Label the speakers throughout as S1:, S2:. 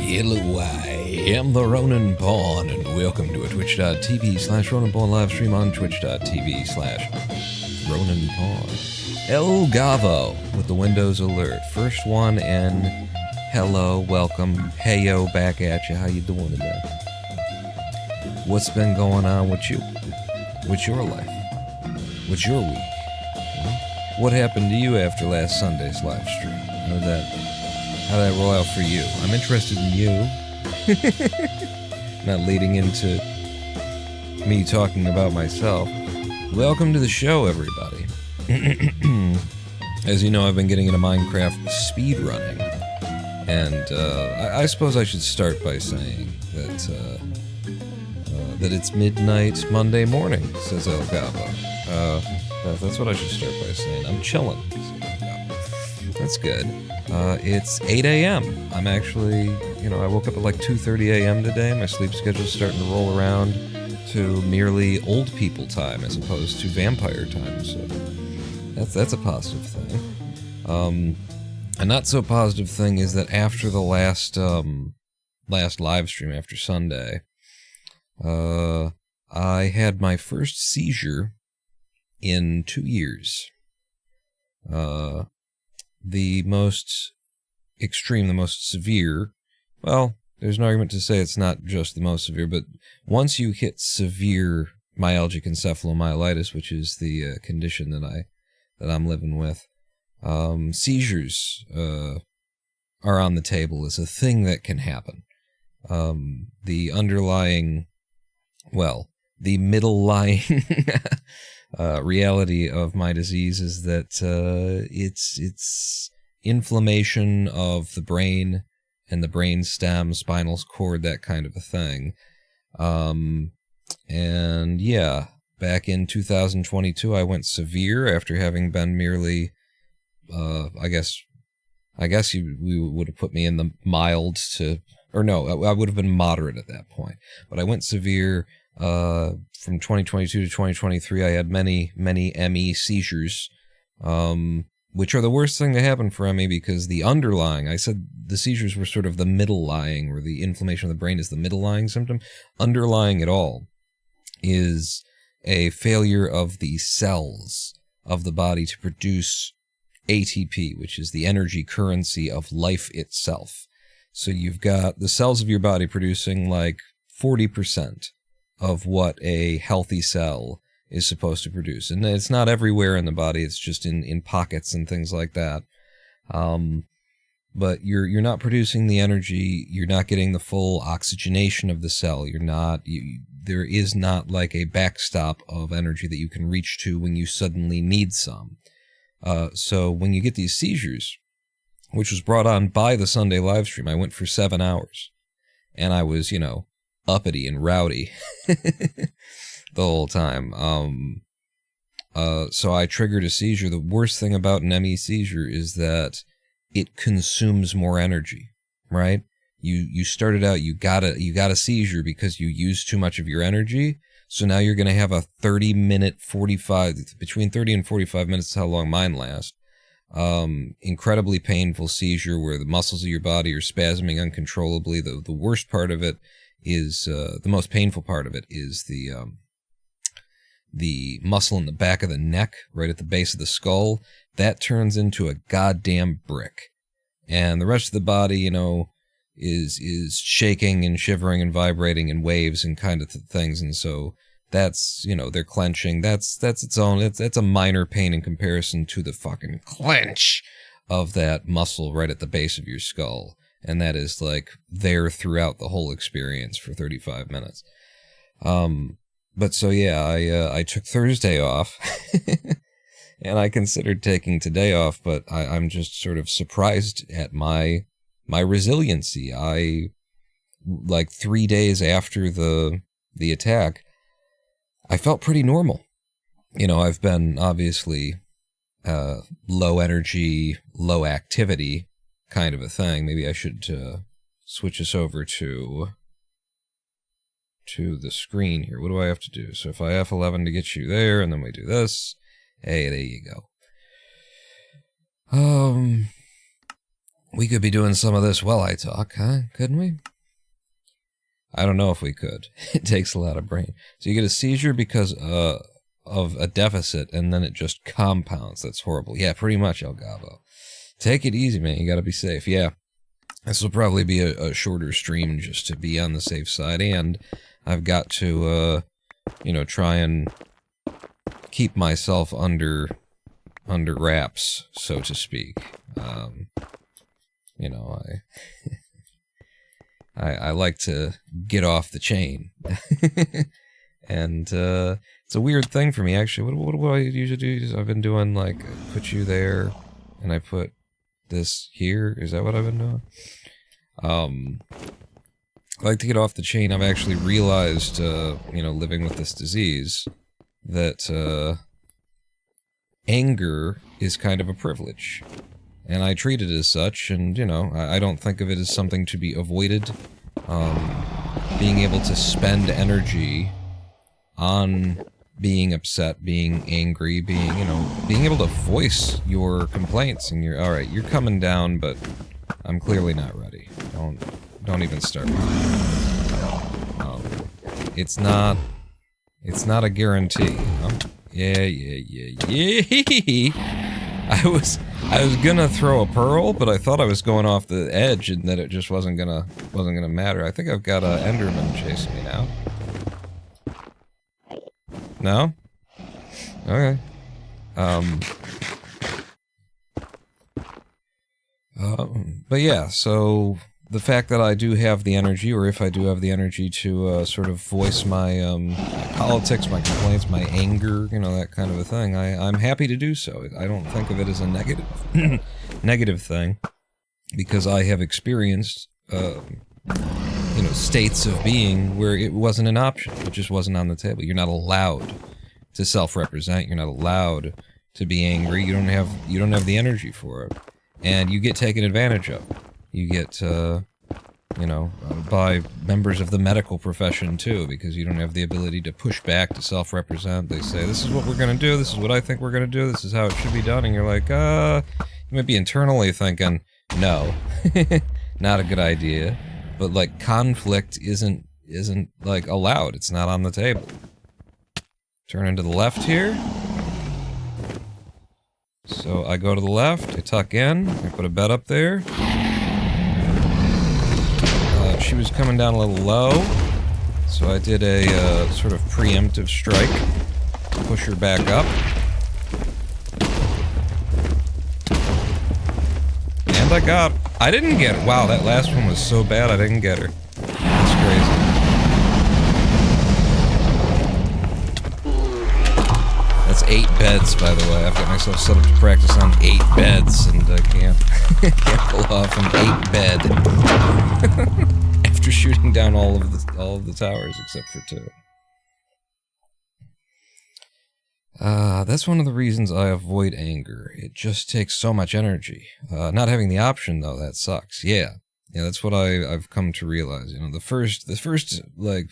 S1: Hello, I am the Ronan Pawn, and welcome to a twitch.tv/Ronan Pawn live stream on twitch.tv/Ronan Pawn. El Gavo with the Windows alert. First one, and hello, welcome, heyo, back at you. How you doing today? What's been going on with you? What's your life? What's your week? What happened to you after last Sunday's live stream? How did that roll out for you? I'm interested in you. Not leading into me talking about myself. Welcome to the show, everybody. As you know, I've been getting into Minecraft speedrunning. And I suppose I should start by saying that it's midnight Monday morning, says El Gabo. That's what I should start by saying. I'm chilling. That's good. It's 8 a.m. I'm actually, I woke up at like 2:30 a.m. today. My sleep schedule's starting to roll around to merely old people time as opposed to vampire time, so that's a positive thing. A not so positive thing is that after the last live stream after Sunday, I had my first seizure in 2 years. The most extreme, the most severe, well, there's an argument to say it's not just the most severe, but once you hit severe myalgic encephalomyelitis, which is the condition that I'm living with, seizures are on the table as a thing that can happen. The middle lying reality of my disease is that it's inflammation of the brain and the brain stem, spinal cord, that kind of a thing. And yeah, back in 2022, I went severe after having been merely, I guess we would have put me in the mild to, or no, I would have been moderate at that point. But I went severe. From 2022 to 2023, I had many ME seizures, which are the worst thing to happen for ME because the underlying, I said the seizures were sort of the middle lying, or the inflammation of the brain is the middle lying symptom. Underlying it all is a failure of the cells of the body to produce ATP, which is the energy currency of life itself. So you've got the cells of your body producing like 40% of what a healthy cell is supposed to produce. And it's not everywhere in the body, it's just in pockets and things like that. But you're not producing the energy, you're not getting the full oxygenation of the cell, there is not like a backstop of energy that you can reach to when you suddenly need some. So when you get these seizures, which was brought on by the Sunday live stream, I went for 7 hours. And I was, uppity and rowdy the whole time. So I triggered a seizure. The worst thing about an ME seizure is that it consumes more energy, right? You started out, you got a seizure because you used too much of your energy. So now you're going to have a 30-minute, between 30 and 45 minutes is how long mine lasts. Incredibly painful seizure where the muscles of your body are spasming uncontrollably. The worst part of it is the most painful part of it is the muscle in the back of the neck, right at the base of the skull. That turns into a goddamn brick, and the rest of the body, is shaking and shivering and vibrating in waves and kind of things. And so that's, they're clenching. That's its own. That's a minor pain in comparison to the fucking clench of that muscle right at the base of your skull. And that is like there throughout the whole experience for 35 minutes. But so yeah, I took Thursday off and I considered taking today off, but I'm just sort of surprised at my resiliency. Like 3 days after the attack, I felt pretty normal. I've been obviously, low energy, low activity kind of a thing. Maybe I should switch us over to the screen here. What do I have to do? So if I F11 to get you there, and then we do this. Hey, there you go. We could be doing some of this while I talk, huh? Couldn't we? I don't know if we could. It takes a lot of brain. So you get a seizure because of a deficit, and then it just compounds. That's horrible. Yeah, pretty much, El Gabo. Take it easy, man. You gotta be safe. Yeah. This will probably be a shorter stream just to be on the safe side, and I've got to, you know, try and keep myself under wraps, so to speak. You know, I like to get off the chain. And it's a weird thing for me, actually. What do I usually do? I've been doing, like, put you there, and I put this here. Is that what I've been doing? I like to get off the chain. I've actually realized, you know, living with this disease, that anger is kind of a privilege. And I treat it as such, and, you know, I don't think of it as something to be avoided. Being able to spend energy on being upset, being angry, being, you know, being able to voice your complaints, and you're, alright, you're coming down, but I'm clearly not ready. Don't even start with me. It's not a guarantee, you know? Yeah. I was gonna throw a pearl, but I thought I was going off the edge and that it just wasn't gonna matter. I think I've got a Enderman chasing me now. No? Okay. But yeah, so the fact that I do have the energy, or if I do have the energy to sort of voice my politics, my complaints, my anger, you know, that kind of a thing, I'm happy to do so. I don't think of it as a negative negative thing, because I have experienced, you know, states of being where it wasn't an option. It just wasn't on the table. You're not allowed to self-represent. You're not allowed to be angry. You don't have the energy for it, and you get taken advantage of. You get, you know, by members of the medical profession, too, because you don't have the ability to push back, to self-represent. They say, this is what we're going to do, this is what I think we're going to do, this is how it should be done, and you're like, you might be internally thinking, no, not a good idea, but, like, conflict isn't, like, allowed. It's not on the table. Turn into the left here. So I go to the left, I tuck in, I put a bed up there. She was coming down a little low, so I did a sort of preemptive strike, push her back up. And I didn't get her. Wow, that last one was so bad I didn't get her. That's crazy. That's 8 beds, by the way. I've got myself set up to practice on 8 beds, and I can't pull off an 8 bed. After shooting down all of the towers except for 2. That's one of the reasons I avoid anger. It just takes so much energy. Not having the option, though, that sucks. Yeah, that's what I've come to realize. You know, the first like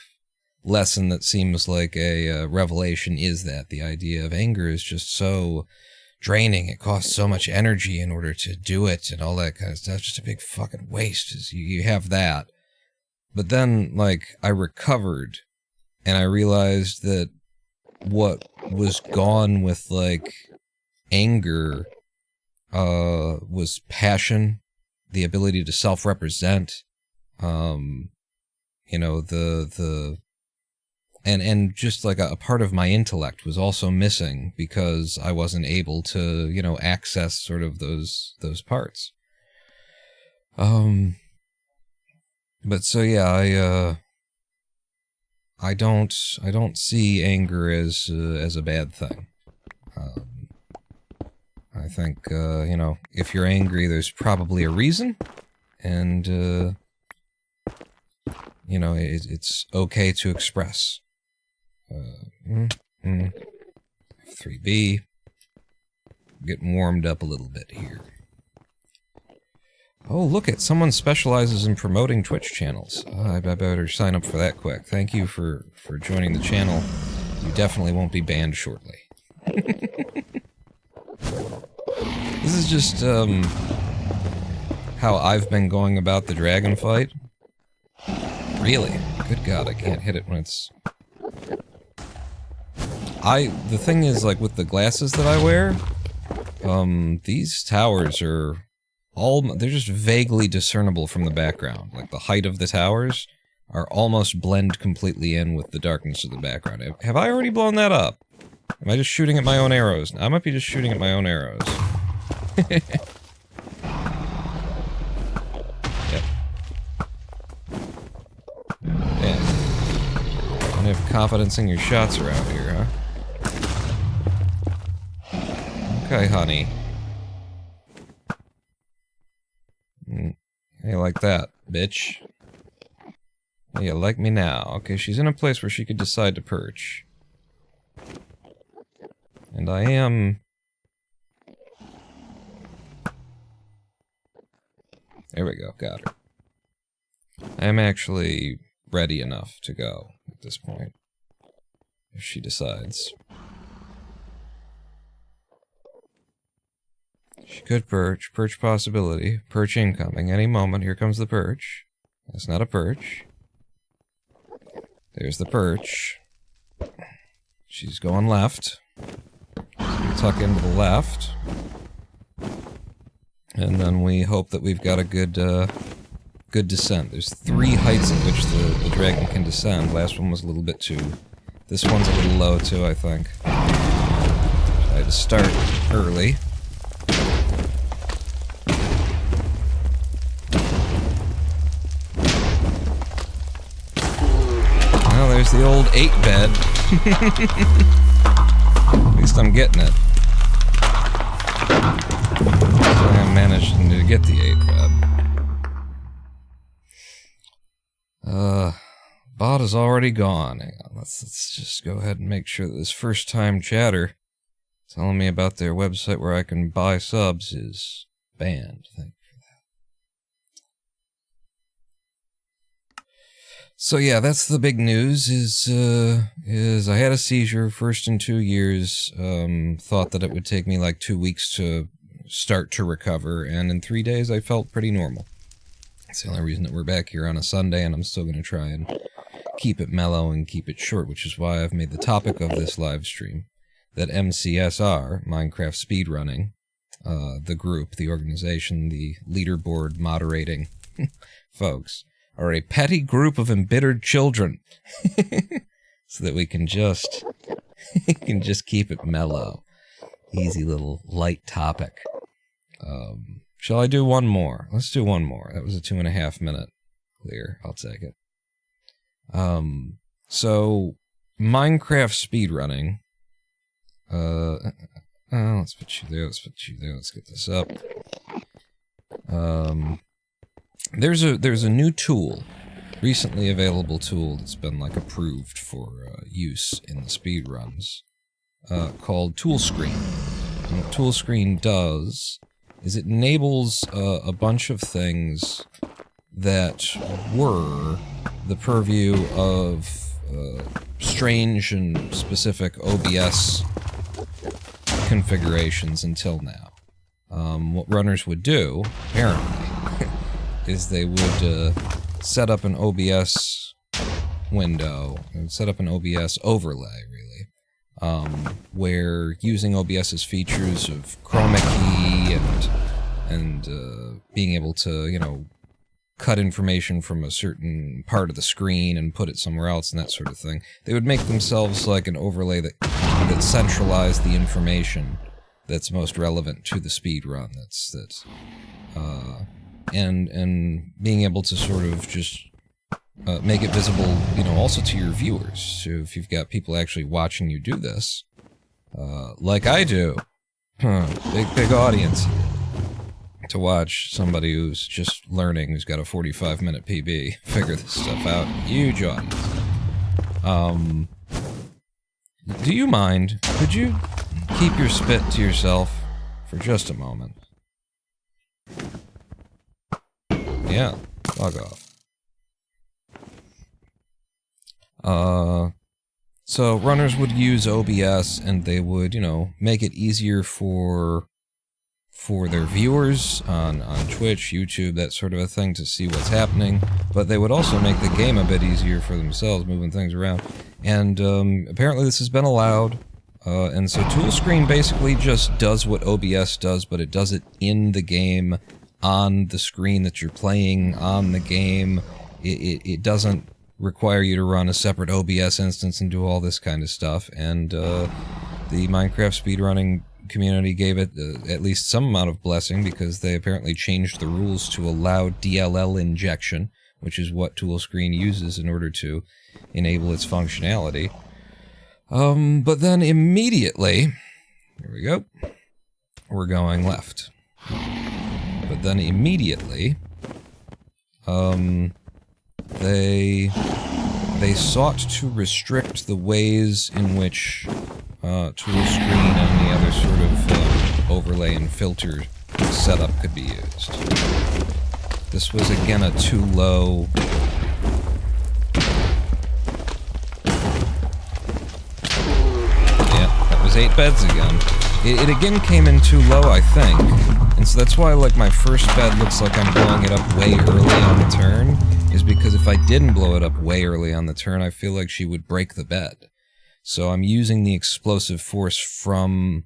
S1: lesson that seems like a revelation is that the idea of anger is just so draining. It costs so much energy in order to do it, and all that kind of stuff. It's just a big fucking waste. You have that. But then, like, I recovered, and I realized that what was gone with, like, anger, was passion, the ability to self-represent, you know, and just, like, a part of my intellect was also missing because I wasn't able to, you know, access sort of those parts. But so yeah, I don't see anger as a bad thing. I think you know, if you're angry, there's probably a reason, and you know, it's okay to express. 3B, getting warmed up a little bit here. Oh, look it! Someone specializes in promoting Twitch channels. I better sign up for that quick. Thank you for joining the channel. You definitely won't be banned shortly. This is just, how how I've been going about the dragon fight? Really? Good God, I can't hit it when it's... The thing is, like, with the glasses that I wear, these towers are they're just vaguely discernible from the background. Like, the height of the towers are almost blend completely in with the darkness of the background. Have I already blown that up? Am I just shooting at my own arrows? I might be just shooting at my own arrows. Yep. Yeah. Don't have confidence in your shots around here, huh? Okay, honey. Hey, like that, bitch. Hey, you like me now. Okay, she's in a place where she could decide to perch. And I am... There we go, got her. I am actually ready enough to go at this point. If she decides. She could perch. Perch possibility. Perch incoming. Any moment. Here comes the perch. That's not a perch. There's the perch. She's going left. Tuck into the left. And then we hope that we've got a good descent. There's 3 heights at which the dragon can descend. Last one was a little bit too... This one's a little low too, I think. So I had to start early. Well, there's the old 8 bed. At least I'm getting it. I managed to get the 8 bed. Bot is already gone. Hang on, let's just go ahead and make sure that this first-time chatter telling me about their website where I can buy subs is banned. Thank you for that. So yeah, that's the big news. Is I had a seizure first in 2 years. Thought that it would take me like 2 weeks to start to recover, and in 3 days I felt pretty normal. That's the only reason that we're back here on a Sunday, and I'm still going to try and keep it mellow and keep it short, which is why I've made the topic of this live stream that MCSR, Minecraft Speedrunning, the group, the organization, the leaderboard moderating folks, are a petty group of embittered children, so that we can just keep it mellow. Easy little light topic. Shall I do one more? Let's do one more. That was a 2.5 minute clear. I'll take it. So Minecraft speedrunning. Let's put you there. Let's put you there. Let's get this up. There's a new tool, recently available tool that's been like approved for use in the speedruns, called Toolscreen. And what Toolscreen does is it enables a bunch of things that were the purview of strange and specific OBS configurations until now. What runners would do, apparently, is they would set up an OBS window, and set up an OBS overlay, really, where using OBS's features of chroma key and being able to, you know, cut information from a certain part of the screen and put it somewhere else and that sort of thing. They would make themselves like an overlay that centralized the information that's most relevant to the speed run. And being able to sort of just make it visible, you know, also to your viewers. So if you've got people actually watching you do this, like I do, big audience, to watch somebody who's just learning, who's got a 45-minute PB, figure this stuff out. Huge audience. Do you mind? Could you keep your spit to yourself for just a moment? Yeah, log off. So runners would use OBS, and they would, you know, make it easier for for their viewers on Twitch, YouTube, that sort of a thing, to see what's happening, but they would also make the game a bit easier for themselves, moving things around. And apparently this has been allowed, and so Toolscreen basically just does what OBS does, but it does it in the game, on the screen that you're playing, on the game. It doesn't require you to run a separate OBS instance and do all this kind of stuff, and the Minecraft speedrunning community gave it at least some amount of blessing, because they apparently changed the rules to allow DLL injection, which is what Toolscreen uses in order to enable its functionality. But then immediately, here we go, we're going left. But then immediately, they sought to restrict the ways in which Toolscreen and any other sort of overlay and filter setup could be used. This was again a too low. Yeah, that was 8 beds again. It again came in too low, I think, and so that's why, like, my first bed looks like I'm blowing it up way early on the turn, is because if I didn't blow it up way early on the turn, I feel like she would break the bed. So I'm using the explosive force from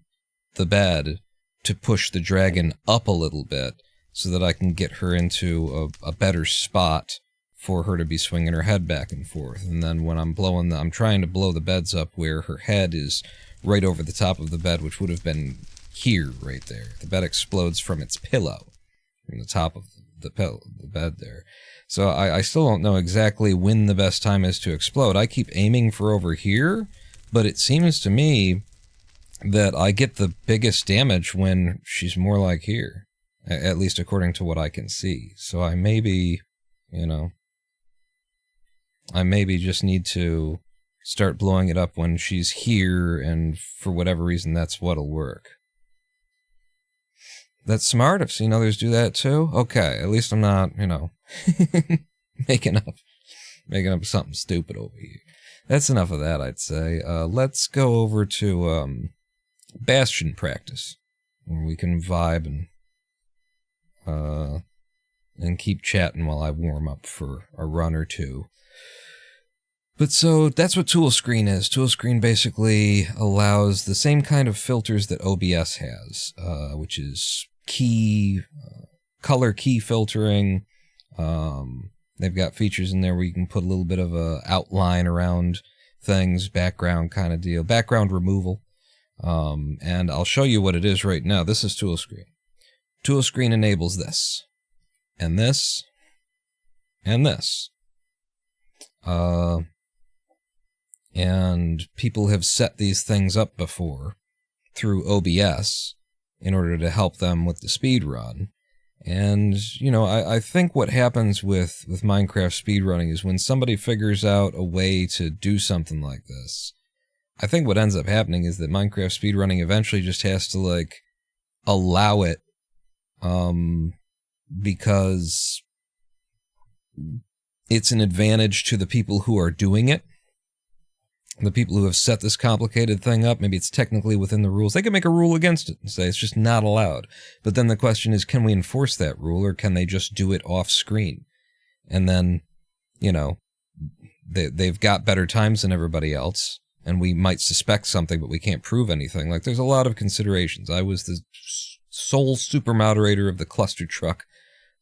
S1: the bed to push the dragon up a little bit, so that I can get her into a better spot for her to be swinging her head back and forth. And then when I'm blowing I'm trying to blow the beds up where her head is right over the top of the bed, which would have been here, right there. The bed explodes from its pillow, from the top of the bed there. So I still don't know exactly when the best time is to explode. I keep aiming for over here, but it seems to me that I get the biggest damage when she's more like here. At least according to what I can see. So I maybe, you know, I maybe just need to start blowing it up when she's here, and for whatever reason that's what'll work. That's smart. I've seen others do that too. Okay, at least I'm not, you know, making up something stupid over here. That's enough of that, I'd say. Let's go over to Bastion practice, where we can vibe and keep chatting while I warm up for a run or two. But so that's what Toolscreen is. Toolscreen basically allows the same kind of filters that OBS has, which is color key filtering. They've got features in there where you can put a little bit of a outline around things, background kind of deal, background removal. And I'll show you what it is right now. This is Toolscreen. Toolscreen enables this, and this, and this. And people have set these things up before through OBS in order to help them with the speed run. And, you know, I think what happens with Minecraft speedrunning is when somebody figures out a way to do something like this, I think what ends up happening is that Minecraft speedrunning eventually just has to, like, allow it, because it's an advantage to the people who are doing it. The people who have set this complicated thing up, maybe it's technically within the rules. They can make a rule against it and say it's just not allowed. But then the question is, can we enforce that rule, or can they just do it off screen? And then, you know, they've got better times than everybody else, and we might suspect something, but we can't prove anything. Like, there's a lot of considerations. I was the sole super moderator of the cluster truck,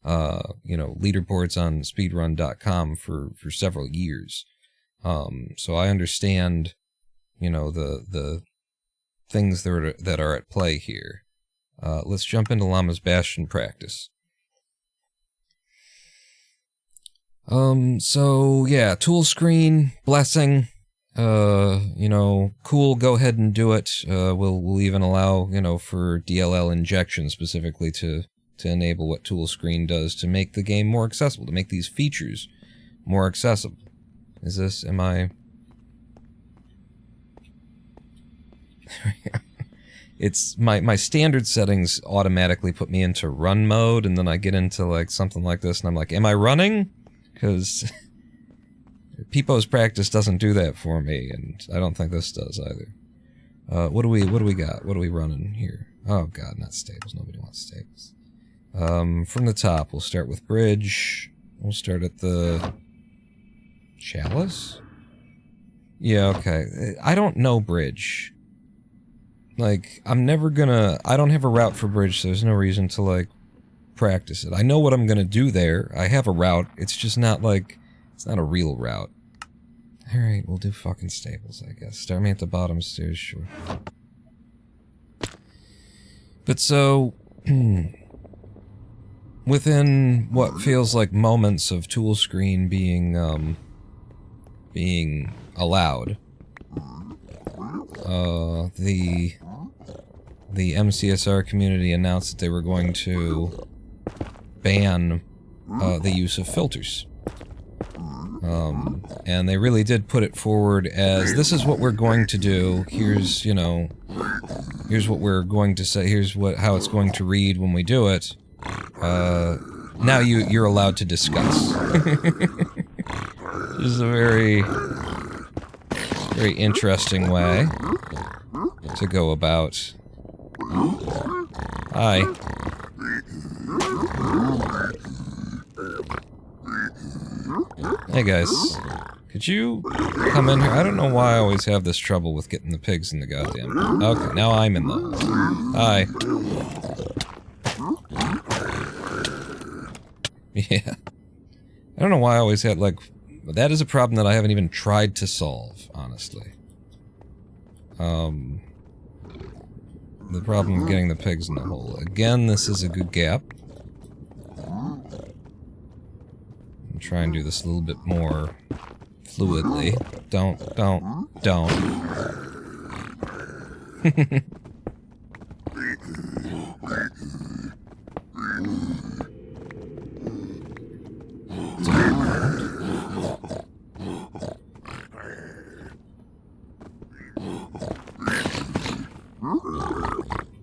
S1: you know, leaderboards on speedrun.com for several years. So I understand, you know, the things that are at play here. Let's jump into Llama's Bastion practice. So yeah, Toolscreen, blessing, you know, cool, go ahead and do it. We'll even allow, you know, for DLL injection specifically to enable what Toolscreen does to make the game more accessible, to make these features more accessible. Is this, am I... It's, my standard settings automatically put me into run mode, and then I get into, like, something like this, and I'm like, am I running? Because Peepo's practice doesn't do that for me, and I don't think this does either. What do we got? What are we running here? Oh god, not stables. Nobody wants stables. From the top, we'll start with bridge. We'll start at the... Chalice? Yeah, okay. I don't know bridge. Like, I'm never gonna... I don't have a route for bridge, so there's no reason to, like, practice it. I know what I'm gonna do there. I have a route. It's just not, like... It's not a real route. Alright, we'll do fucking stables, I guess. Start me at the bottom stairs, sure. But so... within what feels like moments of Toolscreen being allowed, the MCSR community announced that they were going to ban the use of filters. And they really did put it forward as, this is what we're going to do, here's, you know, here's what we're going to say, here's how it's going to read when we do it. Now you're allowed to discuss. This is a very interesting way to go about. Hi. Hey guys, could you come in here? I don't know why I always have this trouble with getting the pigs in the goddamn... Okay, now I'm in the... Hi. Yeah. I don't know why I always had, like... That is a problem that I haven't even tried to solve, honestly. The problem of getting the pigs in the hole. Again, this is a good gap. I'll try and do this a little bit more fluidly. Don't.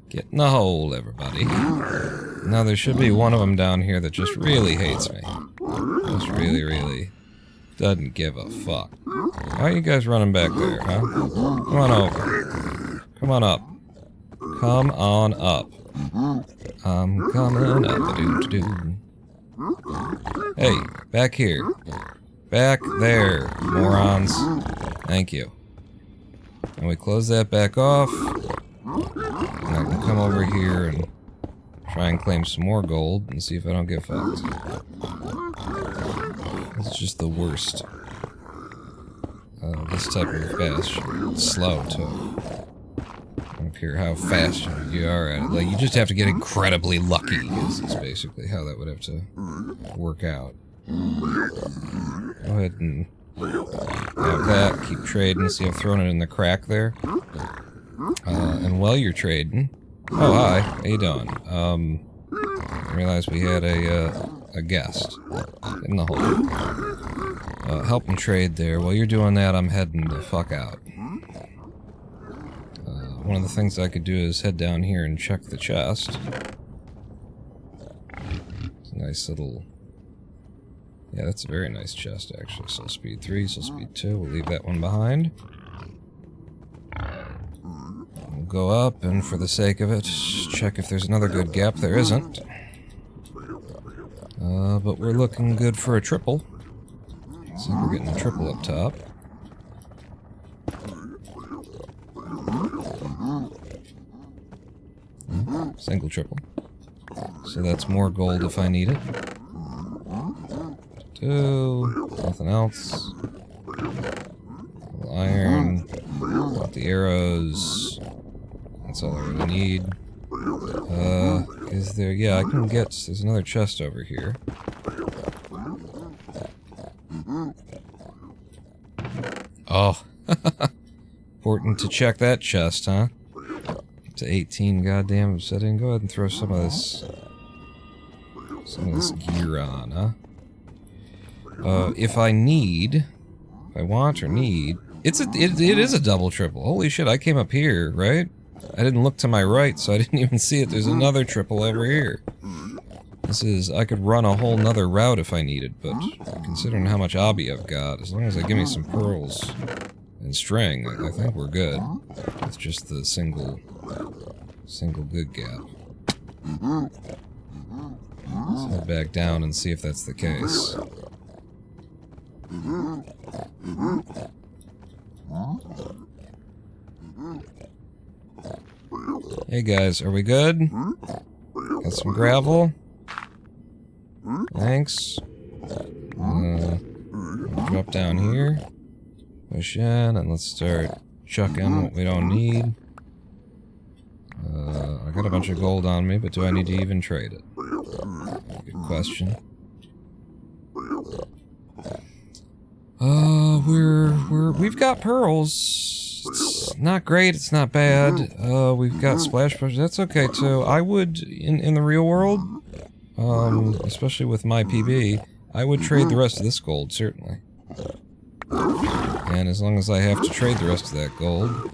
S1: Get in the hole, everybody. Now there should be one of them down here that just really hates me. Just really doesn't give a fuck. Why are you guys running back there, huh? Come on over. Come on up. Come on up. I'm coming up, doo-doo-doo. Hey, back here. Back there, morons. Thank you. And we close that back off. And I can come over here and try and claim some more gold and see if I don't get fucked. It's just the worst. This type of bash. It's slow, too. I don't care how fast you are at it. Like, you just have to get incredibly lucky, is basically how that would have to work out. Go ahead and have that. Keep trading. See, I've thrown it in the crack there. And while you're trading... Oh, hi. How you doing? I realized we had a guest in the hole. Help him trade there. While you're doing that, I'm heading the fuck out. One of the things I could do is head down here and check the chest. It's a nice little... Yeah, that's a very nice chest, actually. Soul speed 3, soul speed 2. We'll leave that one behind. We'll go up, and for the sake of it, check if there's another good gap. There isn't. But we're looking good for a triple. Looks like we're getting a triple up top. Single triple. So that's more gold if I need it. 2. Nothing else. Iron. Got the arrows. That's all I really need. Is there... Yeah, I can get... There's another chest over here. Oh. Important to check that chest, huh? To 18 goddamn upsetting. Go ahead and throw some of this gear on, huh? If I need... If I want or need... It is a double triple. Holy shit, I came up here, right? I didn't look to my right, so I didn't even see it. There's another triple over here. This is... I could run a whole nother route if I needed, but considering how much obby I've got, as long as they give me some pearls and string, I think we're good. With just the single Single good gap. Let's head back down and see if that's the case. Hey guys, are we good? Got some gravel? Thanks. Drop down here. Push in, and let's start chucking what we don't need. I got a bunch of gold on me, but do I need to even trade it? Good question. We've got pearls. It's not great, it's not bad. We've got splash pressure, that's okay too. I would, in the real world, especially with my PB, I would trade the rest of this gold, certainly. And as long as I have to trade the rest of that gold,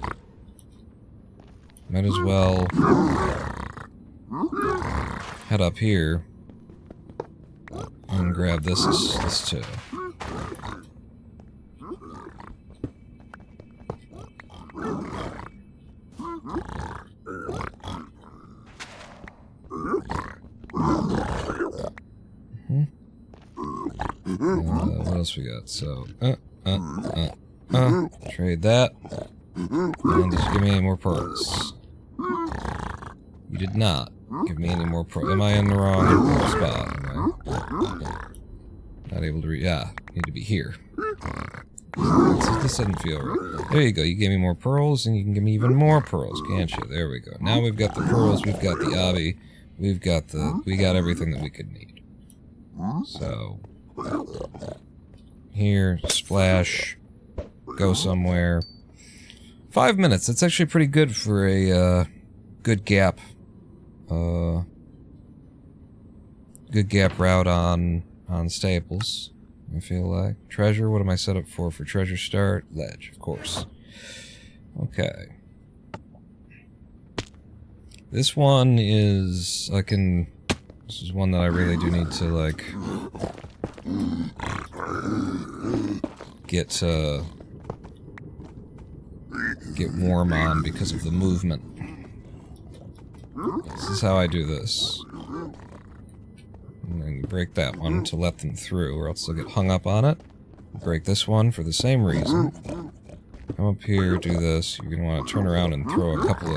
S1: might as well head up here and grab this too. What else we got? So, trade that. And just give me any more pearls. You did not give me any more pearls. Am I in the wrong spot? Am I not able to read? Yeah, need to be here. This doesn't feel right. There you go. You gave me more pearls, and you can give me even more pearls, can't you? There we go. Now we've got the pearls. We've got the obby. We got everything that we could need. So here, splash, go somewhere. 5 minutes. That's actually pretty good for a good gap. Good gap route on staples. I feel like treasure. What am I set up for treasure start? Ledge, of course. Okay. This one is this is one that I really do need to like get warm on because of the movement. This is how I do this. And then break that one to let them through, or else they'll get hung up on it. Break this one for the same reason. Come up here, do this. You're gonna want to turn around and throw a couple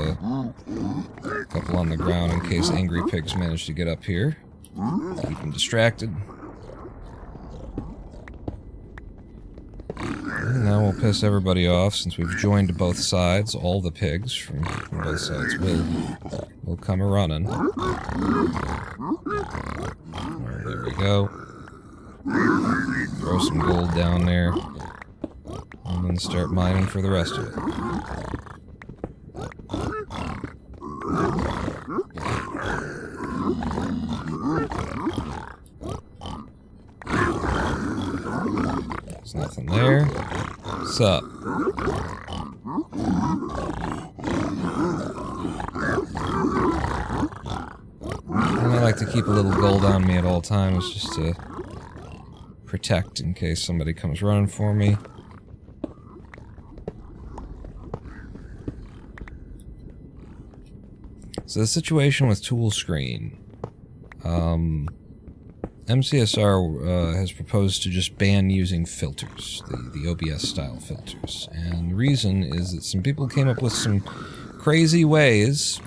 S1: on the ground in case angry pigs manage to get up here. Keep them distracted. And now we'll piss everybody off since we've joined both sides. All the pigs from both sides will come a-running. There we go. Throw some gold down there. And then start mining for the rest of it. There's nothing there. What's up? And I like to keep a little gold on me at all times just to protect in case somebody comes running for me. So the situation with Toolscreen, MCSR has proposed to just ban using filters, the OBS style filters, and the reason is that some people came up with some crazy ways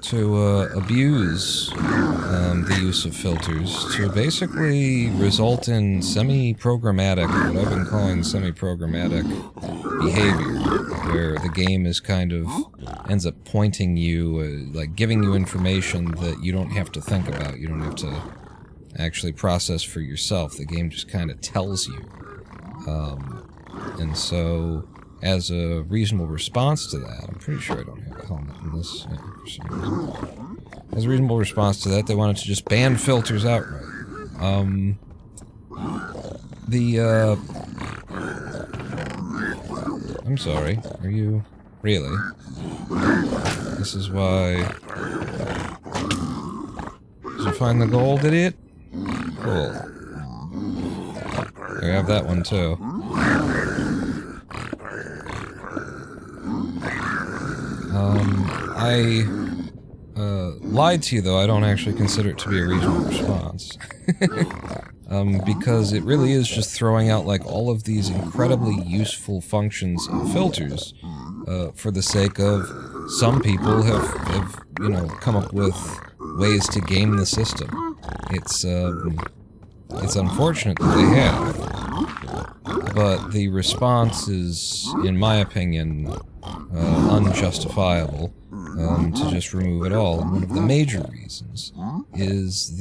S1: to abuse the use of filters to basically result in semi-programmatic, what I've been calling semi-programmatic behavior, where the game is kind of ends up pointing you, like giving you information that you don't have to think about, you don't have to actually process for yourself. The game just kind of tells you. And so, as a reasonable response to that, I'm pretty sure I don't have a helmet in this for some reason. As a reasonable response to that, they wanted to just ban filters outright. I'm sorry, are you... Really? This is why... Did you find the gold, idiot? Cool. There, I have that one too. lied to you, though. I don't actually consider it to be a reasonable response. Because it really is just throwing out, like, all of these incredibly useful functions of filters for the sake of some people have you know, come up with ways to game the system. It's unfortunate that they have, but the response is, in my opinion, unjustifiable to just remove it all. And one of the major reasons is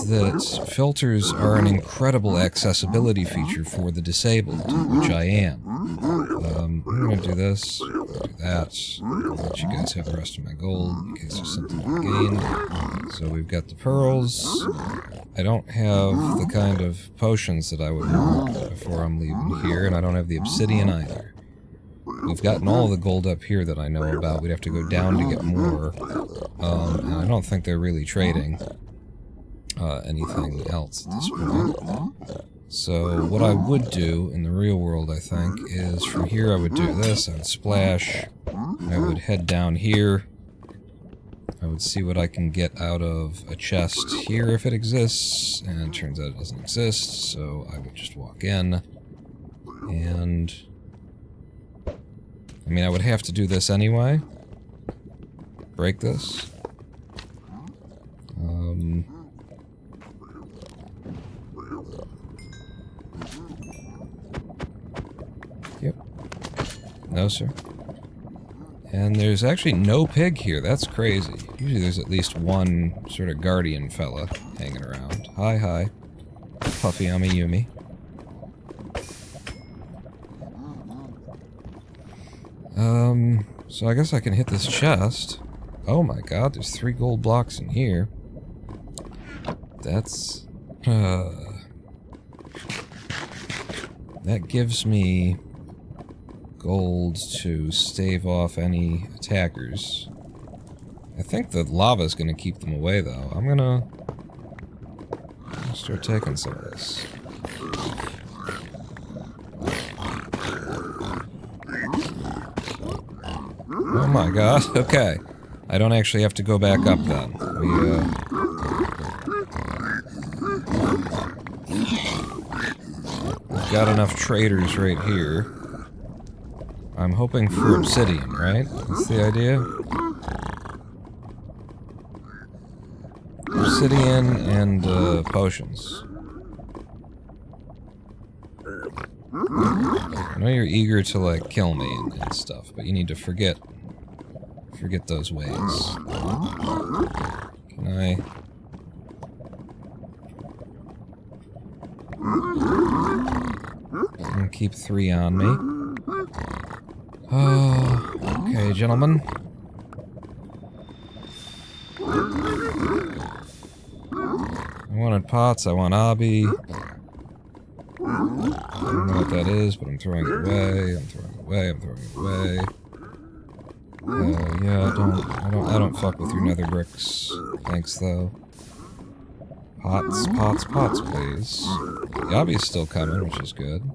S1: that filters are an incredible accessibility feature for the disabled, which I am. I'm gonna do this, do that, I'll let you guys have the rest of my gold in case there's something to gain. So we've got the pearls. I don't have the kind of potions that I would want before I'm leaving here, and I don't have the obsidian either. We've gotten all the gold up here that I know about. We'd have to go down to get more, and I don't think they're really trading anything else at this point. So what I would do in the real world, I think, is from here I would do this, I would splash, I would head down here, I would see what I can get out of a chest here if it exists, and it turns out it doesn't exist, so I would just walk in, and I mean, I would have to do this anyway. Break this. Yep. No, sir. And there's actually no pig here. That's crazy. Usually there's at least one sort of guardian fella hanging around. Hi, hi. Puffy Yumi. So I guess I can hit this chest. Oh my god, there's 3 gold blocks in here. That's... that gives me gold to stave off any attackers. I think the lava's gonna keep them away, though. I'm gonna start taking some of this. Oh my god, okay. I don't actually have to go back up then. We've got enough traders right here. I'm hoping for obsidian, right? That's the idea? Obsidian and potions. I know you're eager to, like, kill me and stuff, but you need to forget those ways. Can I... I'm gonna keep 3 on me. Oh, okay, gentlemen. I wanted pots, I want obby. I don't know what that is, but I'm throwing it away, I'm throwing it away, I'm throwing it away. Yeah, I don't fuck with your nether bricks. Thanks, though. Pots, pots, pots, please. The obby's still coming, which is good.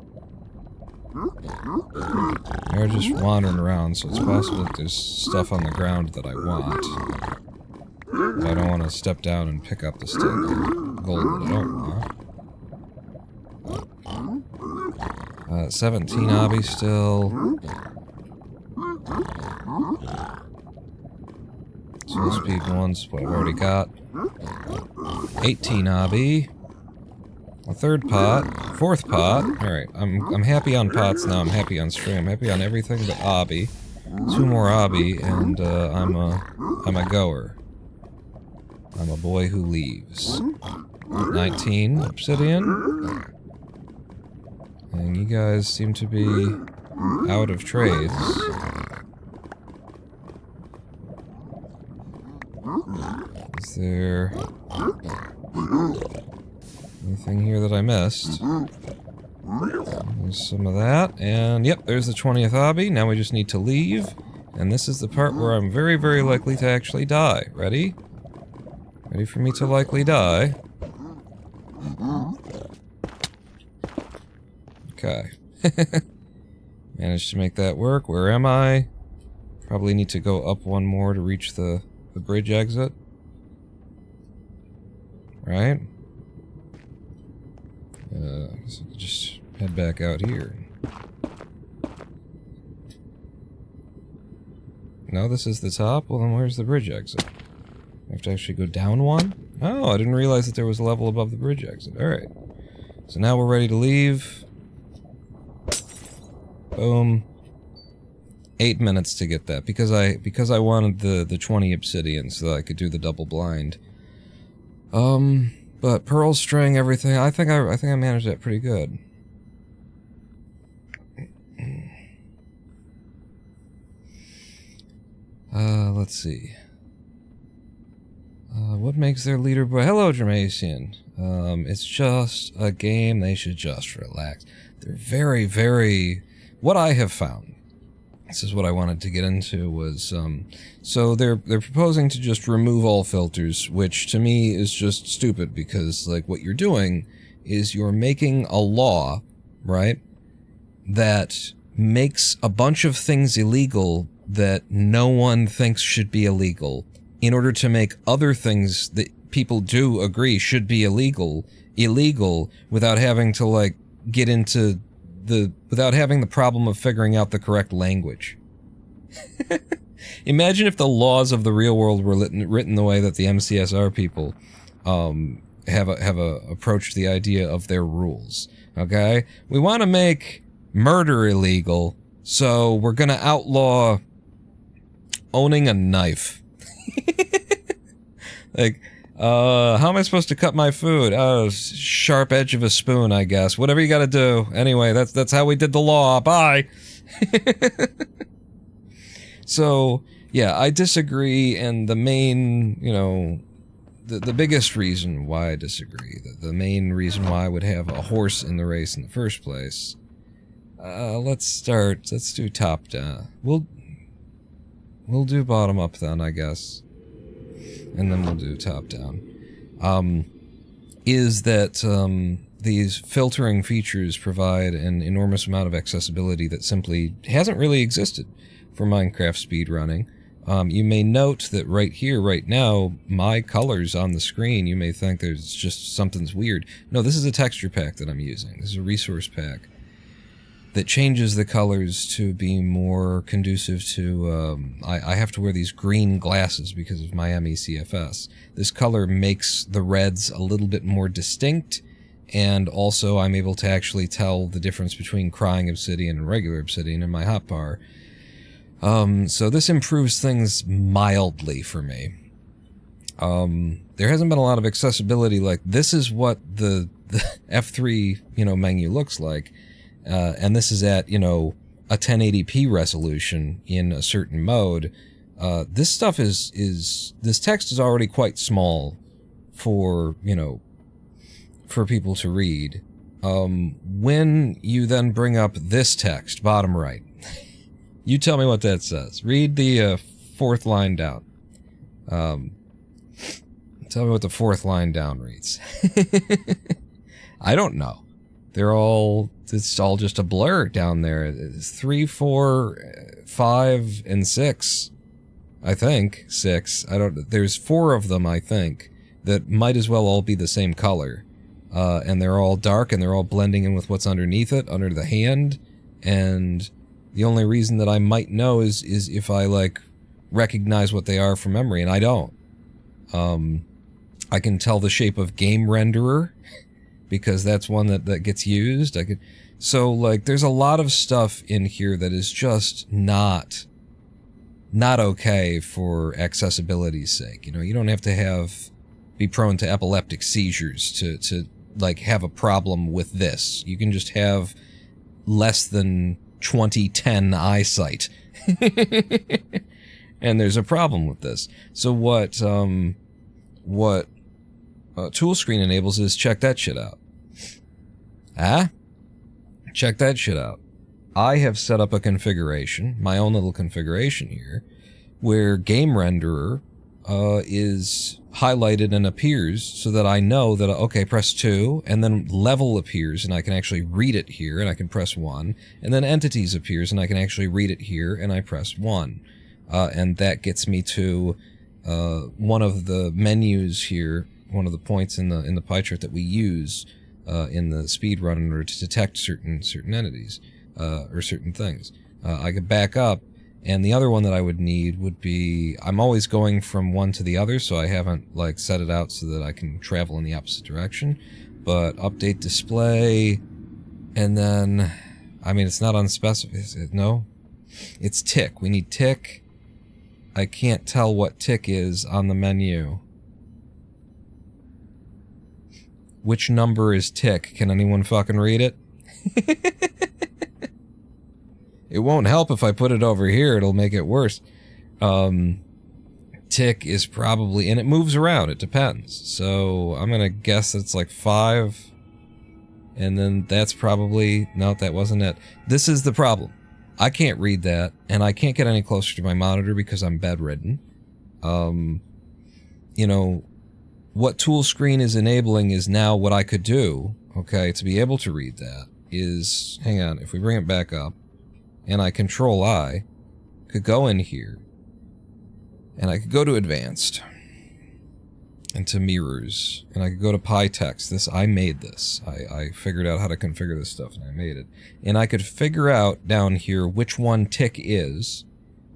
S1: They're just wandering around, so it's possible that there's stuff on the ground that I want. But I don't want to step down and pick up the gold that I don't want. 17 obby still. Soul speed 1's what I've already got. 18 obby. A 3rd pot. 4th pot. Alright, I'm happy on pots now, I'm happy on string, I'm happy on everything but obby. 2 more obby, and I'm a goer. I'm a boy who leaves. 19 obsidian. And you guys seem to be out of trades. Is there anything here that I missed? There's some of that, and yep, there's the 20th obby. Now we just need to leave, and this is the part where I'm very, very likely to actually die. Ready? Ready for me to likely die? Okay. Managed to make that work. Where am I? Probably need to go up one more to reach the bridge exit. Right? So just head back out here. No, this is the top? Well, then where's the bridge exit? I have to actually go down one? Oh, I didn't realize that there was a level above the bridge exit. Alright. So now we're ready to leave. Boom. 8 minutes to get that, because I wanted the 20 obsidian so that I could do the double blind. But pearl string, everything, I think I managed that pretty good. Let's see. What makes their leaderboard? Hello, Jermasian. It's just a game. They should just relax. They're very, very... What I have found, this is what I wanted to get into, was, so they're proposing to just remove all filters, which to me is just stupid, because, like, what you're doing is you're making a law, right, that makes a bunch of things illegal that no one thinks should be illegal, in order to make other things that people do agree should be illegal, without having to, like, get into without having the problem of figuring out the correct language. Imagine if the laws of the real world were written the way that the MCSR people have approached the idea of their rules. Okay? We want to make murder illegal, so we're gonna outlaw owning a knife. Like, how am I supposed to cut my food? Oh, sharp edge of a spoon, I guess. Whatever you gotta do. Anyway, that's how we did the law. Bye! So, yeah, I disagree, and the main, you know, the biggest reason why I disagree, the main reason why I would have a horse in the race in the first place, let's do top down. We'll do bottom up then, I guess. And then we'll do top down. Is that, these filtering features provide an enormous amount of accessibility that simply hasn't really existed for Minecraft speedrunning. You may note that right here, right now, my colors on the screen, you may think there's just something's weird. No, this is a texture pack that I'm using. This is a resource pack that changes the colors to be more conducive to, I have to wear these green glasses because of my ME/CFS. This color makes the reds a little bit more distinct, and also I'm able to actually tell the difference between crying obsidian and regular obsidian in my hotbar. So this improves things mildly for me. There hasn't been a lot of accessibility, like, this is what the F3, you know, menu looks like. And this is at, you know, a 1080p resolution in a certain mode. This stuff this text is already quite small for, you know, for people to read. When you then bring up this text, bottom right, you tell me what that says. Read the fourth line down. Tell me what the fourth line down reads. I don't know. It's all just a blur down there. It's 3, 4, 5, and 6. I think. 6. There's 4 of them, I think, that might as well all be the same color. And they're all dark, and they're all blending in with what's underneath it, under the hand, and the only reason that I might know is if I, like, recognize what they are from memory, and I don't. I can tell the shape of game renderer, because that's one that gets used. So, like, there's a lot of stuff in here that is just not okay for accessibility's sake. You know, you don't have to be prone to epileptic seizures to like, have a problem with this. You can just have less than 20/10 eyesight. And there's a problem with this. So what Toolscreen enables is check that shit out. Check that shit out. I have set up a configuration, my own little configuration here, where game renderer is highlighted and appears so that I know that, okay, press 2, and then level appears and I can actually read it here, and I can press 1, and then entities appears and I can actually read it here, and I press 1. and that gets me to one of the menus here, one of the points in the pie chart that we use in the speed run in order to detect certain entities or certain things. I could back up, and the other one that I would need would be, I'm always going from one to the other, so I haven't like set it out so that I can travel in the opposite direction. But update display, and then, I mean, it's not unspecified. No, it's tick. We need tick. I can't tell what tick is on the menu. Which number is tick? Can anyone fucking read it? It won't help if I put it over here. It'll make it worse. Tick is probably... And it moves around. It depends. So I'm going to guess it's like 5. And then that's probably... No, that wasn't it. This is the problem. I can't read that. And I can't get any closer to my monitor because I'm bedridden. You know, what Toolscreen is enabling is now what I could do, okay, to be able to read that is... Hang on. If we bring it back up, and I Control-I, could go in here, and I could go to Advanced, and to Mirrors, and I could go to PyText. I made this. I figured out how to configure this stuff, and I made it. And I could figure out down here which one tick is.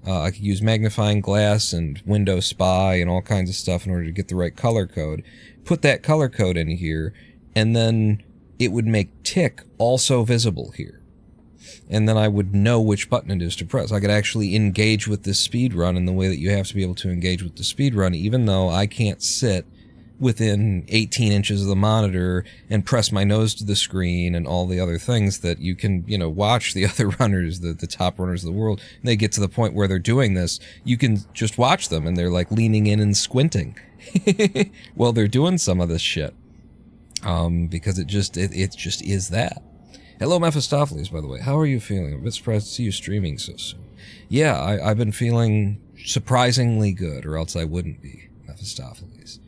S1: I could use magnifying glass and Windows Spy and all kinds of stuff in order to get the right color code. Put that color code in here, and then it would make tick also visible here. And then I would know which button it is to press. I could actually engage with this speedrun in the way that you have to be able to engage with the speedrun, even though I can't sit within 18 inches of the monitor and press my nose to the screen and all the other things that you can, you know, watch the other runners, the top runners of the world, and they get to the point where they're doing this. You can just watch them, and they're like leaning in and squinting. Well, they're doing some of this shit. Because it just is that. Hello, Mephistopheles, by the way. How are you feeling? I'm a bit surprised to see you streaming so soon. Yeah, I've been feeling surprisingly good, or else I wouldn't be, Mephistopheles.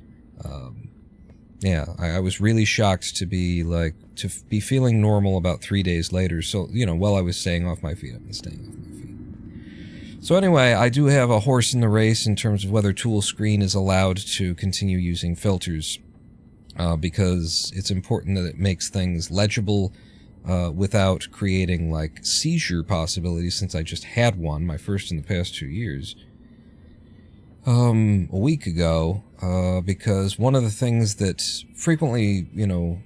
S1: Yeah, I was really shocked to be, feeling normal about 3 days later, so, you know, while I was staying off my feet, I've been staying off my feet. So anyway, I do have a horse in the race in terms of whether Toolscreen is allowed to continue using filters, because it's important that it makes things legible, without creating, like, seizure possibilities, since I just had one, my first in the past 2 years, a week ago, because one of the things that frequently, you know,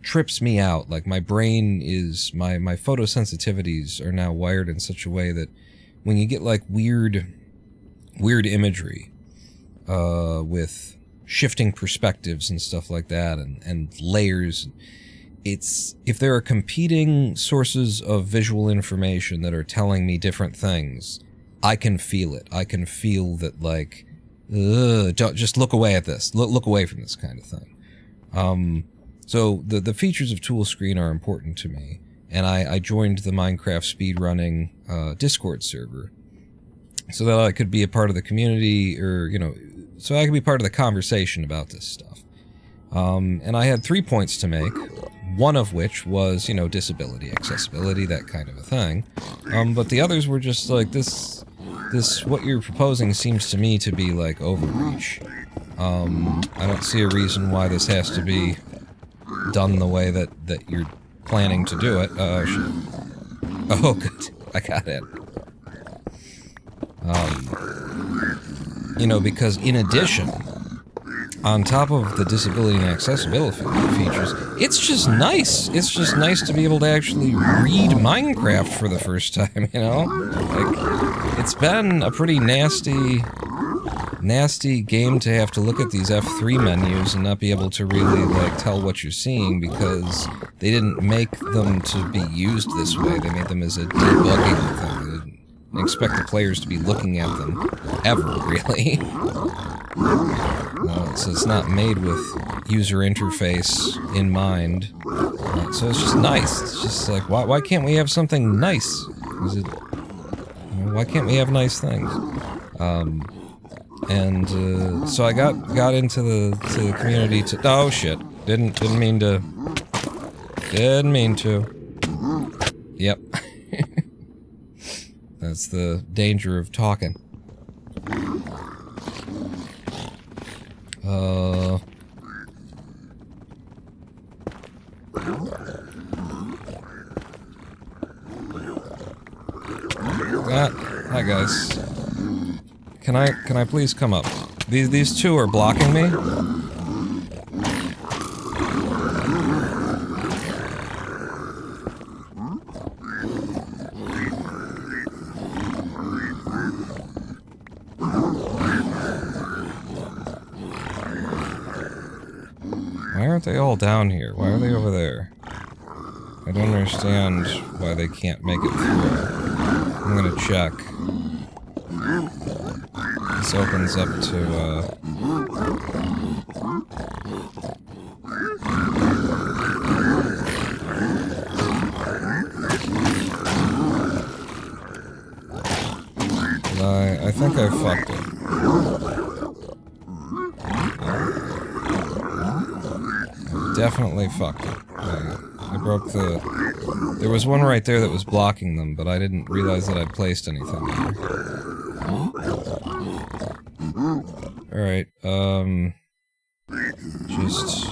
S1: trips me out, like, my brain is, my photosensitivities are now wired in such a way that when you get, like, weird imagery, with shifting perspectives and stuff like that, and layers, if there are competing sources of visual information that are telling me different things, I can feel it. I can feel that, like, don't just look away at this. Look away from this kind of thing. So the features of Toolscreen are important to me, and I joined the Minecraft speedrunning Discord server so that I could be a part of the community, or, you know, so I could be part of the conversation about this stuff. And I had 3 points to make, one of which was, you know, disability, accessibility, that kind of a thing. But the others were just like, what you're proposing seems to me to be, like, overreach. I don't see a reason why this has to be done the way that you're planning to do it. Oh, good. I got it. You know, because in addition, on top of the disability and accessibility features, it's just nice. It's just nice to be able to actually read Minecraft for the first time, you know? Like, it's been a pretty nasty game to have to look at these F3 menus and not be able to really, like, tell what you're seeing, because they didn't make them to be used this way. They made them as a debugging thing. They didn't expect the players to be looking at them ever, really. So it's not made with user interface in mind. So it's just nice. It's just like, why can't we have something nice? Is it, you know, why can't we have nice things? So I got into the community to... Oh shit! Didn't mean to. Didn't mean to. Yep. That's the danger of talking. Hi guys. Can I please come up? These two are blocking me. Why aren't they all down here? Why are they over there? I don't understand why they can't make it through. I'm gonna check. This opens up to, I think I fucked it. I definitely fucked it. I broke the... There was one right there that was blocking them, but I didn't realize that I'd placed anything there. Alright, just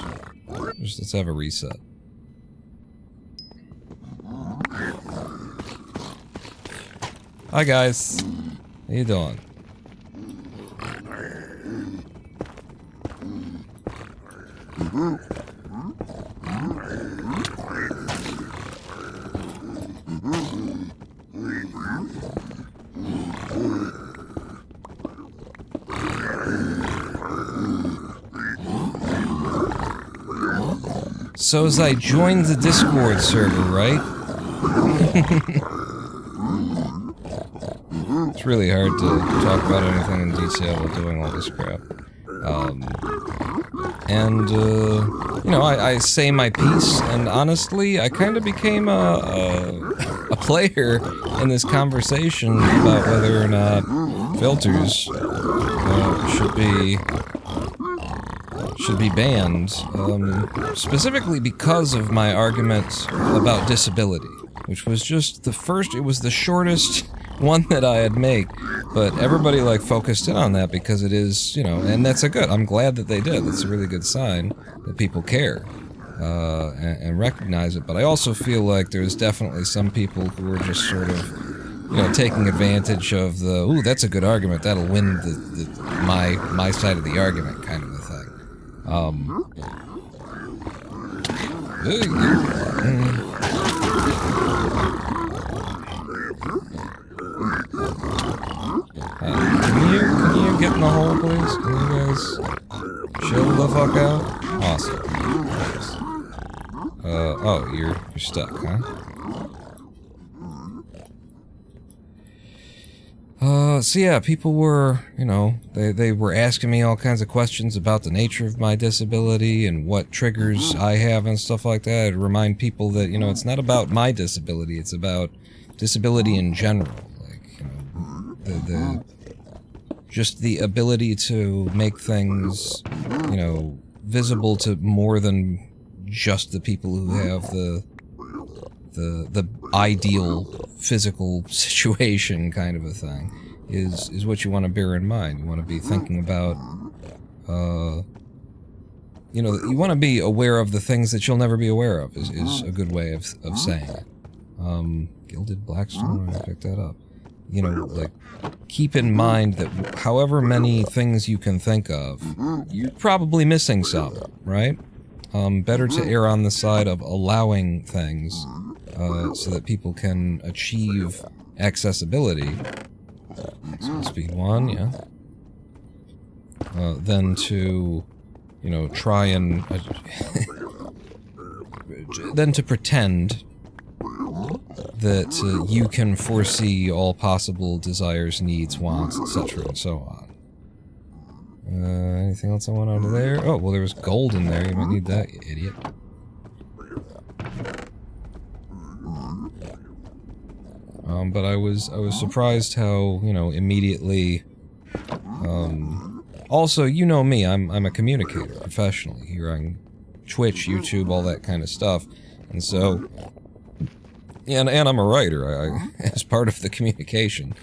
S1: let's have a reset. Hi guys, how you doing? So as I joined the Discord server, right? It's really hard to talk about anything in detail while doing all this crap. You know, I say my piece, and honestly, I kind of became a player in this conversation about whether or not filters should be banned, specifically because of my argument about disability, which was just the first, it was the shortest one that I had made, but everybody, like, focused in on that because it is, you know, and that's a good, I'm glad that they did, that's a really good sign that people care, and recognize it, but I also feel like there's definitely some people who are just sort of, you know, taking advantage of the, ooh, that's a good argument, that'll win my side of the argument kind of a thing. Can you get in the hole, please? Can you guys chill the fuck out? Awesome. Oh, you're stuck, huh? So yeah, people were, you know, they were asking me all kinds of questions about the nature of my disability and what triggers I have and stuff like that. I'd remind people that, you know, it's not about my disability, it's about disability in general. Like, you know, just the ability to make things, you know, visible to more than just the people who have the ideal physical situation kind of a thing is what you want to bear in mind. You want to be thinking about, you know, you want to be aware of the things that you'll never be aware of is a good way of saying it. Gilded Blackstone, I picked that up. You know, like, keep in mind that however many things you can think of, you're probably missing some, right? Better to err on the side of allowing things so that people can achieve accessibility. So speed 1, yeah. Than to, you know, try and... than to pretend that you can foresee all possible desires, needs, wants, etc., and so on. Anything else I want out of there? Oh, well, there was gold in there. You might need that, you idiot. But I was surprised how, you know, immediately, also, you know me, I'm a communicator professionally here on Twitch, YouTube, all that kind of stuff, and so And I'm a writer. As part of the communication,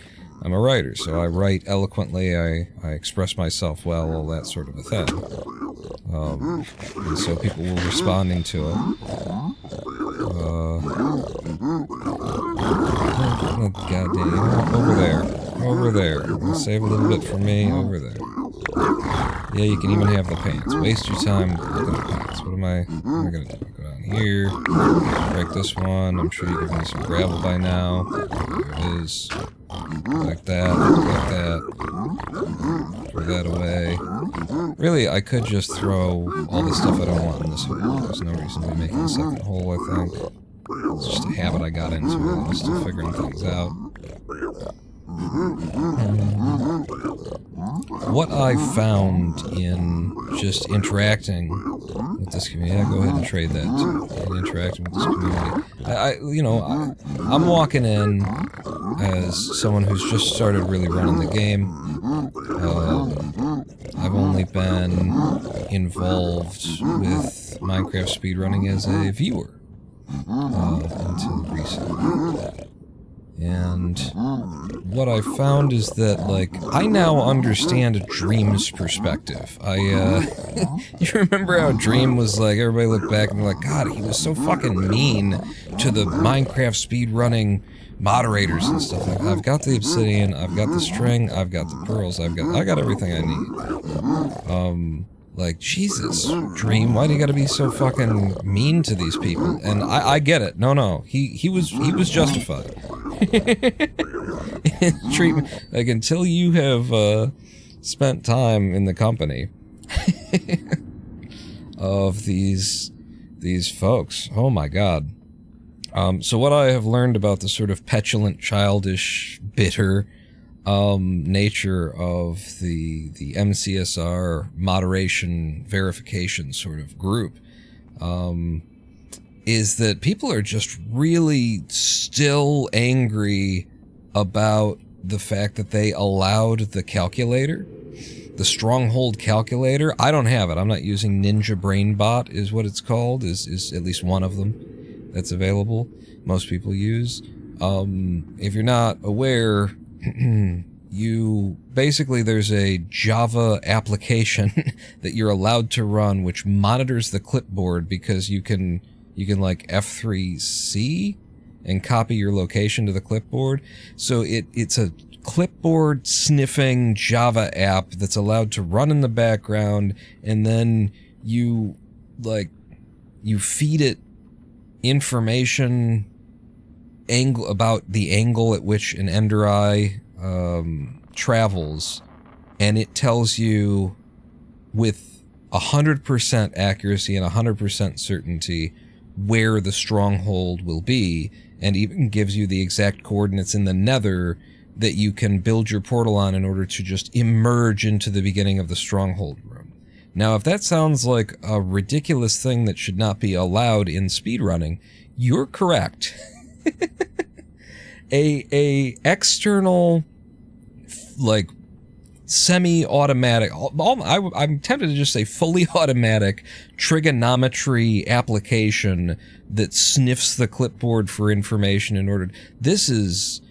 S1: I'm a writer, so I write eloquently, I express myself well, all that sort of a thing. And so people were responding to it. Oh, goddamn, over there. Save a little bit for me, over there. Yeah, you can even have the pants. Waste your time looking at the pants. What am I gonna do? Go down here, break this one. I'm sure you give me some gravel by now. There it is. Like that, like that. Throw that away. Really, I could just throw all the stuff I don't want in this hole. There's no reason to be making a second hole, I think. It's just a habit I got into. I'm still figuring things out. What I found in just interacting with this community, yeah, go ahead and trade that too. And interacting with this community, I'm walking in as someone who's just started really running the game. I've only been involved with Minecraft speedrunning as a viewer until recently. And what I found is that, like, I now understand Dream's perspective. You remember how Dream was like, everybody looked back and they're like, God, he was so fucking mean to the Minecraft speedrunning moderators and stuff like that. I've got the obsidian, I've got the string, I've got the pearls, I got everything I need. Like, Jesus, Dream, why do you gotta be so fucking mean to these people? And I get it. No, he was justified. Treatment, like, until you have spent time in the company of these folks. Oh my God. So what I have learned about the sort of petulant, childish, bitter nature of the MCSR moderation verification sort of group is that people are just really still angry about the fact that they allowed the calculator, the Stronghold calculator. I don't have it. I'm not using Ninja BrainBot is what it's called, is at least one of them that's available. Most people use. If you're not aware, there's a Java application that you're allowed to run which monitors the clipboard because you can like F3C and copy your location to the clipboard. So it's a clipboard sniffing Java app that's allowed to run in the background, and then you feed it information about the angle at which an Ender Eye travels, and it tells you with 100% accuracy and 100% certainty where the stronghold will be, and even gives you the exact coordinates in the nether that you can build your portal on in order to just emerge into the beginning of the stronghold room. Now, if that sounds like a ridiculous thing that should not be allowed in speedrunning, you're correct. a external, like, semi-automatic, I'm tempted to just say fully automatic trigonometry application that sniffs the clipboard for information in order. This is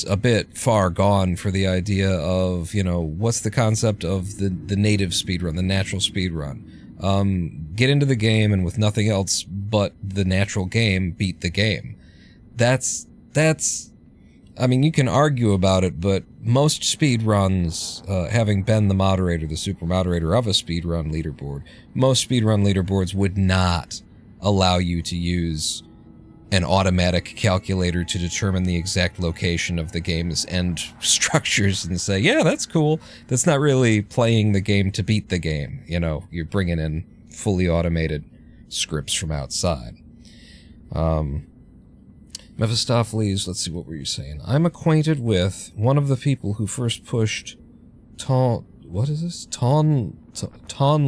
S1: a bit far gone for the idea of, what's the concept of the native speedrun, the natural speedrun. Get into the game and with nothing else but the natural game, beat the game. That's I mean, you can argue about it, but most speedruns, having been the moderator, the super moderator of a speedrun leaderboard, most speedrun leaderboards would not allow you to use an automatic calculator to determine the exact location of the game's end structures and say, yeah, that's cool. That's not really playing the game to beat the game. You're bringing in fully automated scripts from outside. Mephistopheles, let's see, what were you saying? I'm acquainted with one of the people who first pushed Ton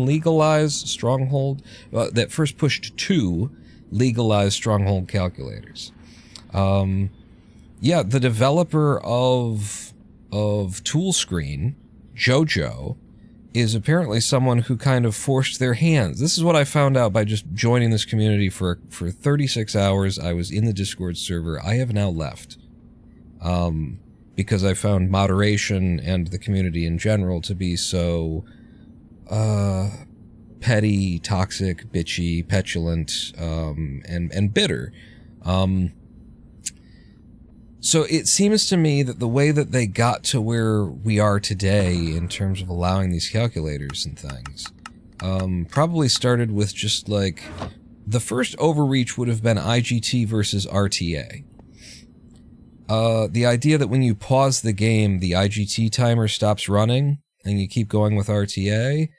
S1: legalized Stronghold, that first pushed two legalized Stronghold calculators. Yeah, the developer of Toolscreen, Jojo, is apparently someone who kind of forced their hands. This is what I found out by just joining this community for 36 hours. I was in the Discord server. I have now left. Because I found moderation and the community in general to be so, petty, toxic, bitchy, petulant, and bitter. So it seems to me that the way that they got to where we are today in terms of allowing these calculators and things, probably started with just like, the first overreach would have been IGT versus RTA. The idea that when you pause the game, the IGT timer stops running, and you keep going with RTA,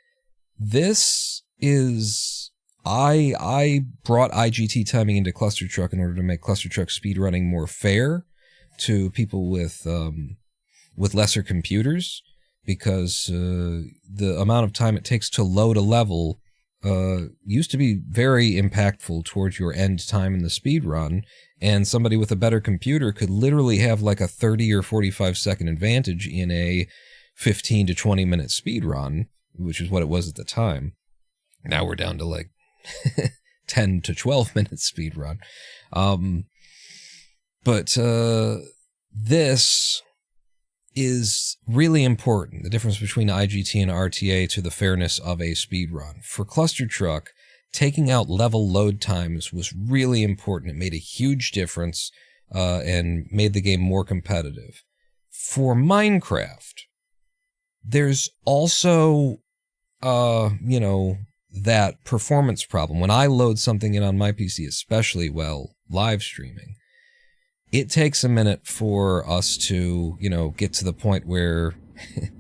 S1: this is... I brought IGT timing into Cluster Truck in order to make Cluster Truck speedrunning more fair to people with lesser computers, because the amount of time it takes to load a level used to be very impactful towards your end time in the speed run, and somebody with a better computer could literally have like a 30 or 45 second advantage in a 15 to 20 minute speed run, which is what it was at the time. Now we're down to like 10 to 12 minute speed run. But this is really important, the difference between IGT and RTA to the fairness of a speedrun. For Cluster Truck, taking out level load times was really important. It made a huge difference and made the game more competitive. For Minecraft, there's also, you know, that performance problem. When I load something in on my PC, especially while live streaming, it takes a minute for us to, you know, get to the point where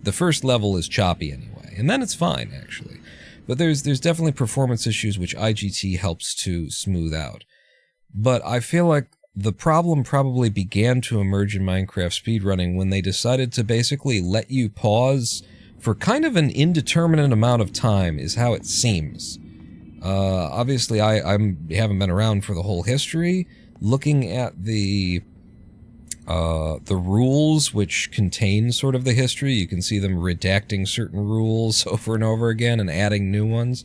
S1: the first level is choppy anyway, and then it's fine, actually. But there's definitely performance issues which IGT helps to smooth out. But I feel like the problem probably began to emerge in Minecraft speedrunning when they decided to basically let you pause for kind of an indeterminate amount of time, is how it seems. Obviously, I haven't been around for the whole history. Looking at the rules which contain sort of the history, you can see them redacting certain rules over and over again and adding new ones.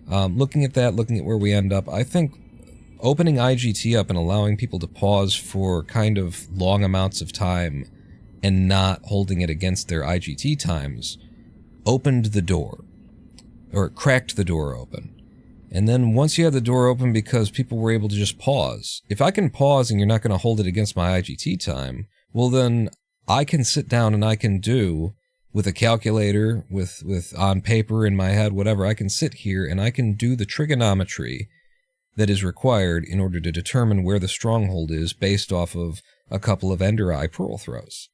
S1: Looking at that, looking at where we end up, I think opening IGT up and allowing people to pause for kind of long amounts of time and not holding it against their IGT times opened the door, or cracked the door open. And then once you had the door open because people were able to just pause, if I can pause and you're not going to hold it against my IGT time, well then I can sit down and I can do, with a calculator, with on paper in my head, whatever, I can sit here and I can do the trigonometry that is required in order to determine where the stronghold is based off of a couple of Ender Eye Pearl throws.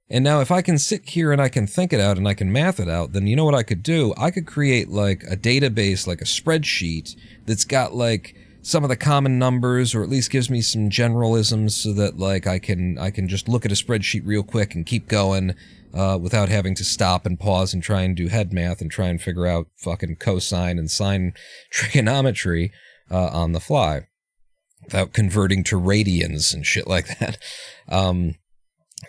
S1: And now if I can sit here and I can think it out and I can math it out, then you know what I could do? I could create like a database, like a spreadsheet that's got like some of the common numbers, or at least gives me some generalisms so that like I can just look at a spreadsheet real quick and keep going without having to stop and pause and try and do head math and try and figure out fucking cosine and sine trigonometry on the fly without converting to radians and shit like that.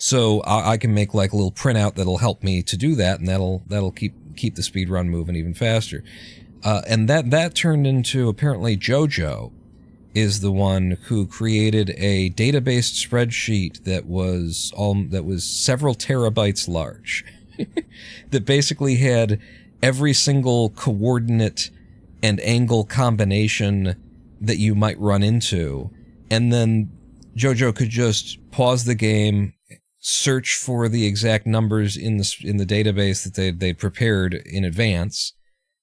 S1: So I can make like a little printout that'll help me to do that, and that'll keep the speed run moving even faster. And that turned into, apparently JoJo is the one who created a database spreadsheet that was several terabytes large, that basically had every single coordinate and angle combination that you might run into, and then JoJo could just pause the game, search for the exact numbers in the database that they'd prepared in advance,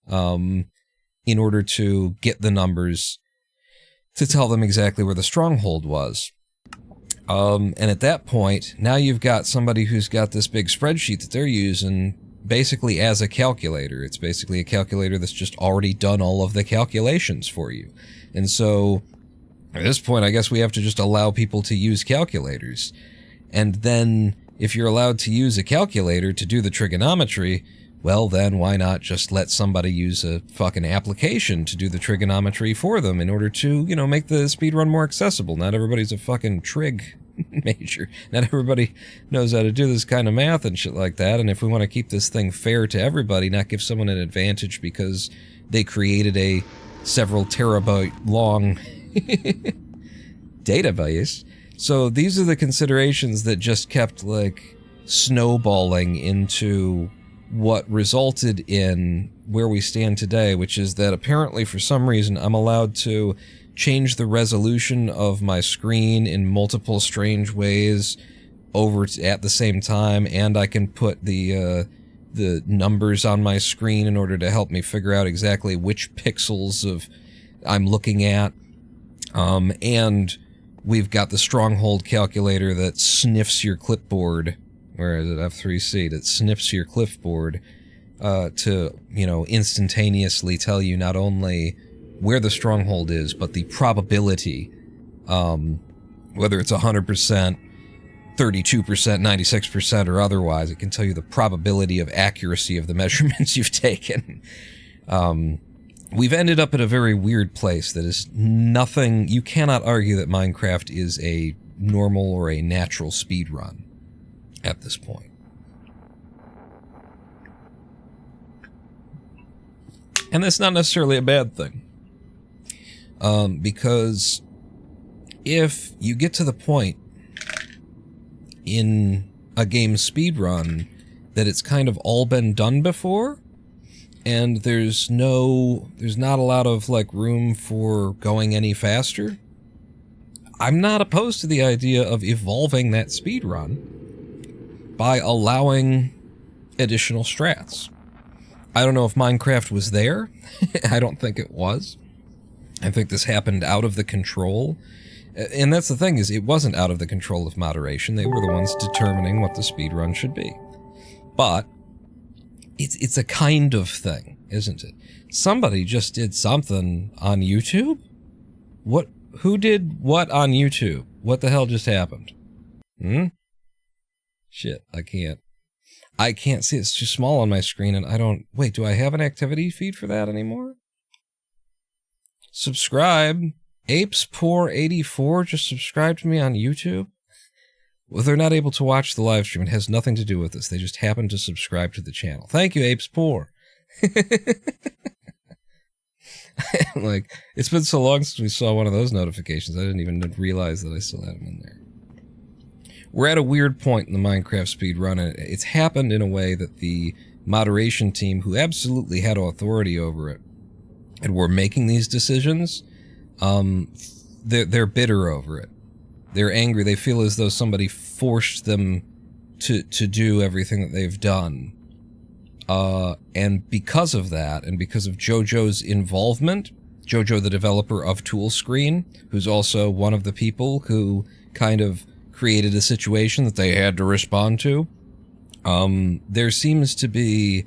S1: in order to get the numbers to tell them exactly where the stronghold was. And at that point, now you've got somebody who's got this big spreadsheet that they're using basically as a calculator. It's basically a calculator that's just already done all of the calculations for you. And so at this point, I guess we have to just allow people to use calculators. And then, if you're allowed to use a calculator to do the trigonometry, well then, why not just let somebody use a fucking application to do the trigonometry for them in order to, you know, make the speedrun more accessible? Not everybody's a fucking trig major. Not everybody knows how to do this kind of math and shit like that, and if we want to keep this thing fair to everybody, not give someone an advantage because they created a several terabyte long database. So these are the considerations that just kept, like, snowballing into what resulted in where we stand today, which is that apparently for some reason I'm allowed to change the resolution of my screen in multiple strange ways at the same time, and I can put the numbers on my screen in order to help me figure out exactly which pixels of I'm looking at. And we've got the stronghold calculator that sniffs your clipboard. Where is it? F3C, that sniffs your clipboard to, you know, instantaneously tell you not only where the stronghold is, but the probability, whether it's 100%, 32%, 96%, or otherwise. It can tell you the probability of accuracy of the measurements you've taken. We've ended up at a very weird place that is nothing... You cannot argue that Minecraft is a normal or a natural speed run at this point. And that's not necessarily a bad thing. Because if you get to the point in a game speedrun that it's kind of all been done before, and there's not a lot of, like, room for going any faster, I'm not opposed to the idea of evolving that speedrun by allowing additional strats. I don't know if Minecraft was there. I don't think it was. I think this happened out of the control. And that's the thing, is it wasn't out of the control of moderation. They were the ones determining what the speedrun should be. But it's a kind of thing, isn't it? Somebody just did something on YouTube? Who did what on YouTube? What the hell just happened? Shit, I can't see. It's too small on my screen, and I don't... Wait, do I have an activity feed for that anymore? Subscribe. Apes-Poor84 just subscribed to me on YouTube. Well, they're not able to watch the live stream. It has nothing to do with this. They just happen to subscribe to the channel. Thank you, Apes-Poor. Like, it's been so long since we saw one of those notifications, I didn't even realize that I still had them in there. We're at a weird point in the Minecraft speedrun, and it's happened in a way that the moderation team, who absolutely had authority over it, and were making these decisions, they're bitter over it. They're angry. They feel as though somebody forced them to do everything that they've done. And because of that, and because of Jojo's involvement, Jojo, the developer of Toolscreen, who's also one of the people who kind of created a situation that they had to respond to, there seems to be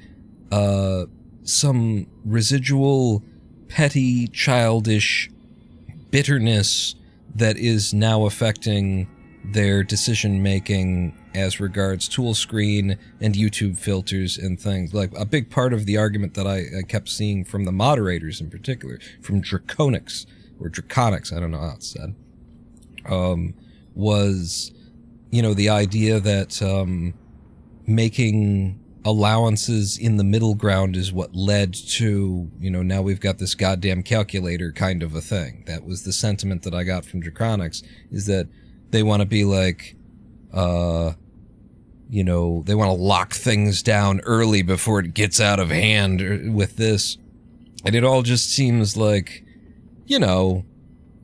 S1: some residual petty, childish bitterness that is now affecting their decision-making as regards Toolscreen and YouTube filters and things. Like, a big part of the argument that I kept seeing from the moderators in particular, from Draconics, or Draconics, I don't know how it's said, was, you know, the idea that making allowances in the middle ground is what led to, you know, now we've got this goddamn calculator kind of a thing. That was the sentiment that I got from Draconics, is that they want to be like, you know, they want to lock things down early before it gets out of hand with this. And it all just seems like, you know,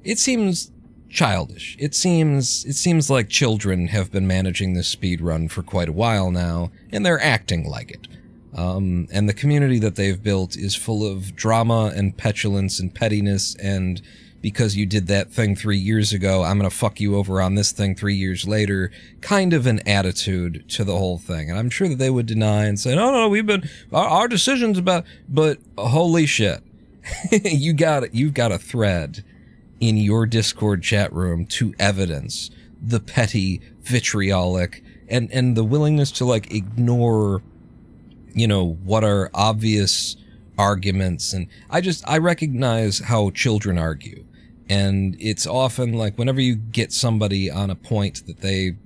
S1: it seems childish. It seems like children have been managing this speed run for quite a while now, and they're acting like it. And the community that they've built is full of drama and petulance and pettiness, and because you did that thing 3 years ago, I'm gonna fuck you over on this thing 3 years later, kind of an attitude to the whole thing. And I'm sure that they would deny and say, no, we've been, our decisions about, but holy shit. You've got a thread in your Discord chat room to evidence the petty, vitriolic, and the willingness to, like, ignore, you know, what are obvious arguments. And I recognize how children argue. And it's often like whenever you get somebody on a point that they,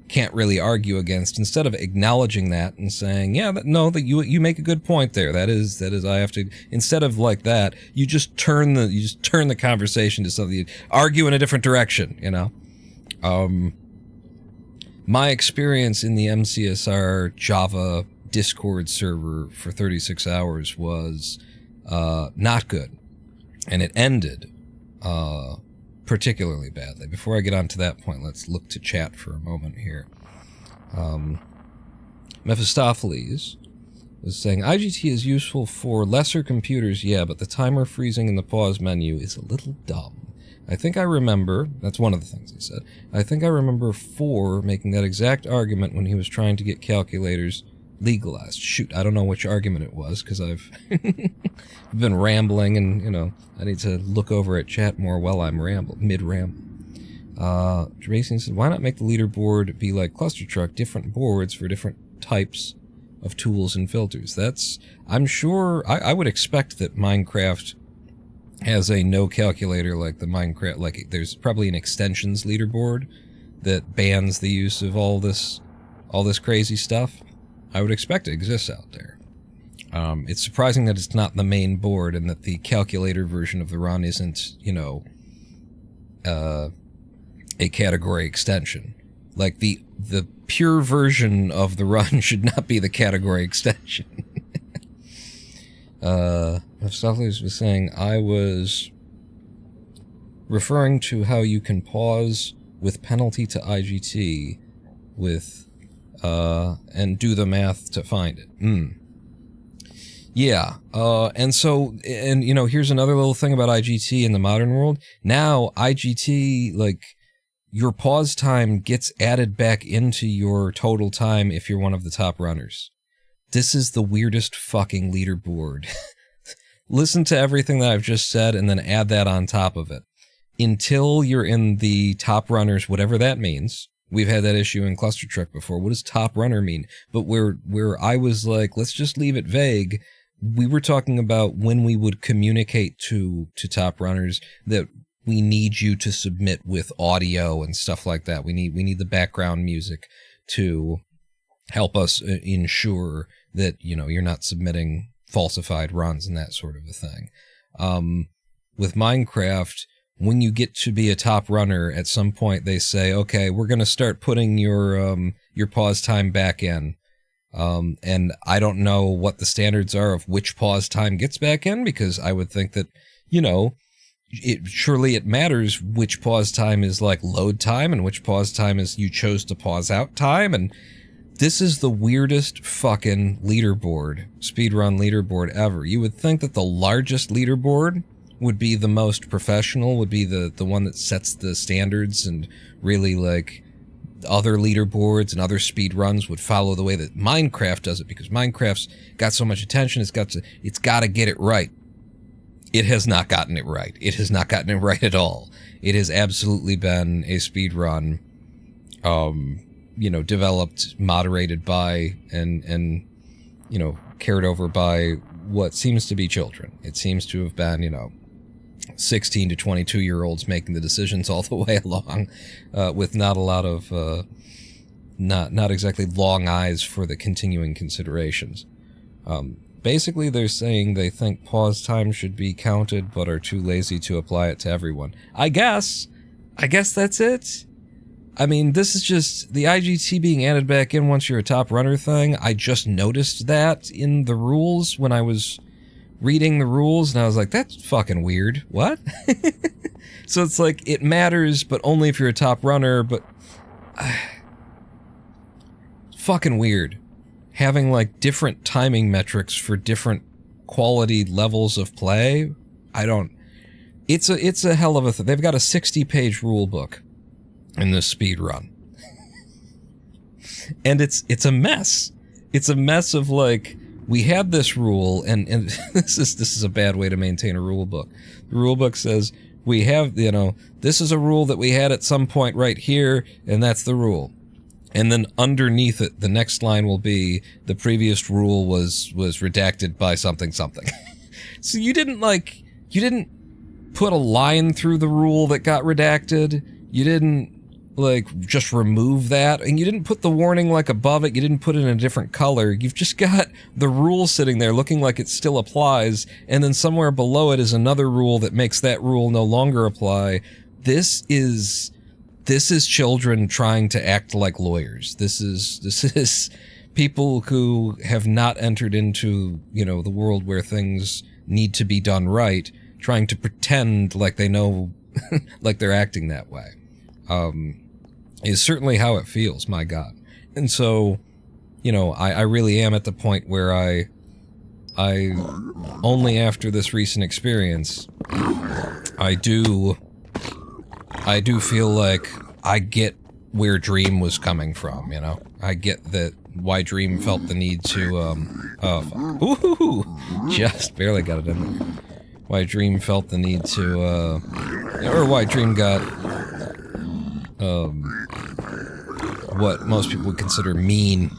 S1: can't really argue against, instead of acknowledging that and saying, yeah, that you make a good point there. That is, I have to, instead of like that, you just turn the conversation to something, you argue in a different direction, My experience in the MCSR Java Discord server for 36 hours was, not good. And it ended, particularly badly. Before I get on to that point, let's look to chat for a moment here. Mephistopheles was saying, IGT is useful for lesser computers, yeah, but the timer freezing in the pause menu is a little dumb. I think I remember, that's one of the things he said, I think I remember Four making that exact argument when he was trying to get calculators legalized. Shoot, I don't know which argument it was, because I've been rambling, and, I need to look over at chat more while I'm mid-ramble. Racing said, why not make the leaderboard be like Cluster Truck, different boards for different types of tools and filters? I'm sure, I would expect that Minecraft has a no calculator like the Minecraft, like there's probably an extensions leaderboard that bans the use of all this crazy stuff. I would expect it exists out there. It's surprising that it's not the main board and that the calculator version of the run isn't, a category extension. Like the pure version of the run should not be the category extension. Mephistopheles was saying, I was referring to how you can pause with penalty to IGT with, and do the math to find it. Yeah, and so, and here's another little thing about IGT in the modern world. Now, IGT, like, your pause time gets added back into your total time if you're one of the top runners. This is the weirdest fucking leaderboard. Listen to everything that I've just said and then add that on top of it. Until you're in the top runners, whatever that means. We've had that issue in Cluster Truck before. What does top runner mean? But where I was like, let's just leave it vague, we were talking about when we would communicate to top runners that we need you to submit with audio and stuff like that. We need the background music to help us ensure that, you're not submitting falsified runs and that sort of a thing. With Minecraft, when you get to be a top runner, at some point they say, okay, we're going to start putting your pause time back in. And I don't know what the standards are of which pause time gets back in, because I would think that, surely it matters which pause time is like load time and which pause time is you chose to pause out time. And this is the weirdest fucking leaderboard, speedrun leaderboard ever. You would think that the largest leaderboard would be the most professional, would be the one that sets the standards, and really like other leaderboards and other speed runs would follow the way that Minecraft does it, because Minecraft's got so much attention, it's got to get it right. It has not gotten it right. It has not gotten it right at all. It has absolutely been a speed run, developed, moderated by, and carried over by what seems to be children. It seems to have been, 16 to 22-year-olds making the decisions all the way along, with not a lot of, not exactly long eyes for the continuing considerations. Basically, they're saying they think pause time should be counted, but are too lazy to apply it to everyone. I guess that's it. I mean, this is just the IGT being added back in once you're a top runner thing. I just noticed that in the rules when I was reading the rules, and I was like, that's fucking weird. What? So it's like, it matters, but only if you're a top runner, but fucking weird. Having like different timing metrics for different quality levels of play. It's a hell of a thing. They've got a 60-page rule book in this speed run. And it's a mess. It's a mess of like, we had this rule, and this is a bad way to maintain a rule book. The rule book says, we have, this is a rule that we had at some point right here, and that's the rule. And then underneath it, the next line will be, the previous rule was redacted by something. So you didn't put a line through the rule that got redacted. You didn't, like, just remove that. And you didn't put the warning, like, above it. You didn't put it in a different color. You've just got the rule sitting there looking like it still applies. And then somewhere below it is another rule that makes that rule no longer apply. This is children trying to act like lawyers. This is people who have not entered into, you know, the world where things need to be done right, trying to pretend like they know, like they're acting that way. Is certainly how it feels, my God. And so, you know, I really am at the point where I only after this recent experience, I do feel like I get where Dream was coming from, you know? I get that why Dream felt the need to, oh, fuck. Ooh, just barely got it in there. Why Dream felt the need to, or why Dream got, what most people would consider mean,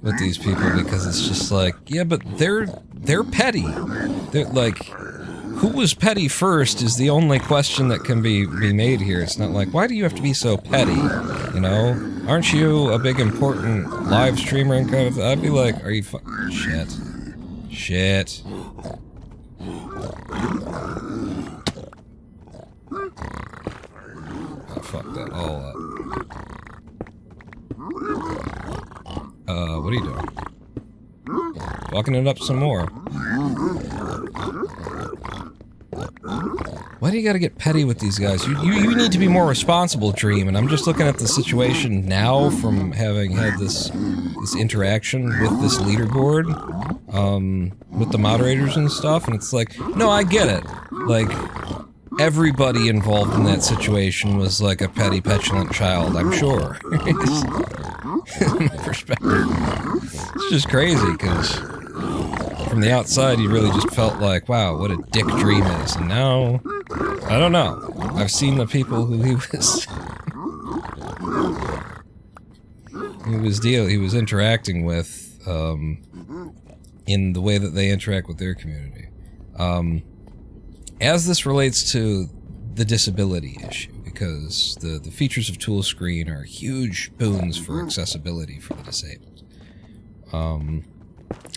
S1: with these people, because it's just like, yeah, but they're petty. They're like, who was petty first is the only question that can be made here. It's not like, why do you have to be so petty? You know? Aren't you a big important live streamer and kind of, I'd be like, are you shit. Shit. I fucked that all up. What are you doing? Fucking it up some more. Why do you gotta get petty with these guys? You need to be more responsible, Dream, and I'm just looking at the situation now from having had this interaction with this leaderboard, with the moderators and stuff, and it's like, no, I get it. Like, everybody involved in that situation was like a petty, petulant child, I'm sure. My perspective. It's just crazy, because from the outside, you really just felt like, wow, what a dick Dream is. And now, I don't know. I've seen the people who he was interacting with, in the way that they interact with their community. As this relates to the disability issue, because the features of Toolscreen are huge boons for accessibility for the disabled.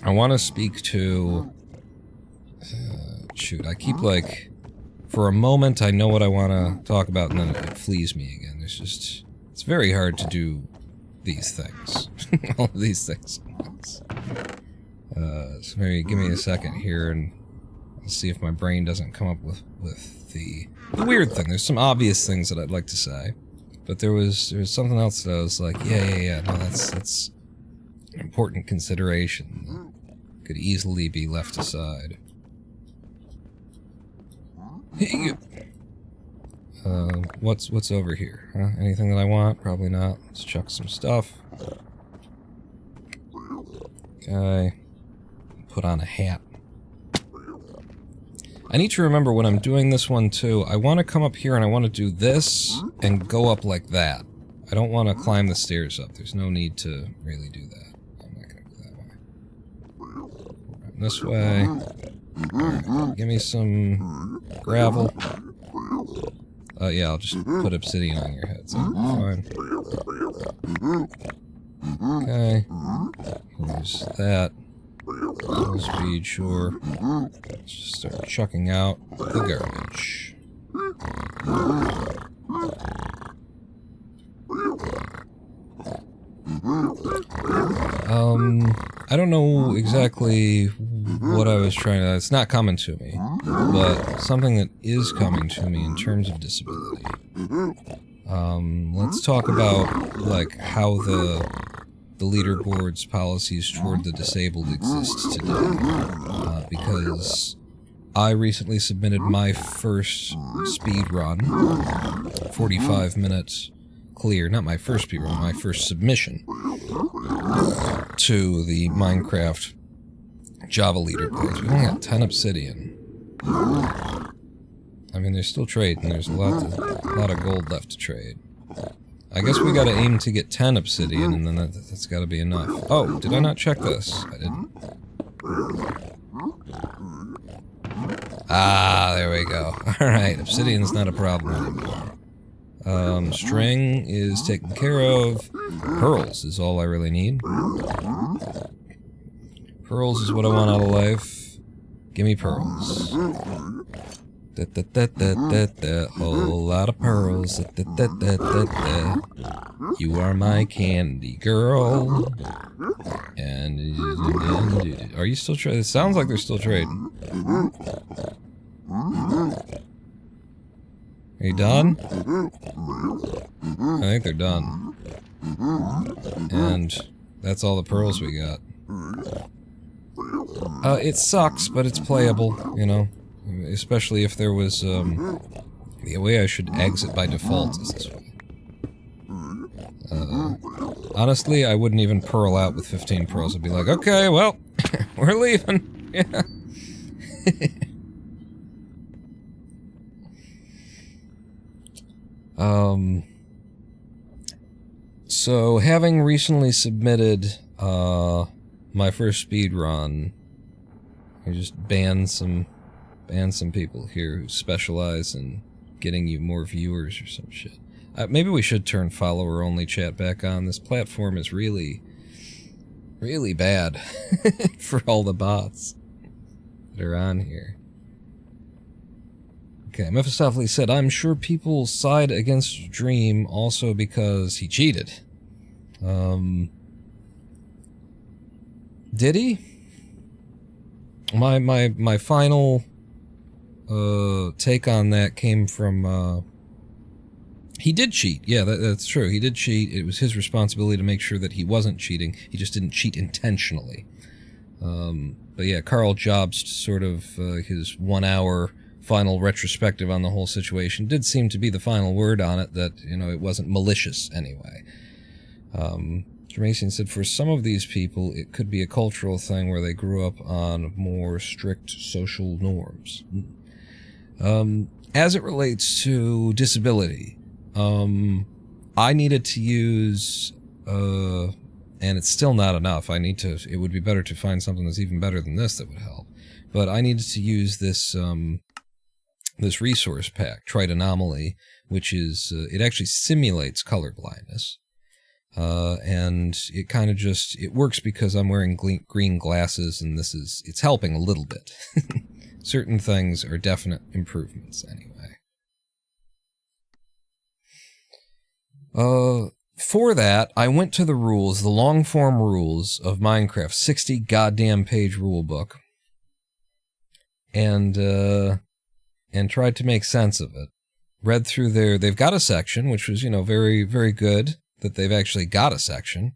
S1: I want to speak to... shoot, I keep like... For a moment, I know what I want to talk about, and then it flees me again. It's just... It's very hard to do these things. All of these things. So maybe give me a second here, and I'll see if my brain doesn't come up with the weird thing. There's some obvious things that I'd like to say, but there was something else that I was like, yeah, no, that's an important consideration that could easily be left aside. What's over here? Huh? Anything that I want? Probably not. Let's chuck some stuff. Okay. Put on a hat. I need to remember when I'm doing this one too, I want to come up here and I want to do this and go up like that. I don't want to climb the stairs up. There's no need to really do that. I'm not going to go that way. Right, this way. Right, give me some gravel. Yeah, I'll just put obsidian on your head, so fine. Okay. Use that. Full speed, sure. Let's just start chucking out the garbage. I don't know exactly what I was trying to... It's not coming to me, but something that is coming to me in terms of disability. Let's talk about, like, how the leaderboard's policies toward the disabled exist today. Because I recently submitted my first speed run, 45 minutes clear, not my first speed run, my first submission to the Minecraft Java leaderboards. We only got 10 obsidian. I mean, there's still trade, and there's a lot of gold left to trade. I guess we gotta aim to get 10 obsidian, and then that's gotta be enough. Oh, did I not check this? I didn't. Ah, there we go. Alright, obsidian's not a problem anymore. String is taken care of. Pearls is all I really need. Pearls is what I want out of life. Gimme pearls. Whole lot of pearls. You are my candy girl. And are you still trading? It sounds like they're still trading. Are you done? I think they're done. And that's all the pearls we got. It sucks, but it's playable, you know. Especially if there was, the way I should exit by default is this way. Honestly, I wouldn't even pearl out with 15 pearls. I'd be like, okay, well, we're leaving. Yeah. So having recently submitted, my first speed run, I just banned some people here who specialize in getting you more viewers or some shit. Maybe we should turn follower-only chat back on. This platform is really, really bad for all the bots that are on here. Okay, Mephistopheles said, I'm sure people side against Dream also because he cheated. Did he? My final take on that came from he did cheat. Yeah, that's true. He did cheat. It was his responsibility to make sure that he wasn't cheating. He just didn't cheat intentionally. But yeah, Carl Jobst, sort of his 1 hour final retrospective on the whole situation, did seem to be the final word on it, that, you know, it wasn't malicious anyway. Jermacian said, for some of these people, it could be a cultural thing where they grew up on more strict social norms. As it relates to disability, I needed to use, and it's still not enough. It would be better to find something that's even better than this that would help. But I needed to use this, this resource pack, Trite Anomaly, which is, it actually simulates color blindness. And it kind of just, it works because I'm wearing green glasses, and it's helping a little bit. Certain things are definite improvements anyway. For that, I went to the rules, the long-form rules of Minecraft, 60 goddamn page rulebook, and tried to make sense of it. Read through they've got a section, which was, you know, very, very good that they've actually got a section,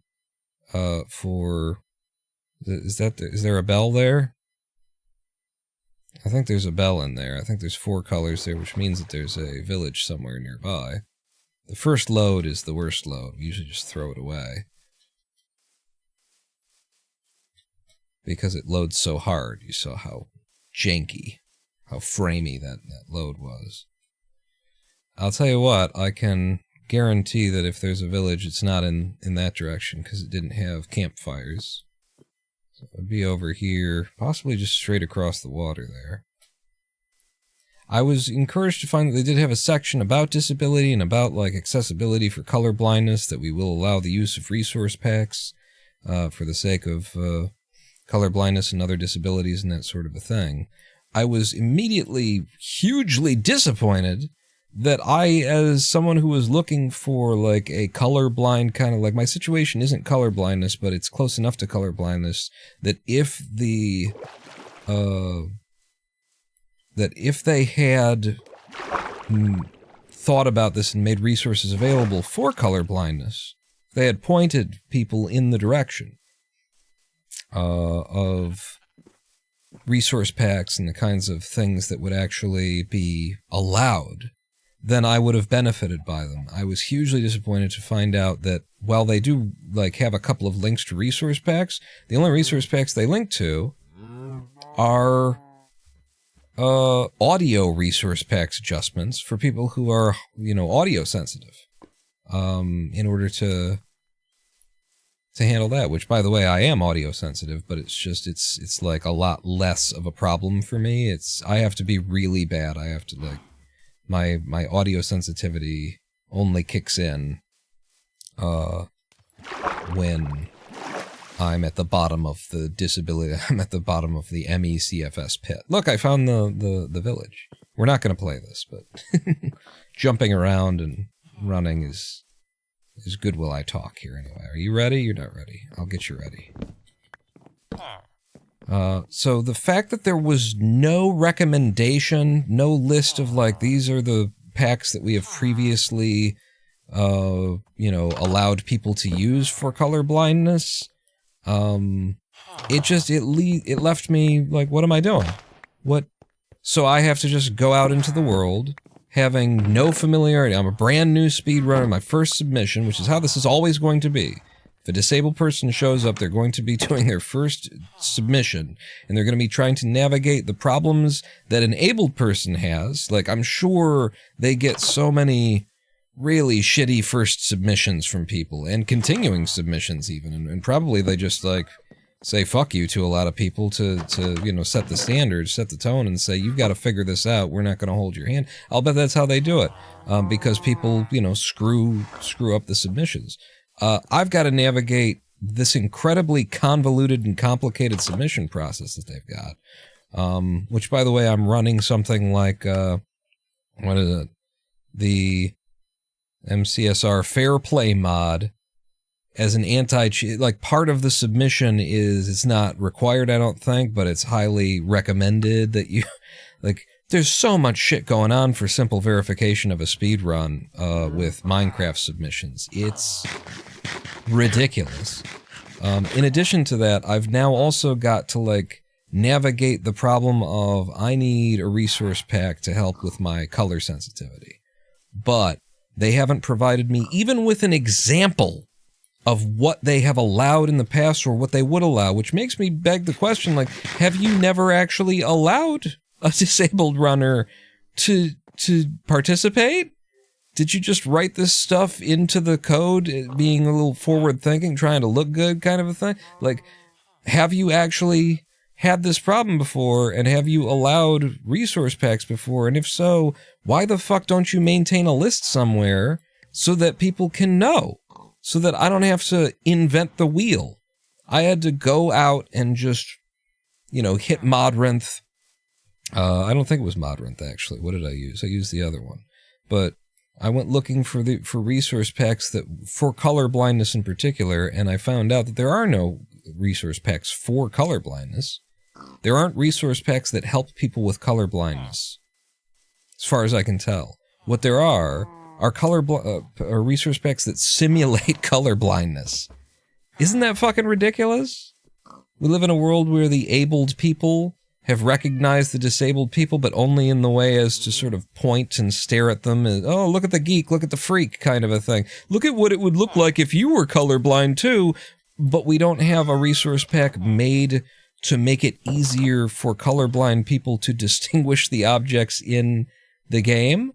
S1: is there a bell there? I think there's a bell in there. I think there's 4 colors there, which means that there's a village somewhere nearby. The first load is the worst load. We usually just throw it away, because it loads so hard. You saw how janky, how framey that load was. I'll tell you what, I can guarantee that if there's a village, it's not in that direction, because it didn't have campfires. So it would be over here, possibly just straight across the water there. I was encouraged to find that they did have a section about disability and about, like, accessibility for color blindness, that we will allow the use of resource packs for the sake of color blindness and other disabilities and that sort of a thing. I was immediately hugely disappointed that I, as someone who was looking for, like, a colorblind kind of, like, my situation isn't color blindness, but it's close enough to color blindness, that if the, that if they had thought about this and made resources available for color blindness, they had pointed people in the direction of resource packs and the kinds of things that would actually be allowed, then I would have benefited by them. I was hugely disappointed to find out that while they do, like, have a couple of links to resource packs, the only resource packs they link to are audio resource packs adjustments for people who are, you know, audio sensitive, in order to to handle that, which, by the way, I am audio sensitive, but it's just, it's like a lot less of a problem for me. I have to be really bad. I have to, like, my audio sensitivity only kicks in when I'm at the bottom of the disability. I'm at the bottom of the MCSR pit. Look, I found the village. We're not going to play this, but jumping around and running is good while I talk here anyway. Are you ready? You're not ready. I'll get you ready. So the fact that there was no recommendation, no list of, like, these are the packs that we have previously, allowed people to use for color blindness, it left me like, what am I doing? What? So I have to just go out into the world, having no familiarity. I'm a brand new speedrunner, my first submission, which is how this is always going to be. If a disabled person shows up, they're going to be doing their first submission, and they're going to be trying to navigate the problems that an abled person has. Like, I'm sure they get so many really shitty first submissions from people, and continuing submissions even, and probably they just, like, say fuck you to a lot of people to set the standards, set the tone, and say, you've got to figure this out, we're not going to hold your hand. I'll bet that's how they do it, because people, screw up the submissions. I've got to navigate this incredibly convoluted and complicated submission process that they've got, which, by the way, I'm running something like, what is it? The MCSR Fair Play mod as an anti-cheat. Like, part of the submission is, it's not required, I don't think, but it's highly recommended that you, like, there's so much shit going on for simple verification of a speedrun with Minecraft submissions. It's ridiculous. In addition to that, I've now also got to, like, navigate the problem of, I need a resource pack to help with my color sensitivity. But they haven't provided me even with an example of what they have allowed in the past or what they would allow, which makes me beg the question, like, have you never actually allowed a disabled runner to participate? Did you just write this stuff into the code, being a little forward-thinking, trying to look good kind of a thing? Like, have you actually had this problem before, and have you allowed resource packs before? And if so, why the fuck don't you maintain a list somewhere so that people can know? So that I don't have to invent the wheel. I had to go out and just, hit Modrinth. I don't think it was Modrinth, actually. What did I use? I used the other one. But I went looking for resource packs for color blindness in particular, and I found out that there are no resource packs for color blindness. There aren't resource packs that help people with color blindness, as far as I can tell. What there are resource packs that simulate color blindness. Isn't that fucking ridiculous? We live in a world where the abled people have recognized the disabled people, but only in the way as to sort of point and stare at them and, oh, look at the geek, look at the freak kind of a thing. Look at what it would look like if you were colorblind too, but we don't have a resource pack made to make it easier for colorblind people to distinguish the objects in the game.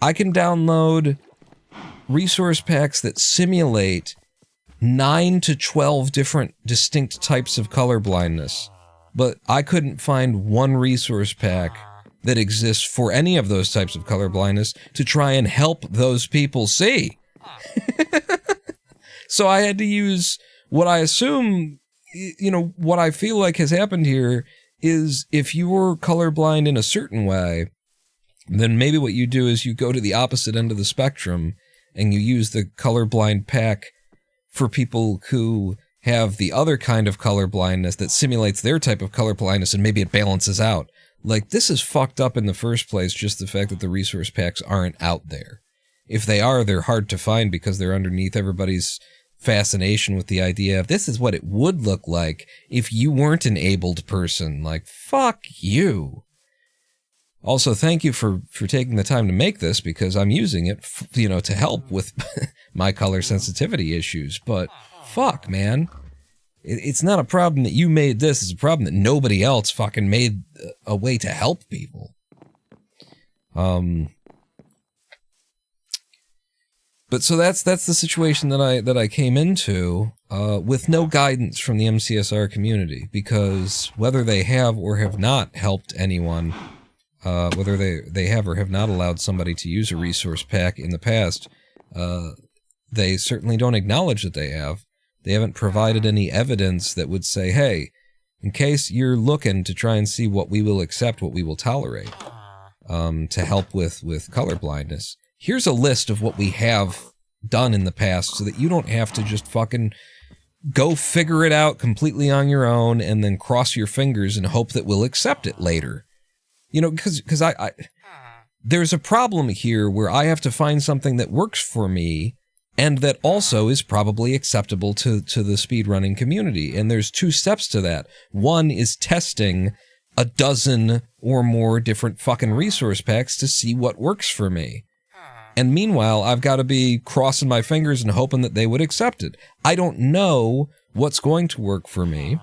S1: I can download resource packs that simulate 9 to 12 different distinct types of color blindness, but I couldn't find one resource pack that exists for any of those types of color blindness to try and help those people see. So I had to use what I assume, what I feel like has happened here is if you were colorblind in a certain way, then maybe what you do is you go to the opposite end of the spectrum and you use the colorblind pack for people who have the other kind of color blindness that simulates their type of color blindness, and maybe it balances out. Like, this is fucked up in the first place, just the fact that the resource packs aren't out there. If they are, they're hard to find because they're underneath everybody's fascination with the idea of this is what it would look like if you weren't an abled person. Like, fuck you. Also, thank you for taking the time to make this, because I'm using it, to help with my color sensitivity issues. But fuck, man. It's not a problem that you made this. It's a problem that nobody else fucking made a way to help people. But so that's the situation that I came into with no guidance from the MCSR community, because whether they have or have not helped anyone, whether they have or have not allowed somebody to use a resource pack in the past, they certainly don't acknowledge that they have. They haven't provided any evidence that would say, hey, in case you're looking to try and see what we will accept, what we will tolerate, to help with color blindness, here's a list of what we have done in the past so that you don't have to just fucking go figure it out completely on your own and then cross your fingers and hope that we'll accept it later. You know, because I there's a problem here where I have to find something that works for me and that also is probably acceptable to the speedrunning community. And there's two steps to that. One is testing a dozen or more different fucking resource packs to see what works for me. And meanwhile, I've got to be crossing my fingers and hoping that they would accept it. I don't know what's going to work for me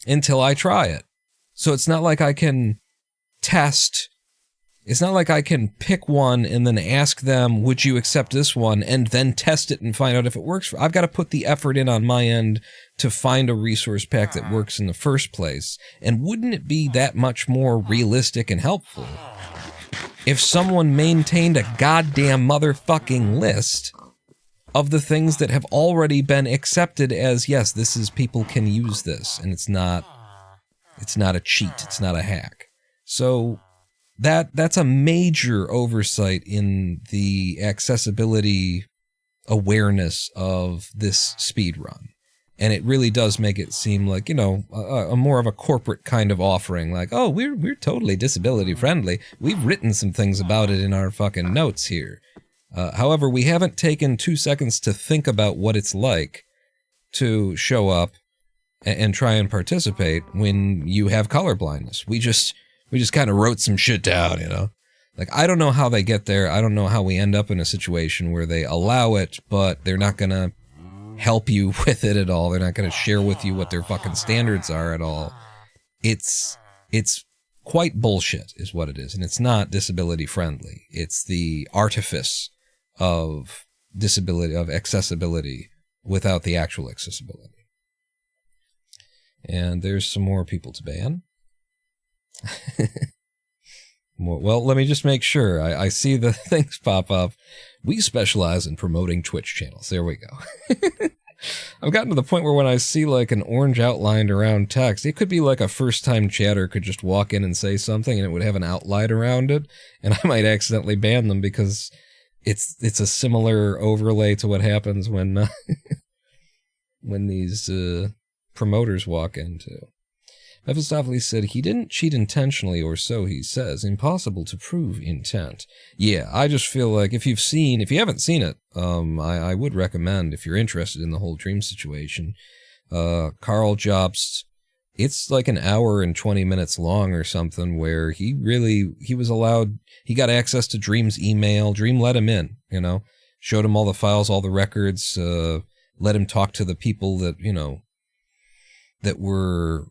S1: until I try it. So it's not like I can test. It's not like I can pick one and then ask them, would you accept this one, and then test it and find out if it works. I've got to put the effort in on my end to find a resource pack that works in the first place. And wouldn't it be that much more realistic and helpful if someone maintained a goddamn motherfucking list of the things that have already been accepted as, yes, this is, people can use this, and it's not a cheat, it's not a hack. So that's a major oversight in the accessibility awareness of this speedrun. And it really does make it seem like, you know, a more of a corporate kind of offering. Like, oh, we're totally disability friendly. We've written some things about it in our fucking notes here. However, we haven't taken 2 seconds to think about what it's like to show up and try and participate when you have color blindness. We just kind of wrote some shit down, you know? Like, I don't know how they get there. I don't know how we end up in a situation where they allow it, but they're not gonna help you with it at all. They're not going to share with you what their fucking standards are at all. It's quite bullshit is what it is. And it's not disability friendly. It's the artifice of disability, of accessibility without the actual accessibility. And there's some more people to ban. Well, let me just make sure. I see the things pop up. We specialize in promoting Twitch channels. There we go. I've gotten to the point where when I see like an orange outlined around text, it could be like a first-time chatter could just walk in and say something and it would have an outline around it, and I might accidentally ban them because it's a similar overlay to what happens when when these promoters walk into. Mephistopheles said he didn't cheat intentionally, or so he says. Impossible to prove intent. Yeah, I just feel like if you haven't seen it, I would recommend, if you're interested in the whole dream situation, Karl Jobst, it's like an hour and 20 minutes long or something, where he got access to Dream's email. Dream let him in, you know, showed him all the files, all the records, let him talk to the people that, you know, that were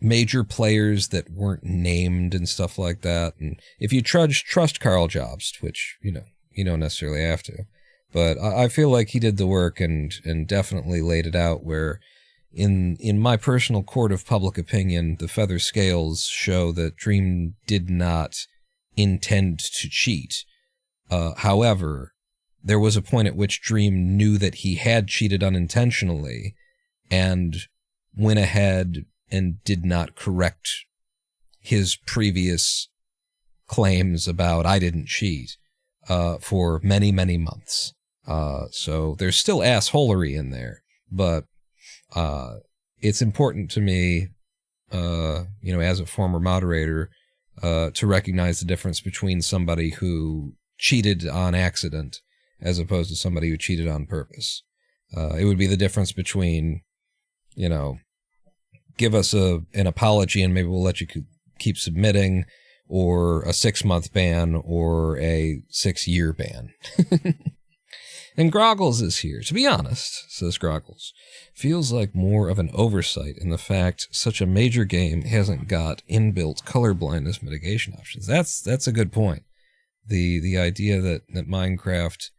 S1: major players that weren't named and stuff like that. And if you trust Karl Jobst, which, you know, you don't necessarily have to, but I feel like he did the work and definitely laid it out where in my personal court of public opinion, the feather scales show that Dream did not intend to cheat. However, there was a point at which Dream knew that he had cheated unintentionally and went ahead and did not correct his previous claims about I didn't cheat for many, many months. So there's still assholery in there, but it's important to me, you know, as a former moderator, to recognize the difference between somebody who cheated on accident as opposed to somebody who cheated on purpose. It would be the difference between, you know, give us an apology and maybe we'll let you keep submitting, or a 6-month ban, or a 6-year ban. And Groggles is here. To be honest, says Groggles, feels like more of an oversight in the fact such a major game hasn't got inbuilt color blindness mitigation options. That's a good point. The idea that Minecraft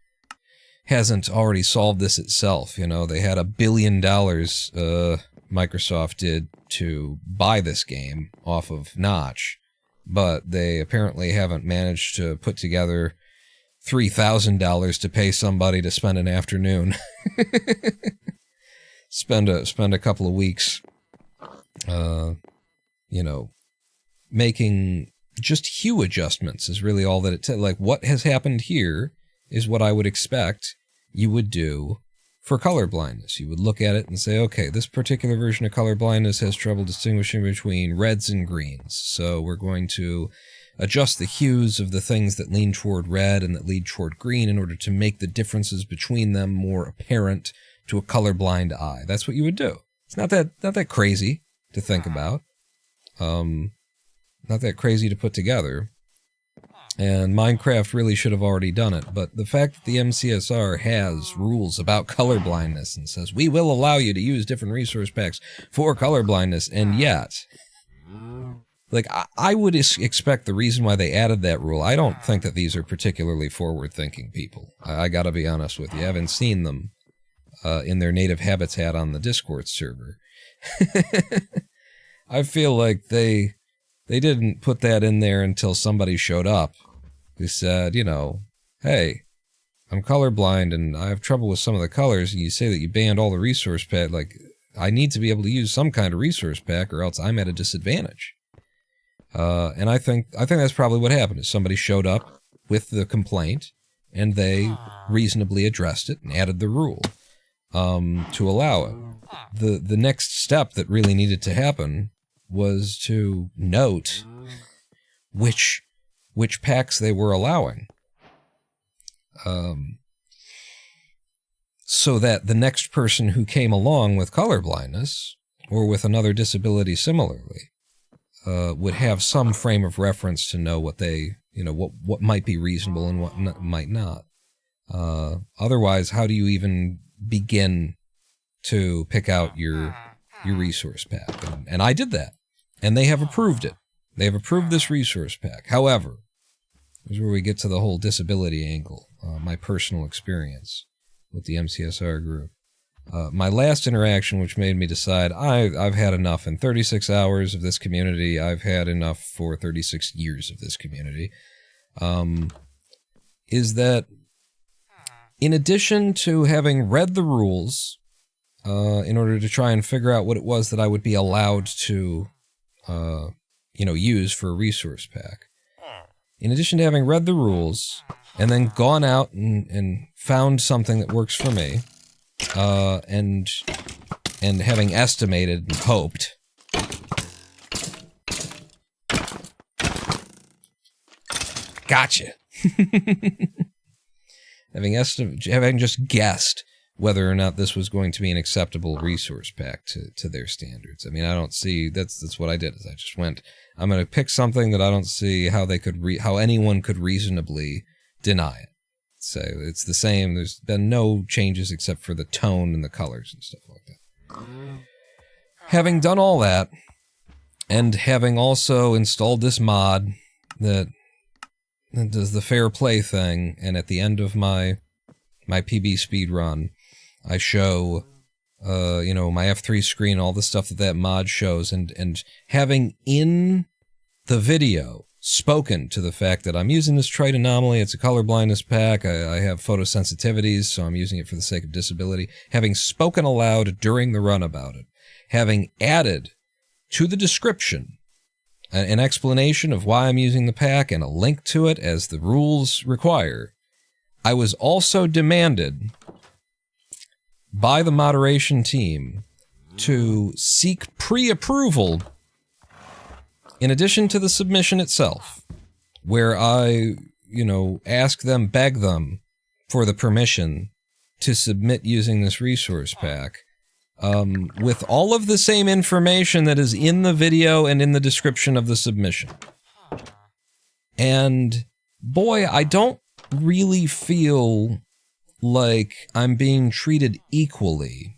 S1: hasn't already solved this itself. You know, they had $1 billion, Microsoft did, to buy this game off of Notch, but they apparently haven't managed to put together $3,000 to pay somebody to spend an afternoon. spend a couple of weeks, you know, making just hue adjustments is really all that it takes. Like, what has happened here is what I would expect you would do for color blindness. You would look at it and say, okay, this particular version of color blindness has trouble distinguishing between reds and greens, so we're going to adjust the hues of the things that lean toward red and that lean toward green in order to make the differences between them more apparent to a colorblind eye. That's what you would do. It's not that crazy to think about. Not that crazy to put together. And Minecraft really should have already done it, but the fact that the MCSR has rules about colorblindness and says, we will allow you to use different resource packs for colorblindness, and yet, like, I would expect the reason why they added that rule, I don't think that these are particularly forward-thinking people. I gotta be honest with you. I haven't seen them in their native habitat on the Discord server. I feel like they didn't put that in there until somebody showed up who said, you know, hey, I'm colorblind and I have trouble with some of the colors, and you say that you banned all the resource pack. Like, I need to be able to use some kind of resource pack or else I'm at a disadvantage. And I think that's probably what happened, is somebody showed up with the complaint and they reasonably addressed it and added the rule to allow it. The next step that really needed to happen was to note which packs they were allowing, so that the next person who came along with color blindness or with another disability similarly would have some frame of reference to know what they, you know, what might be reasonable and what might not. Otherwise, how do you even begin to pick out your resource pack? And I did that, and they have approved it. They have approved this resource pack. However, here's where we get to the whole disability angle, my personal experience with the MCSR group. My last interaction, which made me decide I've had enough. In 36 hours of this community, I've had enough for 36 years of this community, is that in addition to having read the rules in order to try and figure out what it was that I would be allowed to use for a resource pack, in addition to having read the rules and then gone out and found something that works for me, and having estimated and hoped, gotcha. having just guessed whether or not this was going to be an acceptable resource pack to their standards. I mean, I don't see, that's what I did, is I just went, I'm going to pick something that I don't see how they could how anyone could reasonably deny it. So it's the same. There's been no changes except for the tone and the colors and stuff like that. Having done all that, and having also installed this mod that does the fair play thing, and at the end of my PB speed run, I show, my F3 screen, all the stuff that mod shows, and having in the video spoken to the fact that I'm using this trait anomaly, it's a color blindness pack, I have photosensitivities, so I'm using it for the sake of disability, having spoken aloud during the run about it, having added to the description an explanation of why I'm using the pack and a link to it as the rules require, I was also demanded by the moderation team to seek pre-approval in addition to the submission itself, where I, ask them, beg them for the permission to submit using this resource pack, with all of the same information that is in the video and in the description of the submission. And boy, I don't really feel like I'm being treated equally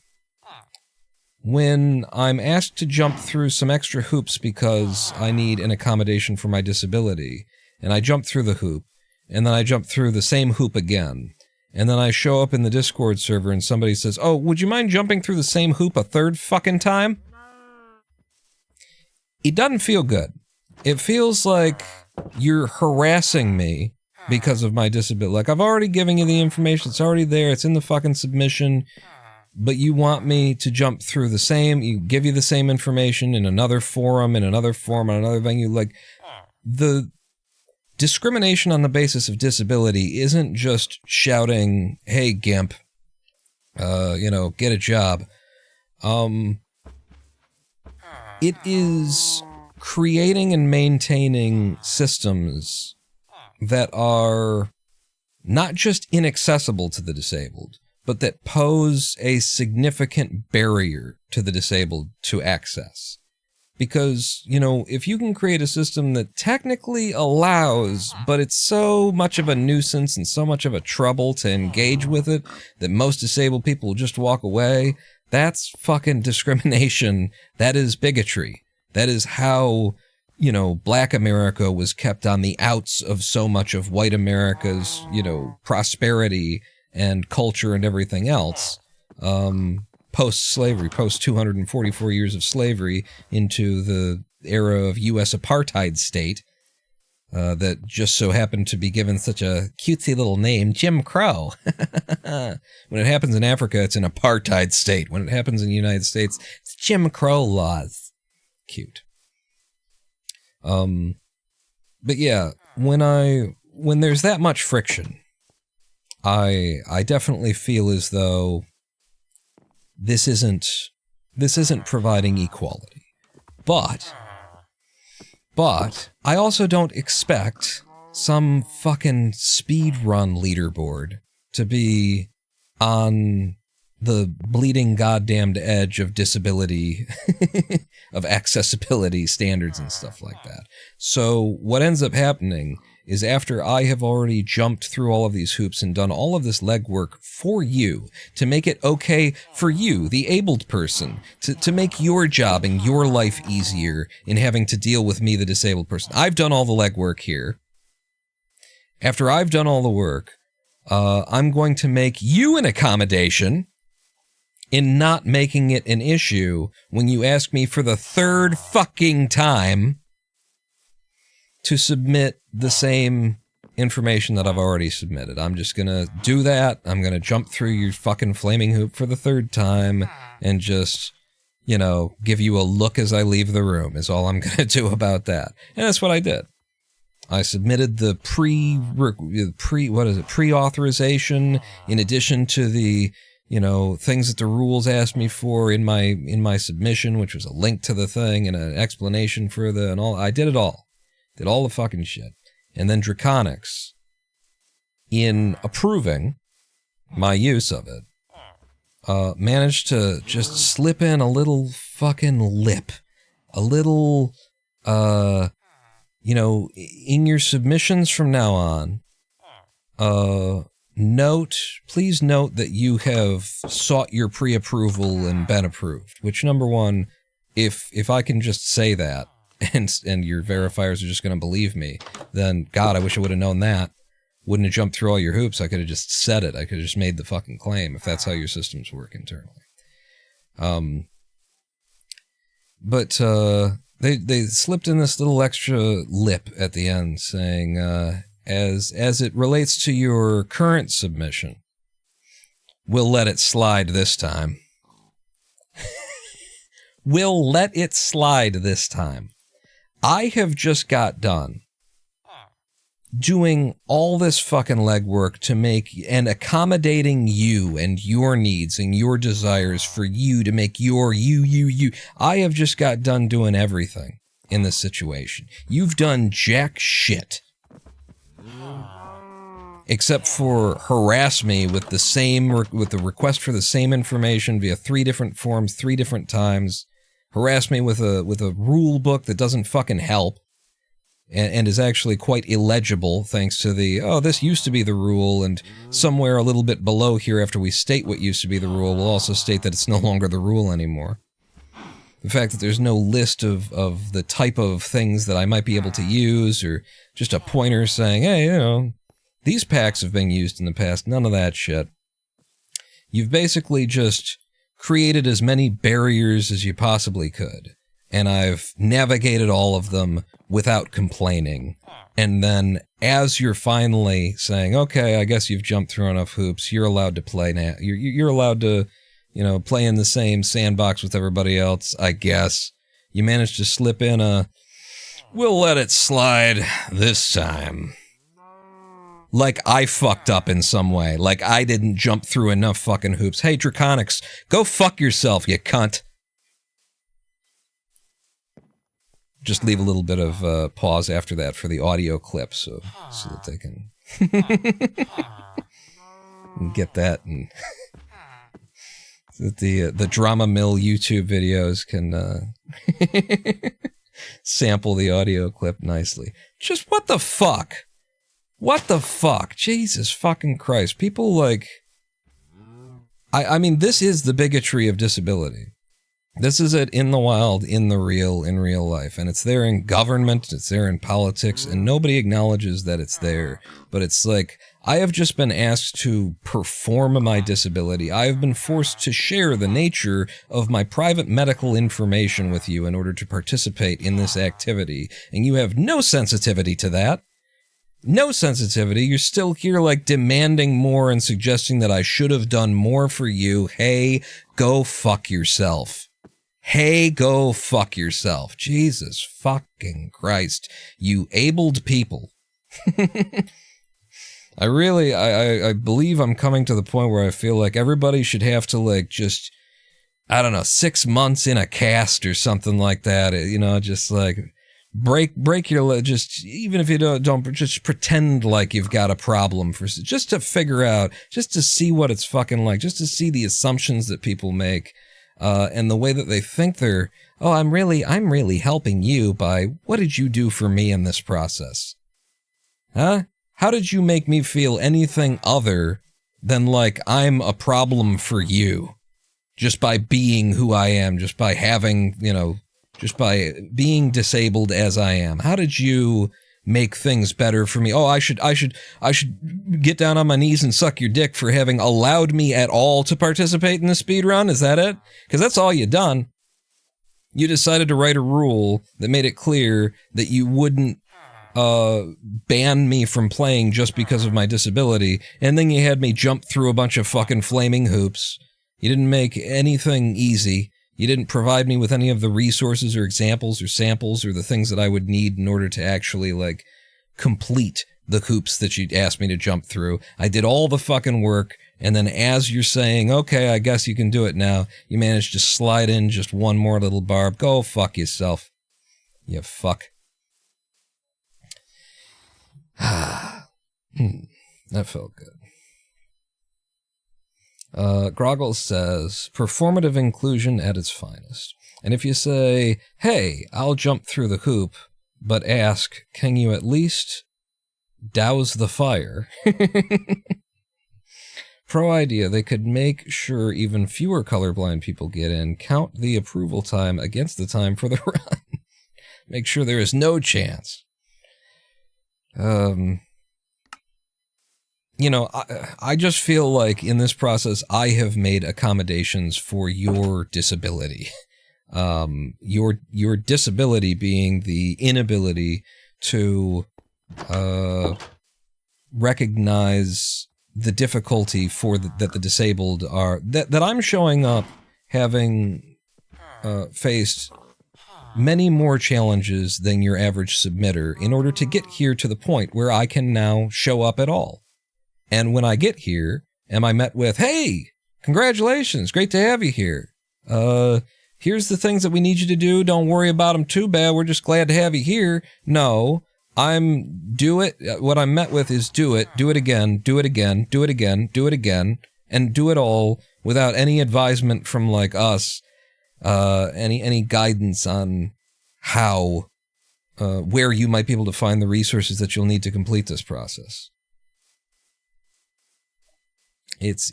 S1: when I'm asked to jump through some extra hoops because I need an accommodation for my disability, and I jump through the hoop, and then I jump through the same hoop again. And then I show up in the Discord server and somebody says, oh, would you mind jumping through the same hoop a third fucking time? It doesn't feel good. It feels like you're harassing me because of my disability. Like, I've already given you the information. It's already there. It's in the fucking submission. But you want me to jump through the same, give you the same information in another forum, on another venue. Like, the discrimination on the basis of disability isn't just shouting, hey, GIMP, get a job. It is creating and maintaining systems that are not just inaccessible to the disabled, but that pose a significant barrier to the disabled to access. Because, if you can create a system that technically allows, but it's so much of a nuisance and so much of a trouble to engage with it that most disabled people will just walk away, that's fucking discrimination. That is bigotry. That is how, Black America was kept on the outs of so much of white America's, prosperity and culture and everything else. Post-slavery, post-244 years of slavery into the era of U.S. apartheid state that just so happened to be given such a cutesy little name, Jim Crow. When it happens in Africa, it's an apartheid state. When it happens in the United States, it's Jim Crow laws. Cute. But yeah, when there's that much friction, I definitely feel as though this isn't providing equality. But I also don't expect some fucking speedrun leaderboard to be on the bleeding goddamned edge of disability, of accessibility standards and stuff like that. So what ends up happening is after I have already jumped through all of these hoops and done all of this legwork for you, to make it okay for you, the abled person, to make your job and your life easier in having to deal with me, the disabled person. I've done all the legwork here. After I've done all the work, I'm going to make you an accommodation in not making it an issue when you ask me for the third fucking time to submit the same information that I've already submitted. I'm just gonna do that. I'm gonna jump through your fucking flaming hoop for the third time and just, give you a look as I leave the room is all I'm gonna do about that. And that's what I did. I submitted the pre-authorization in addition to the, things that the rules asked me for in my submission, which was a link to the thing and an explanation for and all. I did it all. Did all the fucking shit. And then Draconics, in approving my use of it, managed to just slip in a little fucking lip. A little, in your submissions from now on, please note that you have sought your pre-approval and been approved. Which, number one, if I can just say that, and your verifiers are just going to believe me, then, God, I wish I would have known that. Wouldn't have jumped through all your hoops. I could have just said it. I could have just made the fucking claim, if that's how your systems work internally. But they slipped in this little extra lip at the end saying, as it relates to your current submission, we'll let it slide this time. We'll let it slide this time. I have just got done doing all this fucking legwork to make and accommodating you and your needs and your desires for you to make your you. I have just got done doing everything in this situation. You've done jack shit. Except for harass me with the request for the same information via 3 different forms, 3 different times. Harass me with a rule book that doesn't fucking help and is actually quite illegible thanks to this used to be the rule, and somewhere a little bit below here after we state what used to be the rule, we'll also state that it's no longer the rule anymore. The fact that there's no list of the type of things that I might be able to use, or just a pointer saying, hey, These packs have been used in the past. None of that shit. You've basically just created as many barriers as you possibly could. And I've navigated all of them without complaining. And then as you're finally saying, okay, I guess you've jumped through enough hoops, you're allowed to play now. You're allowed to, you know, play in the same sandbox with everybody else, I guess. You managed to slip in a, we'll let it slide this time. Like I fucked up in some way. Like I didn't jump through enough fucking hoops. Hey, Draconics, go fuck yourself, you cunt. Just leave a little bit of pause after that for the audio clip so that they can get that, and so that the Drama Mill YouTube videos can sample the audio clip nicely. Just what the fuck? What the fuck? Jesus fucking Christ. People like... I mean, this is the bigotry of disability. This is it in the wild, in real life. And it's there in government, it's there in politics, and nobody acknowledges that it's there. But it's like, I have just been asked to perform my disability. I have been forced to share the nature of my private medical information with you in order to participate in this activity. And you have no sensitivity to that. No sensitivity. You're still here like demanding more and suggesting that I should have done more for you. Hey, go fuck yourself. Hey, go fuck yourself. Jesus fucking Christ. You abled people. I believe I'm coming to the point where I feel like everybody should have to like just, I don't know, 6 months in a cast or something like that. You know, just like break your leg, just even if you don't just pretend like you've got a problem for just to figure out, just to see what it's fucking like, just to see the assumptions that people make. And the way that they think they're, oh, I'm really helping you by, what did you do for me in this process? Huh? How did you make me feel anything other than like I'm a problem for you? Just by being who I am, just by having, you know, just by being disabled as I am. How did you make things better for me? Oh, I should get down on my knees and suck your dick for having allowed me at all to participate in the speed run. Is that it? Because that's all you done. You decided to write a rule that made it clear that you wouldn't ban me from playing just because of my disability, and then you had me jump through a bunch of fucking flaming hoops. You didn't make anything easy. You didn't provide me with any of the resources or examples or samples or the things that I would need in order to actually, like, complete the hoops that you'd asked me to jump through. I did all the fucking work, and then as you're saying, okay, I guess you can do it now, you managed to slide in just one more little barb. Go fuck yourself. You fuck. That felt good. Groggles says, performative inclusion at its finest. And if you say, hey, I'll jump through the hoop, but ask, can you at least douse the fire? Pro idea, they could make sure even fewer colorblind people get in, count the approval time against the time for the run. Make sure there is no chance. You know, I just feel like in this process, I have made accommodations for your disability. Your disability being the inability to recognize the difficulty for that the disabled are, that I'm showing up having faced many more challenges than your average submitter in order to get here to the point where I can now show up at all. And when I get here, am I met with, hey, congratulations, great to have you here. Here's the things that we need you to do. Don't worry about them too bad. We're just glad to have you here. No, what I'm met with is do it again, do it again, do it again, do it again, and do it all without any advisement from like us, any guidance on how, where you might be able to find the resources that you'll need to complete this process. This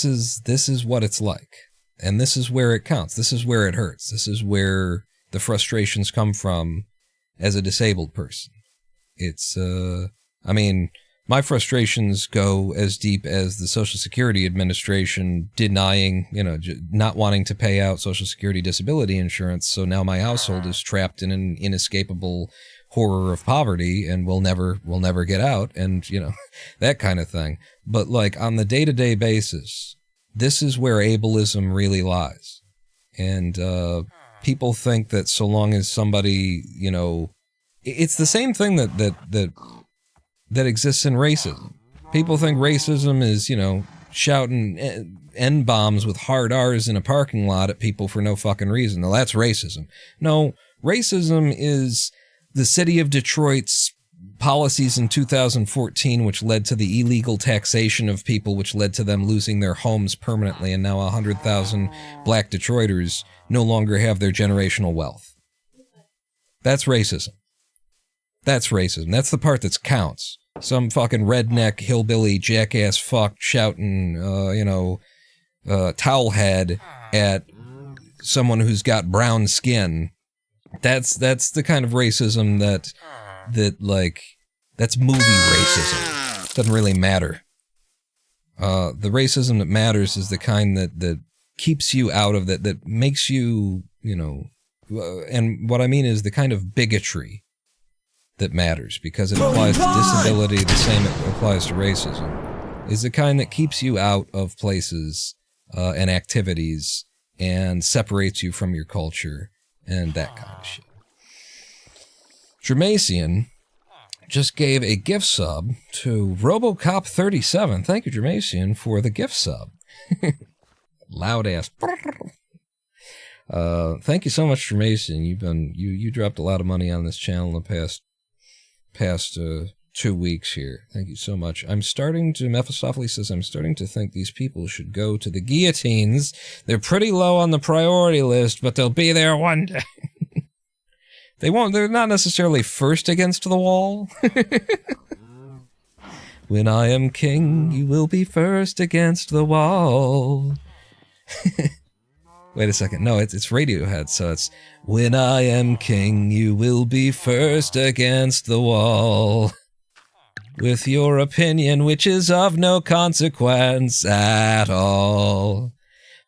S1: is what it's like, and this is where it counts. This is where it hurts. This is where the frustrations come from as a disabled person. It's, I mean, My frustrations go as deep as the Social Security Administration denying, not wanting to pay out Social Security disability insurance. So now my household is trapped in an inescapable horror of poverty and will never get out, and that kind of thing. But like on the day-to-day basis, this is where ableism really lies. And people think that so long as somebody, it's the same thing that exists in racism. People think racism is, shouting N-bombs with hard R's in a parking lot at people for no fucking reason. Now that's racism. No, racism is the city of Detroit's policies in 2014, which led to the illegal taxation of people, which led to them losing their homes permanently, and now 100,000 black Detroiters no longer have their generational wealth. That's racism. That's racism. That's the part that counts. Some fucking redneck, hillbilly, jackass fuck shouting, towel head at someone who's got brown skin. That's the kind of racism that's movie racism. Doesn't really matter. The racism that matters is the kind that keeps you out of that makes you, and what I mean is the kind of bigotry that matters, because it applies to disability the same it applies to racism, is the kind that keeps you out of places and activities and separates you from your culture and that kind of shit. Jermacian just gave a gift sub to Robocop37. Thank you, Jermacian, for the gift sub. Loud ass. Thank you so much, Jermacian. You dropped a lot of money on this channel in the past 2 weeks here. Thank you so much. Mephistopheles says, I'm starting to think these people should go to the guillotines. They're pretty low on the priority list, but they'll be there one day. They're not necessarily first against the wall. When I am king, you will be first against the wall. Wait a second. No, it's Radiohead, so it's when I am king, you will be first against the wall. With your opinion, which is of no consequence at all.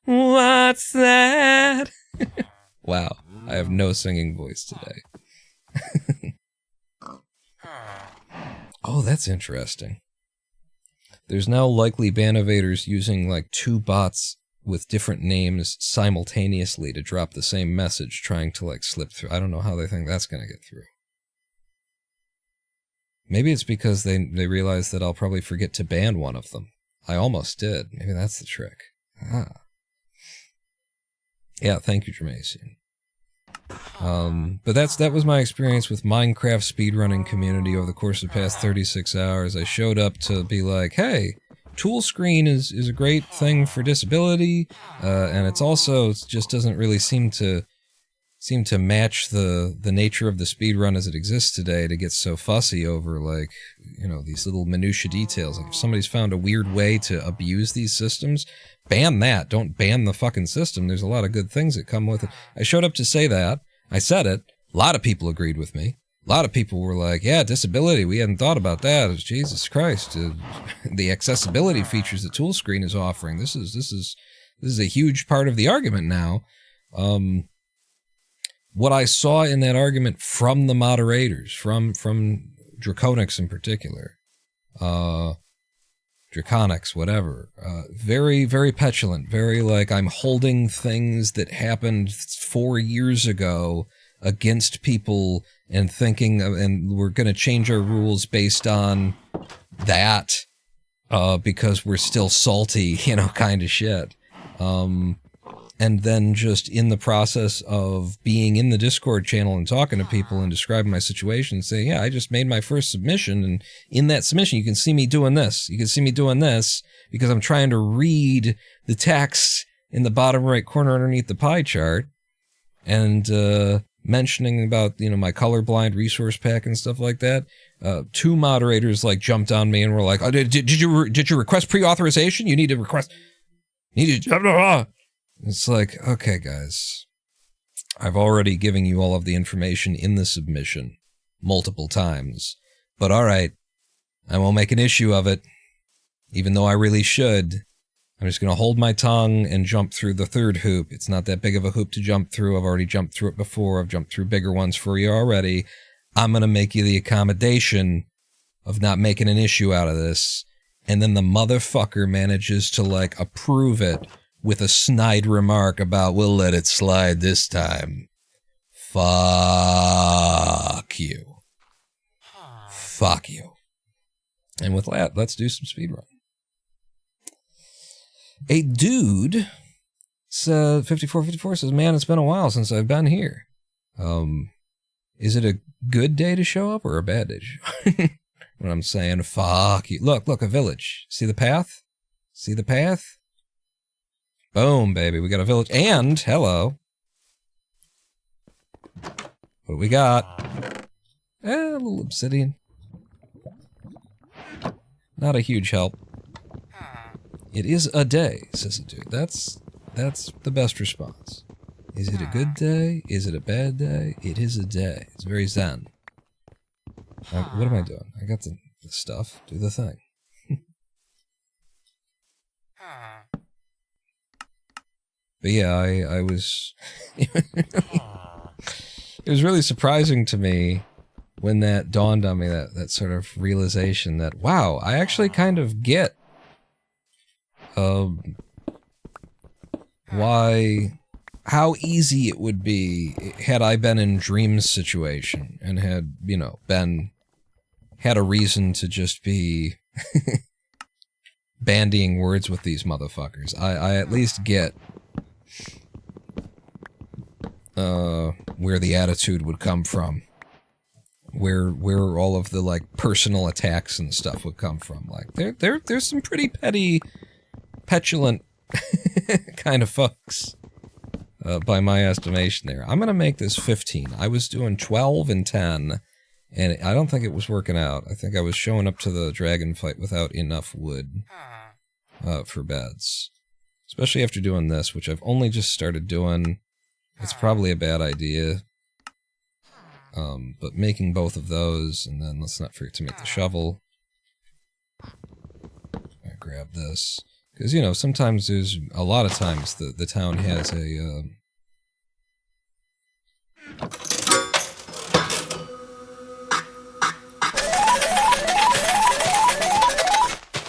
S1: What's that? Wow, I have no singing voice today. Oh, that's interesting. There's now likely ban evaders using like 2 bots with different names simultaneously to drop the same message, trying to like slip through. I don't know how they think that's going to get through. Maybe it's because they realize that I'll probably forget to ban one of them. I almost did. Maybe that's the trick. Ah. Yeah, thank you, Jermacian. But that was my experience with Minecraft speedrunning community over the course of the past 36 hours. I showed up to be like, hey, Toolscreen is a great thing for disability, and it just doesn't really seem to match the nature of the speedrun as it exists today to get so fussy over, like, these little minutia details. Like, if somebody's found a weird way to abuse these systems, ban that. Don't ban the fucking system. There's a lot of good things that come with it. I showed up to say that. I said it. A lot of people agreed with me. A lot of people were like, yeah, disability, we hadn't thought about that. Jesus Christ. The accessibility features that Toolscreen is offering. This is a huge part of the argument now. What I saw in that argument from the moderators, from Draconics in particular, Draconics, whatever, very, very petulant, very like, I'm holding things that happened 4 years ago against people and thinking, and we're going to change our rules based on that, because we're still salty, kind of shit. And then just in the process of being in the Discord channel and talking to people and describing my situation, saying, yeah, I just made my first submission, and in that submission, you can see me doing this. You can see me doing this because I'm trying to read the text in the bottom right corner underneath the pie chart, and mentioning about, my colorblind resource pack and stuff like that. 2 moderators like jumped on me and were like, oh, did you request pre-authorization? You need to request. It's like, okay, guys, I've already given you all of the information in the submission multiple times, but all right, I won't make an issue of it, even though I really should. I'm just going to hold my tongue and jump through the third hoop. It's not that big of a hoop to jump through. I've already jumped through it before. I've jumped through bigger ones for you already. I'm going to make you the accommodation of not making an issue out of this. And then the motherfucker manages to, like, approve it with a snide remark about, we'll let it slide this time. Fuck you. Fuck you. And with that, let's do some speedrun. A dude said, 5454 says, man, it's been a while since I've been here. Is it a good day to show up or a bad day to show up? What I'm saying, fuck you. Look, a village. See the path? See the path? Boom, baby. We got a village. And, hello. What do we got? A little obsidian. Not a huge help. It is a day, says a dude. That's the best response. Is it a good day? Is it a bad day? It is a day. It's very zen. What am I doing? I got the stuff. Do the thing. But yeah, I was... It was really surprising to me when that dawned on me, that sort of realization that, wow, I actually kind of get how easy it would be had I been in Dream's situation and had, you know, had a reason to just be bandying words with these motherfuckers. I at least get where the attitude would come from. Where all of the, like, personal attacks and stuff would come from. Like, there's some pretty petty, petulant kind of folks, by my estimation there. I'm gonna make this 15. I was doing 12 and 10, and I don't think it was working out. I think I was showing up to the dragon fight without enough wood for beds. Especially after doing this, which I've only just started doing. It's probably a bad idea. But making both of those, and then let's not forget to make the shovel. I grab this. Because, you know, sometimes there's, a lot of times, the town has a,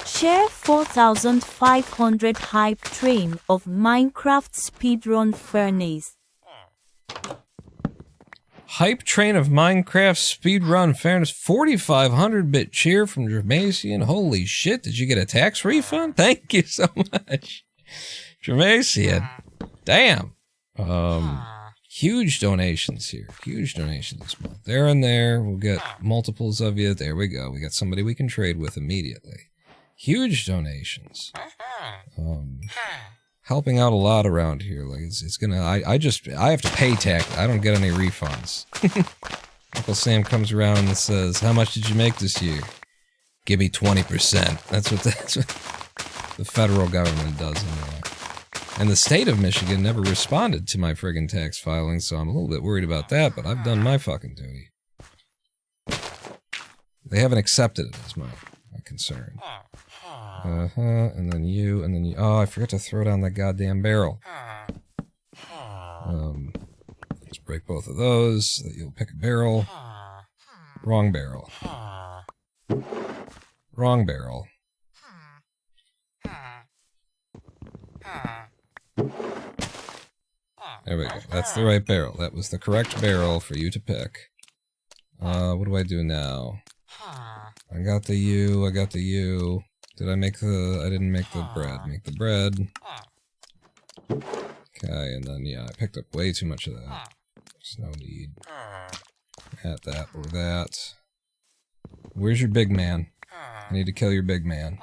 S2: Share 4,500 hype train of Minecraft speedrun furnace.
S1: Hype train of Minecraft speedrun fairness, 4,500-bit cheer from Jermasian. Holy shit, did you get a tax refund? Thank you so much, Jermasian. Damn. Huge donations here. Huge donations this month. There and there. We'll get multiples of you. There we go. We got somebody we can trade with immediately. Huge donations. Helping out a lot around here. Like it's gonna. I have to pay tax. I don't get any refunds. Uncle Sam comes around and says, "How much did you make this year?" Give me 20%. That's what the federal government does anyway. And the state of Michigan never responded to my friggin' tax filing, so I'm a little bit worried about that. But I've done my fucking duty. They haven't accepted it as my concern. And then you, and then you. Oh, I forgot to throw down that goddamn barrel. Let's break both of those, so that you'll pick a barrel. Wrong barrel. Wrong barrel. There we go. That's the right barrel. That was the correct barrel for you to pick. What do I do now? I got the U, I got the U. Did I make the... I didn't make the bread. Make the bread. Okay, and then, yeah, I picked up way too much of that. There's no need. At that or that. Where's your big man? I need to kill your big man.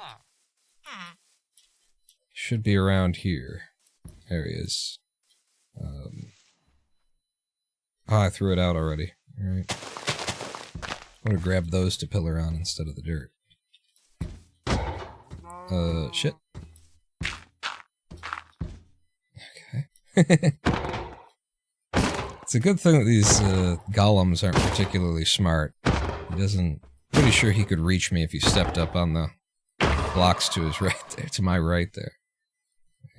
S1: Should be around here. There he is. Oh, I threw it out already. Alright. I would have grabbed those to pillar on instead of the dirt. Shit. Okay. It's a good thing that these golems aren't particularly smart. He doesn't Pretty sure he could reach me if he stepped up on the blocks to his right there, to my right there.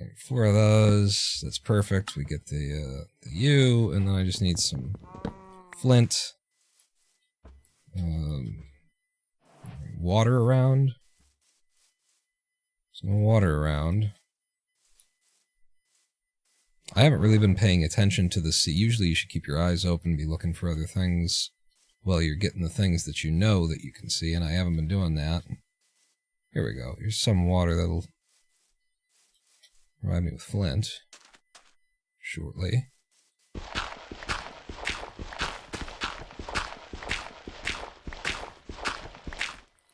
S1: Okay, 4 of those. That's perfect. We get the U, and then I just need some flint. Water around. There's no water around. I haven't really been paying attention to the sea. Usually you should keep your eyes open, be looking for other things while you're getting the things that you know that you can see, and I haven't been doing that. Here we go. Here's some water that'll provide me with flint shortly.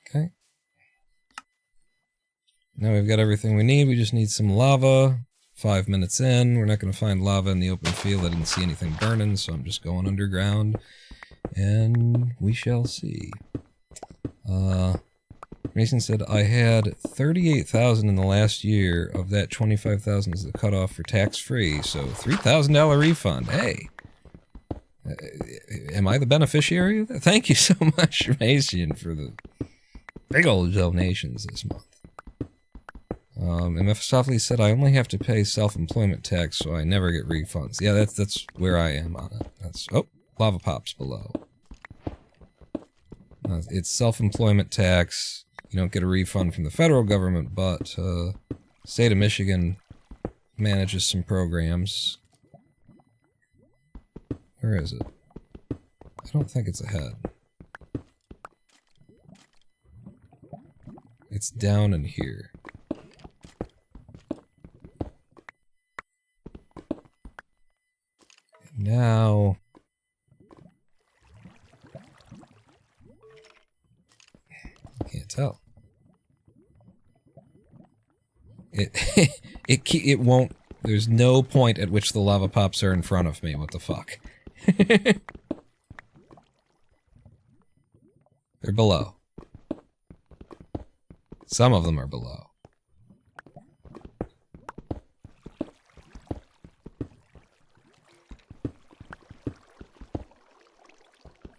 S1: Okay. Now we've got everything we need. We just need some lava. 5 minutes in. We're not going to find lava in the open field. I didn't see anything burning, so I'm just going underground. And we shall see. Mason said, I had 38,000 in the last year. Of that, 25,000 is the cutoff for tax-free, so $3,000 refund. Hey! Am I the beneficiary of that? Thank you so much, Mason, for the big old donations this month. And Mephistopheles said, I only have to pay self-employment tax, so I never get refunds. Yeah, that's where I am on it. That's, oh, lava pops below. It's self-employment tax. You don't get a refund from the federal government, but state of Michigan manages some programs. Where is it? I don't think it's ahead. It's down in here. Now... I can't tell. It won't... There's no point at which the lava pops are in front of me. What the fuck? They're below. Some of them are below.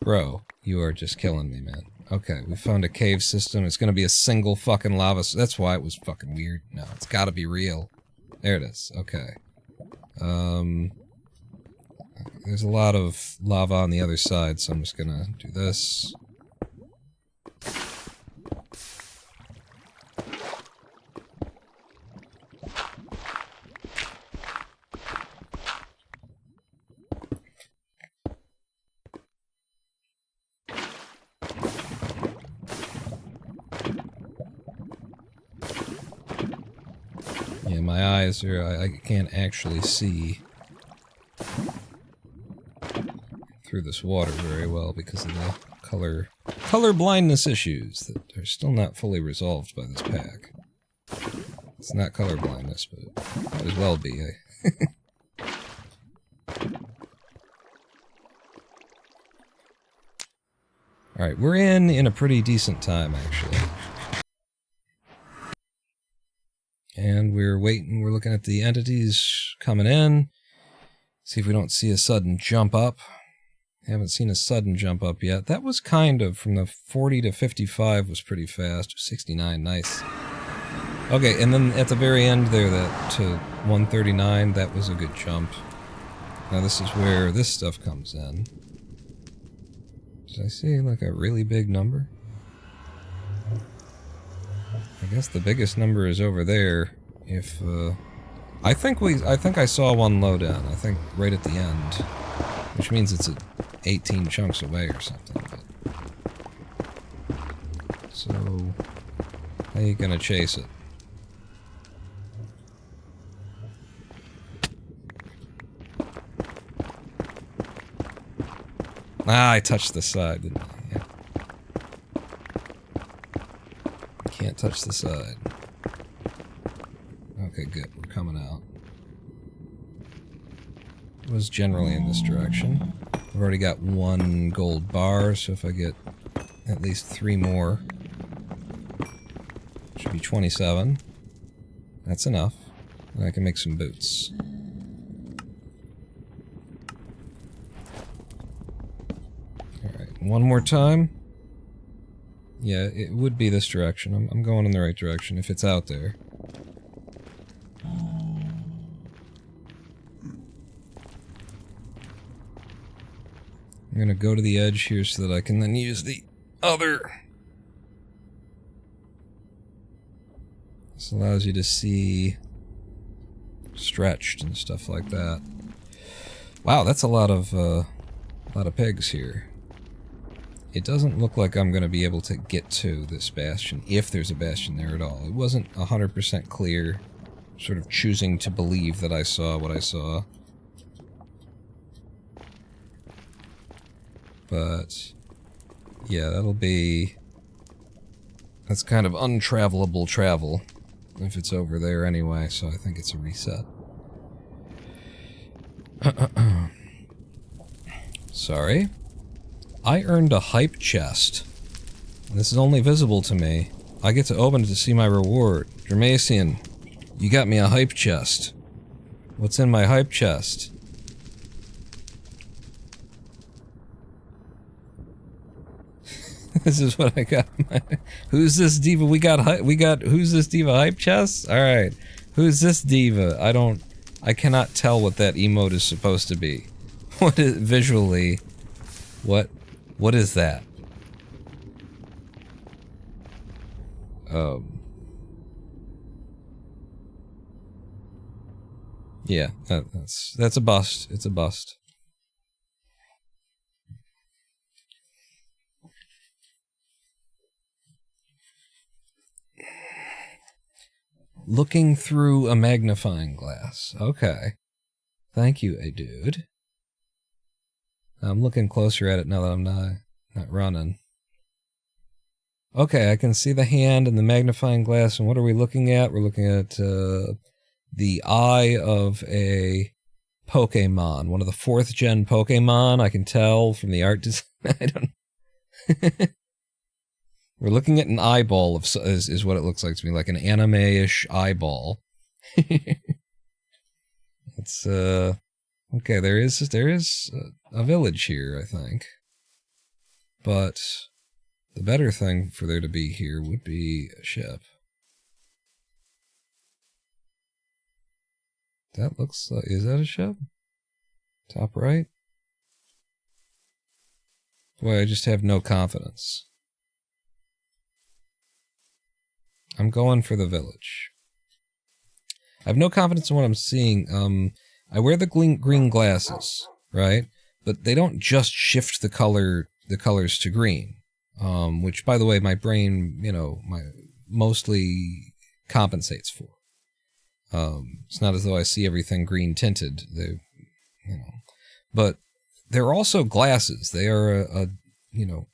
S1: Bro, you are just killing me, man. Okay, we found a cave system. It's gonna be a single fucking lava. That's why it was fucking weird. No, it's gotta be real. There it is. Okay. There's a lot of lava on the other side, so I'm just gonna do this. Yeah, my eyes are... I can't actually see through this water very well because of the color blindness issues that are still not fully resolved by this pack. It's not color blindness, but it might as well be. Alright, we're in a pretty decent time, actually. And we're waiting, we're looking at the entities coming in. See if we don't see a sudden jump up. Haven't seen a sudden jump up yet. That was kind of, from the 40 to 55 was pretty fast. 69, nice. Okay, and then at the very end there, that to 139, that was a good jump. Now this is where this stuff comes in. Did I see like a really big number? I guess the biggest number is over there. If I think I saw one low down. I think right at the end, which means it's at 18 chunks away or something. But, so how you gonna chase it? Ah, I touched the side, didn't I? Yeah. Can't touch the side. Okay, good. We're coming out. It was generally in this direction. I've already got 1 gold bar, so if I get at least 3 more, should be 27. That's enough. And I can make some boots. Alright, one more time. Yeah, it would be this direction. I'm going in the right direction if it's out there. I'm gonna go to the edge here so that I can then use the other. This allows you to see stretched and stuff like that. Wow, that's a lot of pigs here. It doesn't look like I'm gonna be able to get to this bastion, if there's a bastion there at all. It wasn't 100% clear. Sort of choosing to believe that I saw what I saw. But yeah, that's kind of untravelable travel if it's over there anyway, so I think it's a reset. Sorry. I earned a hype chest. This is only visible to me. I get to open it to see my reward. Germasian, you got me a hype chest. What's in my hype chest? This is what I got. Who's this diva? Who's this diva hype chest? Alright. Who's this diva? I cannot tell what that emote is supposed to be. What is, visually, what is that? Yeah, that's a bust. It's a bust. Looking through a magnifying glass. Okay. Thank you, a dude. I'm looking closer at it now that I'm not running. Okay, I can see the hand and the magnifying glass, and what are we looking at? We're looking at the eye of a Pokemon. One of the 4th gen Pokemon, I can tell from the art design. I don't We're looking at an eyeball is what it looks like to me, like an anime-ish eyeball. It's okay, there is a village here, I think. But the better thing for there to be here would be a ship. That looks like, is that a ship? Top right? Boy, I just have no confidence. I'm going for the village. I have no confidence in what I'm seeing. I wear the green glasses, right? But they don't just shift the colors to green. Which, by the way, my brain, mostly compensates for. It's not as though I see everything green tinted. But they're also glasses. They are a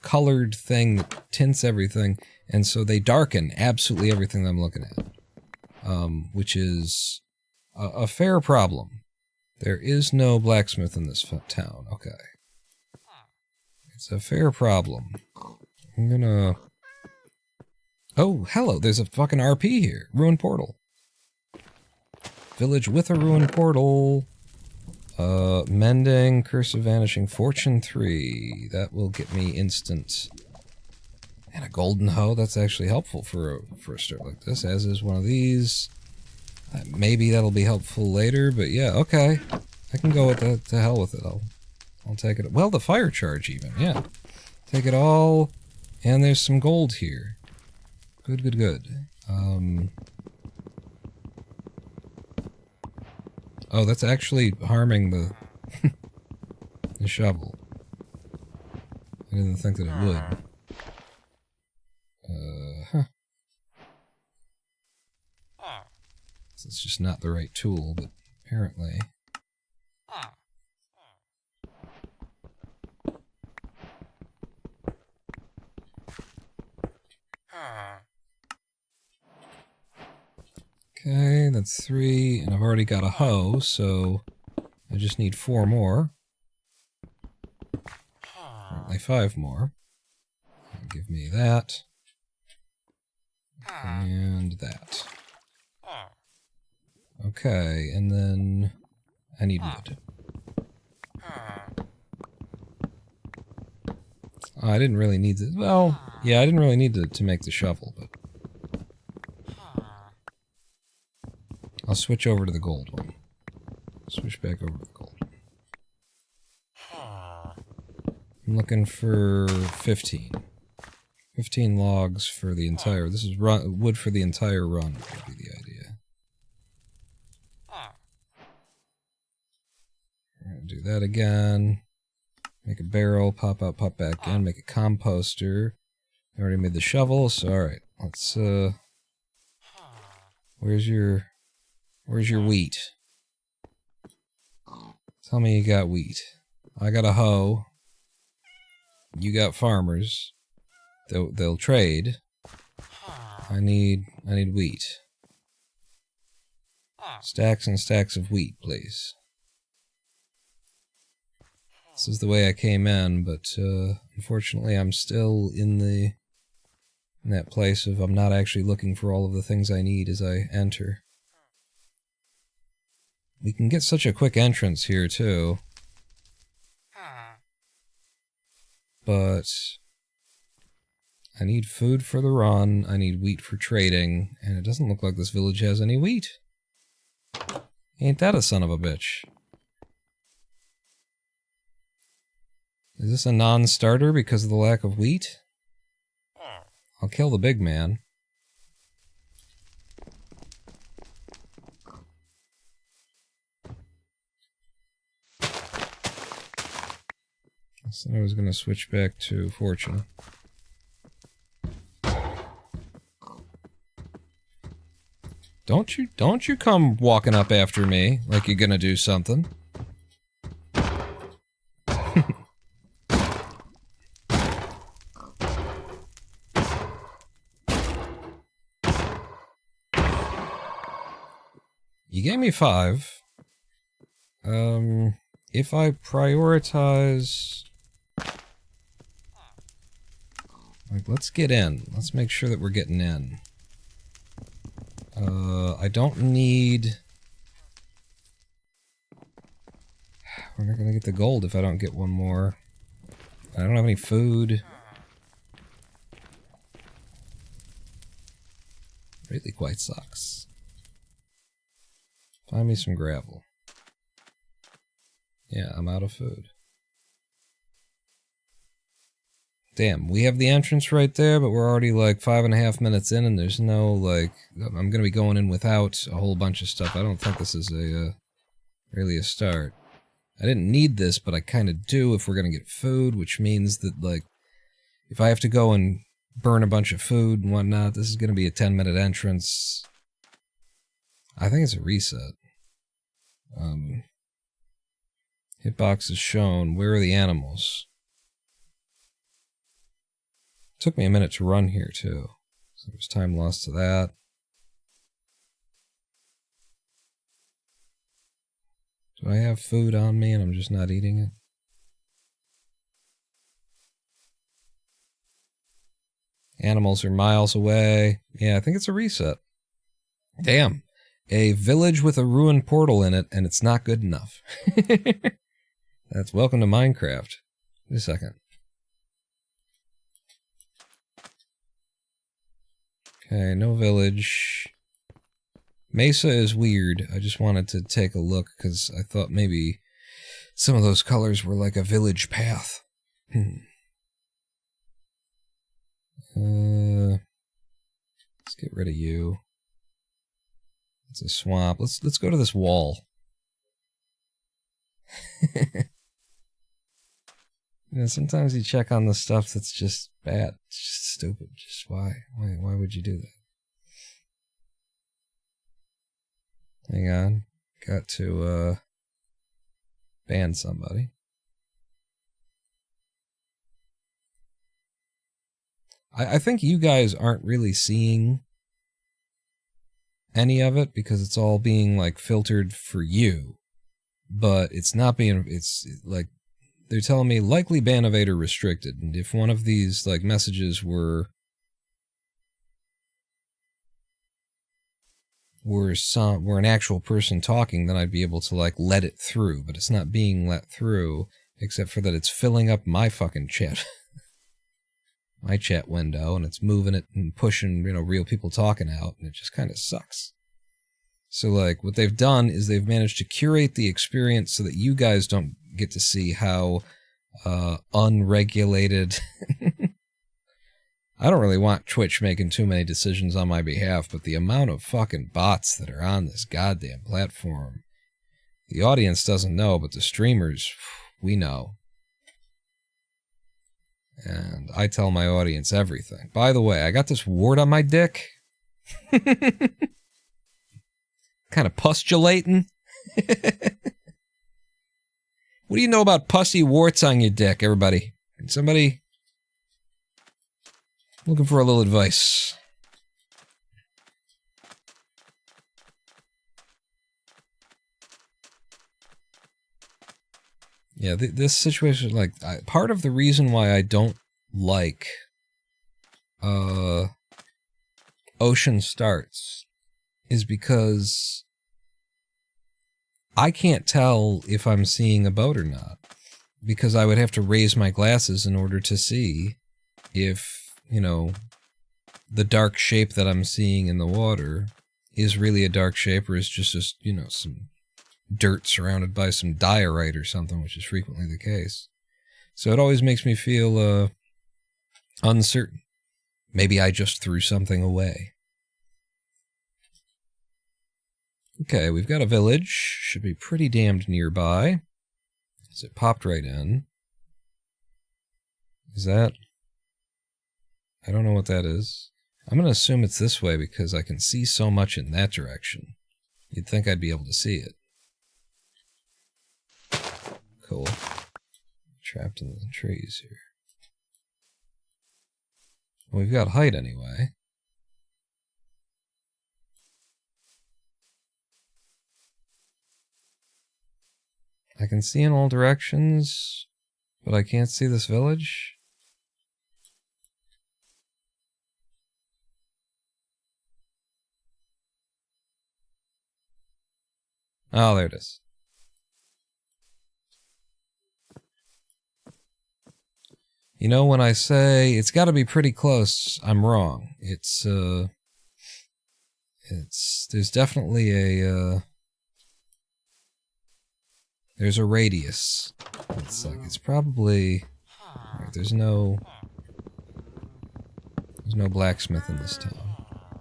S1: colored thing that tints everything, and so they darken absolutely everything that I'm looking at. Which is a fair problem. There is no blacksmith in this town. Okay. It's a fair problem. I'm gonna... Oh, hello, there's a fucking RP here. Ruined portal. Village with a ruined portal. Mending, Curse of Vanishing, Fortune 3. That will get me instant. And a golden hoe, that's actually helpful for a start like this, as is one of these. Maybe that'll be helpful later, but yeah, okay. I can go with that, to hell with it. I'll take it. Well, the fire charge even, yeah. Take it all, and there's some gold here. Good, good, good. Oh, that's actually harming the the shovel. I didn't think that it would. Huh. It's just not the right tool, but apparently... Okay, that's 3, and I've already got a hoe, so I just need 4 more. Apparently 5 more. Give me that. And that. Okay, and then I need wood. Oh, I didn't really need to... Well, yeah, I didn't really need to make the shovel, but... I'll switch over to the gold one. Switch back over to the gold one. I'm looking for 15. 15 logs for the entire... This is wood for the entire run, would be the idea. We're gonna do that again. Make a barrel, pop out, pop back in, make a composter. I already made the shovel, so alright. Let's, Where's your wheat? Tell me you got wheat. I got a hoe. You got farmers. They'll trade. I need wheat. Stacks and stacks of wheat, please. This is the way I came in, but unfortunately I'm still in that place of I'm not actually looking for all of the things I need as I enter. We can get such a quick entrance here too. But I need food for the run, I need wheat for trading, and it doesn't look like this village has any wheat. Ain't that a son of a bitch? Is this a non-starter because of the lack of wheat? I'll kill the big man. So I was gonna switch back to fortune. Don't you come walking up after me like you're gonna do something. You gave me 5. If I prioritize... Like, let's get in. Let's make sure that we're getting in. I don't need... We're not gonna get the gold if I don't get one more. I don't have any food. Really quite sucks. Find me some gravel. Yeah, I'm out of food. Damn, we have the entrance right there, but we're already like 5.5 minutes in and there's no, like... I'm gonna be going in without a whole bunch of stuff. I don't think this is really a start. I didn't need this, but I kinda do if we're gonna get food, which means that, like, if I have to go and burn a bunch of food and whatnot, this is gonna be a 10-minute entrance. I think it's a reset. Hitbox is shown. Where are the animals? Took me a minute to run here, too. So there's time lost to that. Do I have food on me and I'm just not eating it? Animals are miles away. Yeah, I think it's a reset. Damn. A village with a ruined portal in it, and it's not good enough. That's welcome to Minecraft. Wait a second. Okay, no village. Mesa is weird. I just wanted to take a look, because I thought maybe some of those colors were like a village path. Let's get rid of you. It's a swamp. Let's go to this wall. You know, sometimes you check on the stuff that's just bad. It's just stupid. Just why? Why would you do that? Hang on. Got to ban somebody. I think you guys aren't really seeing any of it because it's all being like filtered for you, but it's not being, it's like they're telling me likely ban evader restricted, and if one of these like messages were an actual person talking, then I'd be able to like let it through, but it's not being let through except for that it's filling up my fucking chat. my chat window, and it's moving it and pushing, real people talking out, and it just kind of sucks. So, like, what they've done is they've managed to curate the experience so that you guys don't get to see how unregulated... I don't really want Twitch making too many decisions on my behalf, but the amount of fucking bots that are on this goddamn platform, the audience doesn't know, but the streamers, we know. And I tell my audience everything. By the way, I got this wart on my dick. Kind of pustulating. What do you know about pussy warts on your dick, everybody? Can somebody... Looking for a little advice. Yeah, this situation, like, part of the reason why I don't like Ocean Starts is because I can't tell if I'm seeing a boat or not, because I would have to raise my glasses in order to see if, the dark shape that I'm seeing in the water is really a dark shape or is just some dirt surrounded by some diorite or something, which is frequently the case. So it always makes me feel uncertain. Maybe I just threw something away. Okay, we've got a village. Should be pretty damned nearby. So it popped right in. Is that... I don't know what that is. I'm going to assume it's this way because I can see so much in that direction. You'd think I'd be able to see it. Cool. Trapped in the trees here. Well, we've got height anyway. I can see in all directions, but I can't see this village. Oh, there it is. When I say it's got to be pretty close, I'm wrong. There's definitely there's a radius. It's probably, right, there's no blacksmith in this town.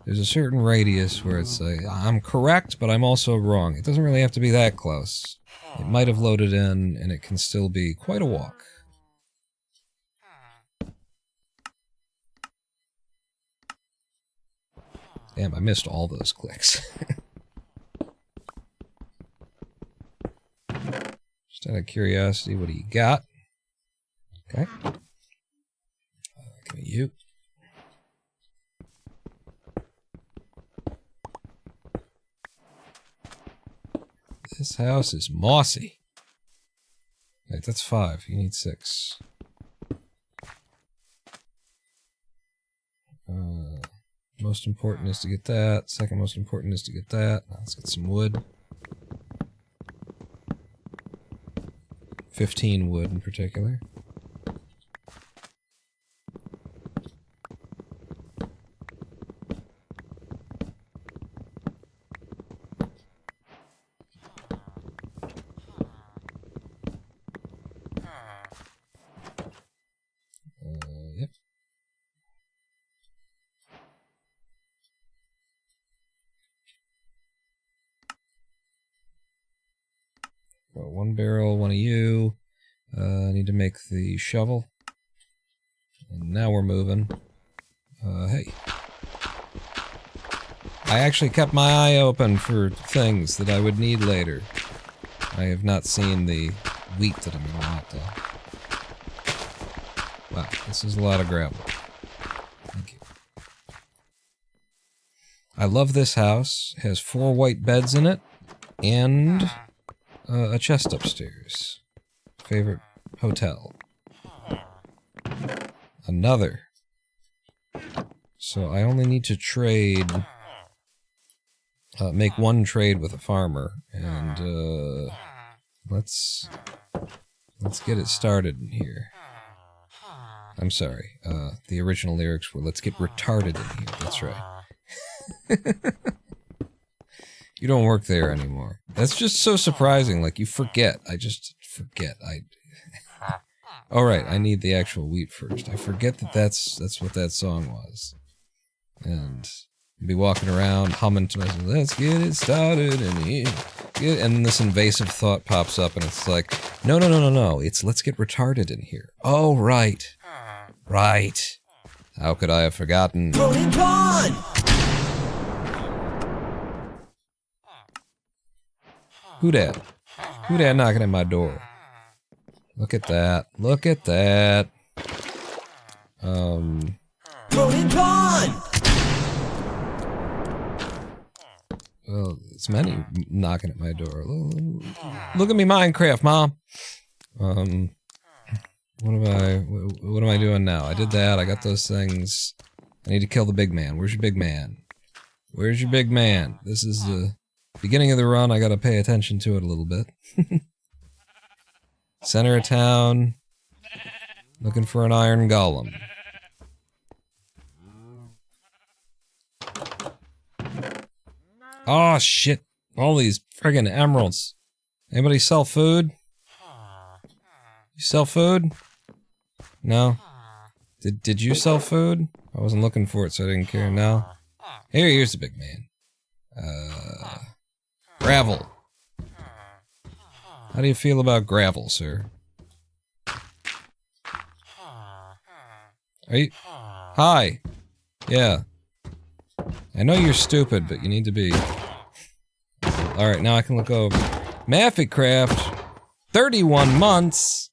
S1: There's a certain radius where it's like, I'm correct, but I'm also wrong. It doesn't really have to be that close. It might have loaded in, and it can still be quite a walk. Damn, I missed all those clicks. Just out of curiosity, what do you got? Okay. Give me you. This house is mossy. Wait, that's 5. You need 6. Most important is to get that. Second most important is to get that. Now let's get some wood. 15 wood in particular. Yep. Got 1 barrel, 1 of you. I need to make the shovel. And now we're moving. Hey. I actually kept my eye open for things that I would need later. I have not seen the wheat that I'm going to want, though. Wow, this is a lot of gravel. Thank you. I love this house. It has 4 white beds in it, and a chest upstairs. Favorite hotel. Another. So I only need to trade... make 1 trade with a farmer, and let's get it started in here. I'm sorry. The original lyrics were, let's get retarded in here. That's right. You don't work there anymore. That's just so surprising. Like, you forget. I just forget. All right, I need the actual wheat first. I forget that that's what that song was. And be walking around humming to myself, let's get it started in here. And then this invasive thought pops up, and it's like, no. It's let's get retarded in here. Oh, right. Right. How could I have forgotten?
S3: Rolling on!
S1: Who dat? Who dat knocking at my door? Look at that. Look at that.
S3: Rolling on!
S1: Well, it's many knocking at my door. Look at me Minecraft, Mom. What am I doing now? I did that, I got those things. I need to kill the big man. Where's your big man? Where's your big man? This is the beginning of the run, I gotta pay attention to it a little bit. Center of town. Looking for an iron golem. Oh shit. All these friggin' emeralds. Anybody sell food? You sell food? No? Did you sell food? I wasn't looking for it, so I didn't care. No? Here's the big man. Gravel. How do you feel about gravel, sir? Are you... Hi. Yeah. I know you're stupid, but you need to be... Alright, now I can look over. Maffycraft. 31 months.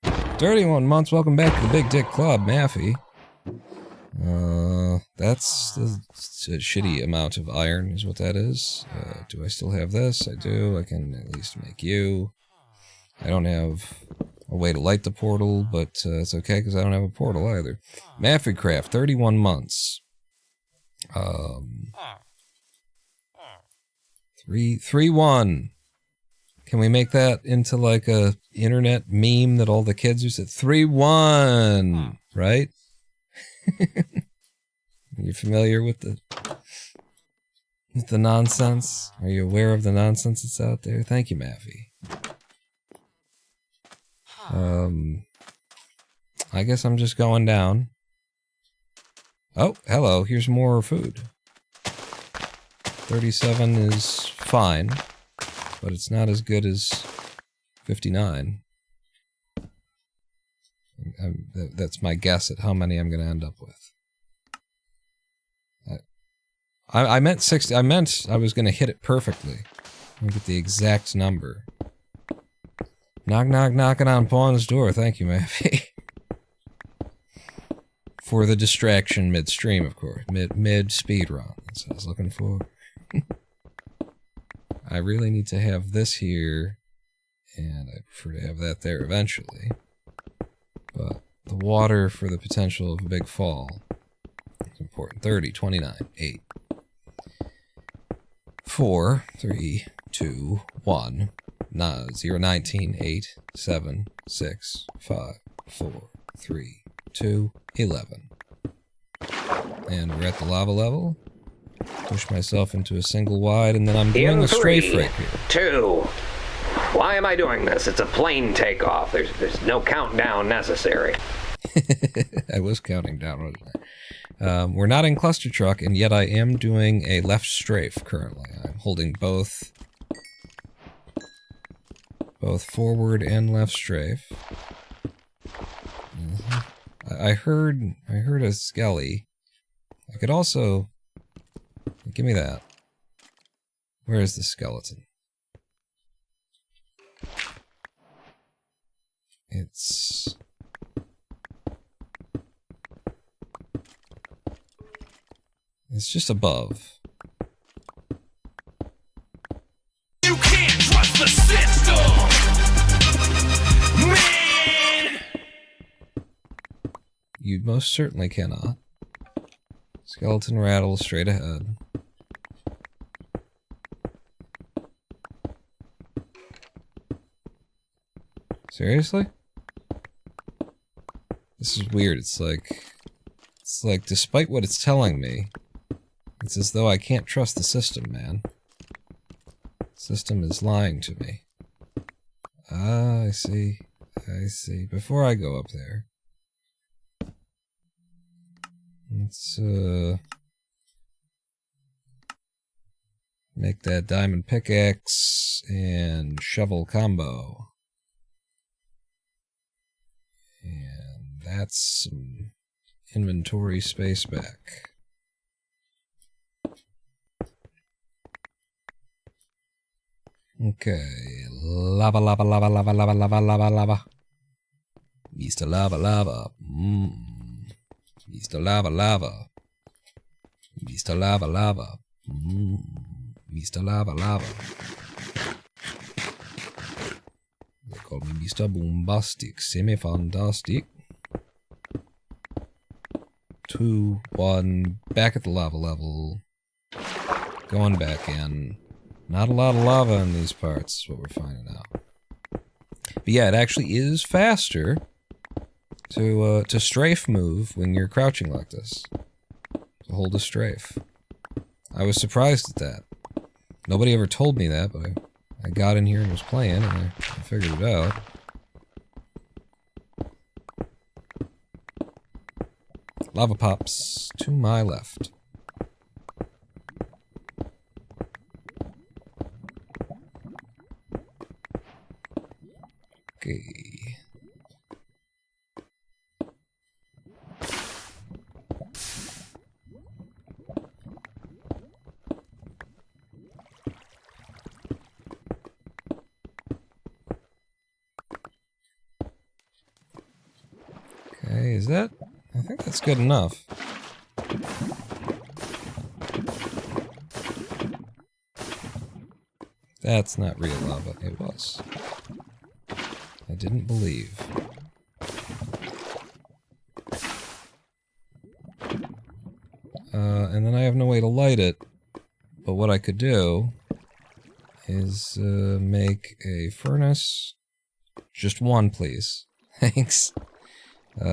S1: 31 months. Welcome back to the Big Dick Club, Maffy. That's a shitty amount of iron is what that is. Do I still have this? I do. I can at least make you. I don't have a way to light the portal, but it's okay because I don't have a portal either. Maffycraft, 31 months. 3-1. Can we make that into like a internet meme that all the kids use? 3-1, right? Are you familiar with the nonsense? Are you aware of the nonsense that's out there? Thank you, Maffy. I guess I'm just going down. Oh, hello, here's more food. 37 is fine, but it's not as good as 59. That's my guess at how many I'm going to end up with. I meant 60. I meant I was going to hit it perfectly. Let me get the exact number. Knock, knock, knocking on Pawn's door. Thank you, Maffy. For the distraction mid-stream, of course. Mid speed run. That's what I was looking for. I really need to have this here, and I prefer to have that there eventually. But the water for the potential of a big fall is important. 30, 29, 8. 4, 3, 2, 1, 0, 19, 8, 7, 6, 5, 4, 3, 2, 11. And we're at the lava level. Push myself into a single wide, and then I'm doing a strafe right here.
S4: 2. Why am I doing this? It's a plane takeoff. There's no countdown necessary.
S1: I was counting down, wasn't I? We're not in cluster truck, and yet I am doing a left strafe currently. I'm holding both forward and left strafe. I heard a skelly. I could also... Give me that. Where is the skeleton? It's just above.
S3: You can't trust the system, man.
S1: You most certainly cannot. Skeleton rattle straight ahead. Seriously? This is weird. It's like despite what it's telling me, it's as though I can't trust the system, man. The system is lying to me. Ah, I see. I see. Before I go up there, let's make that diamond pickaxe and shovel combo. And that's some inventory space back. Okay, lava, lava, lava, lava, lava, lava, lava, lava. Mr. Lava, lava. Mr. Lava, lava. Mr. Lava, lava. Mr. Lava, lava. They call me Mr. Boombastic, semi-fantastic. 2, 1, back at the lava level. Going back in. Not a lot of lava in these parts, is what we're finding out. But yeah, it actually is faster to strafe move when you're crouching like this. To hold a strafe. I was surprised at that. Nobody ever told me that, but I got in here and was playing, and I figured it out. Lava pops to my left. Okay. Okay, is that? I think that's good enough. That's not real lava. It was. I didn't believe. And then I have no way to light it. But what I could do is make a furnace. Just one, please. Thanks.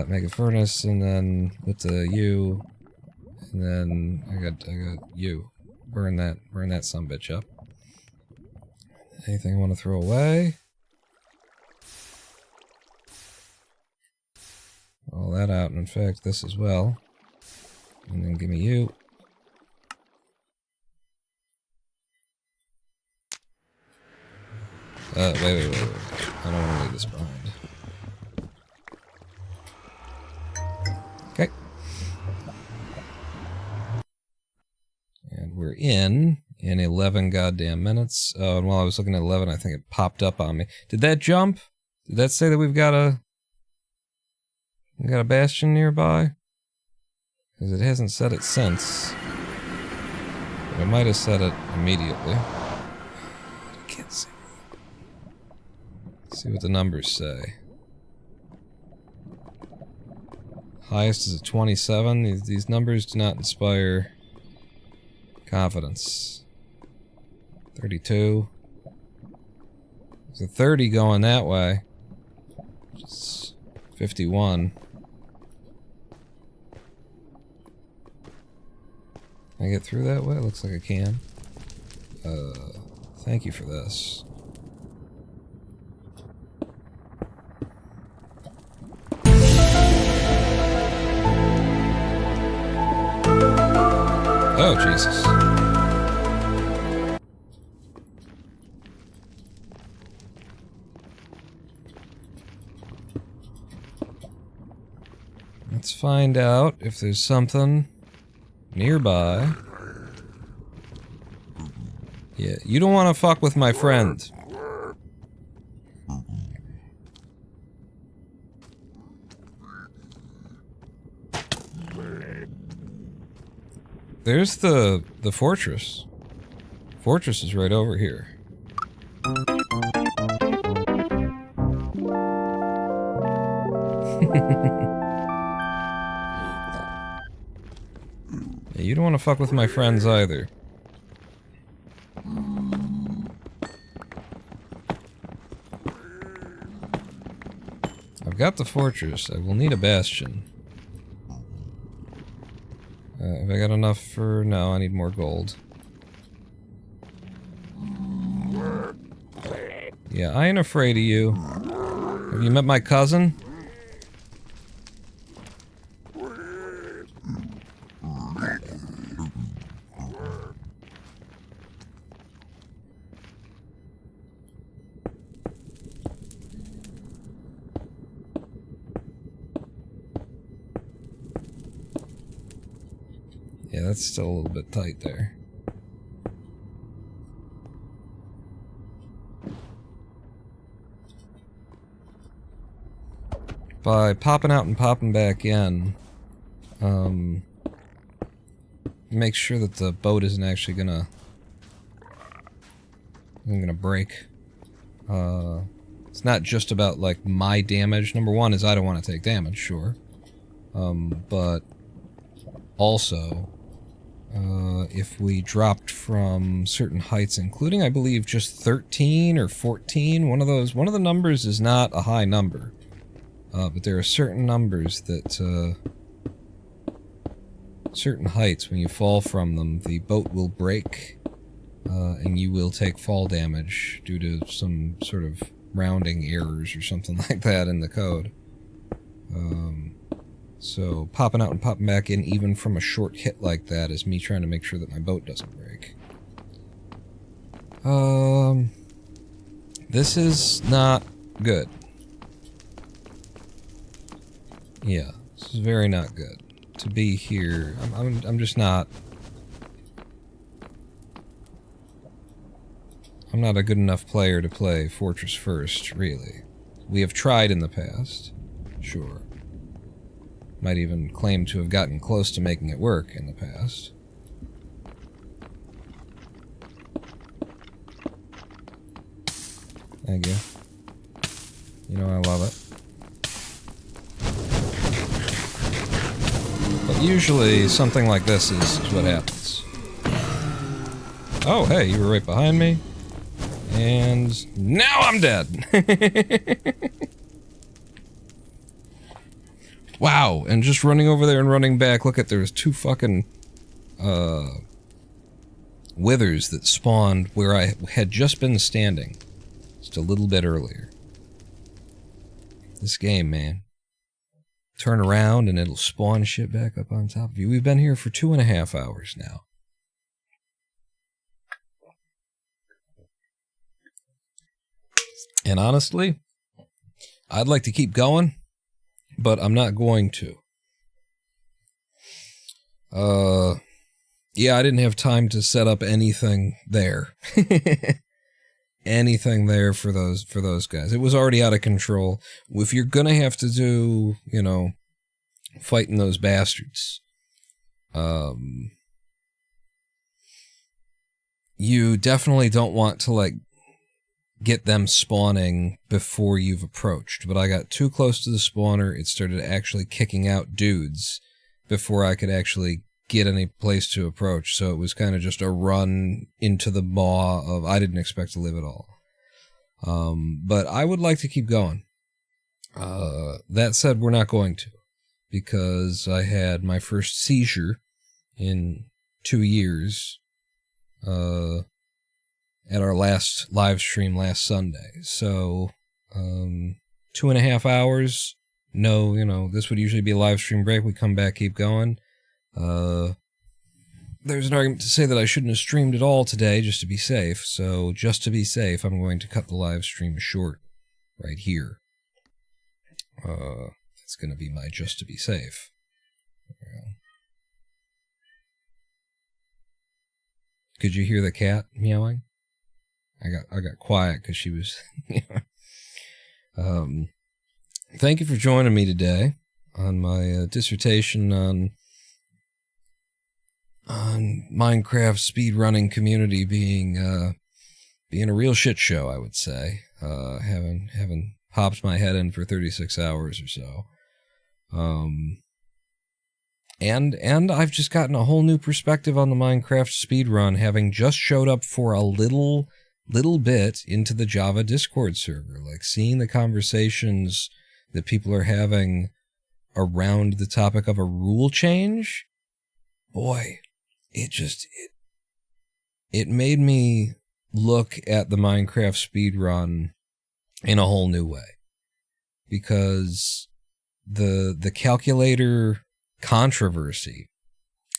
S1: Make a furnace, and then with the U, and then I got U. Burn that sumbitch up. Anything I want to throw away? All that out, and in fact, this as well. And then give me you. Wait. I don't want to leave this behind. Okay. And we're in 11 goddamn minutes. Oh, and while I was looking at 11, I think it popped up on me. Did that jump? Did that say that we've got a bastion nearby? Because it hasn't said it since. But it might have said it immediately. I can't see. Let's see what the numbers say. Highest is a 27. These numbers do not inspire confidence. 32. There's a 30 going that way. It's 51. Can I get through that way? Looks like I can. Thank you for this. Oh, Jesus. Let's find out if there's something nearby. Yeah, you don't want to fuck with my friend. There's the fortress. Fortress is right over here. Yeah, you don't want to fuck with my friends either. I've I've got the fortress. I will need a bastion. Have I got enough for... No, I need more gold. Yeah, I ain't afraid of you. Have you met my cousin? Yeah, that's still a little bit tight there. By popping out and popping back in, make sure that the boat isn't actually gonna break. It's not just about, like, my damage. Number one is I don't want to take damage, sure. But also, if we dropped from certain heights, including, I believe, just 13 or 14, one of the numbers is not a high number. But there are certain numbers that, certain heights, when you fall from them, the boat will break, and you will take fall damage due to some sort of rounding errors or something like that in the code. So popping out and popping back in, even from a short hit like that, is me trying to make sure that my boat doesn't break. This is not good. Yeah, this is very not good. To be here, I'm just not... I'm not a good enough player to play Fortress first, really. We have tried in the past, sure. Might even claim to have gotten close to making it work in the past. Thank you. You know I love it. But usually, something like this is what happens. Oh, hey, you were right behind me. And now I'm dead! Wow, and just running over there and running back, look at, there's two fucking, withers that spawned where I had just been standing. Just a little bit earlier. This game, man. Turn around and it'll spawn shit back up on top of you. We've been here for 2.5 hours now. And honestly, I'd like to keep going, but I'm not going to. Yeah, I didn't have time to set up anything there. Anything there for those guys. It was already out of control. If you're gonna have to do, you know, fighting those bastards, you definitely don't want to, like, get them spawning before you've approached. But I got too close to the spawner, it started actually kicking out dudes before I could actually get any place to approach, so it was kind of just a run into the maw of I didn't expect to live at all. But I would like to keep going. That said, we're not going to, because I had my first seizure in 2 years at our last live stream last Sunday. So 2.5 hours, no, you know, this would usually be a live stream break, we come back, keep going. There's an argument to say that I shouldn't have streamed at all today just to be safe, so just to be safe, I'm going to cut the live stream short right here. It's going to be my just to be safe. Could you hear the cat meowing? I got quiet because she was... Thank you for joining me today on my dissertation on Minecraft speedrunning community being a real shit show, I would say. Having popped my head in for 36 hours or so. And I've just gotten a whole new perspective on the Minecraft speedrun, having just showed up for a little bit into the Java Discord server. Like, seeing the conversations that people are having around the topic of a rule change, boy, it made me look at the Minecraft speedrun in a whole new way. Because the calculator controversy,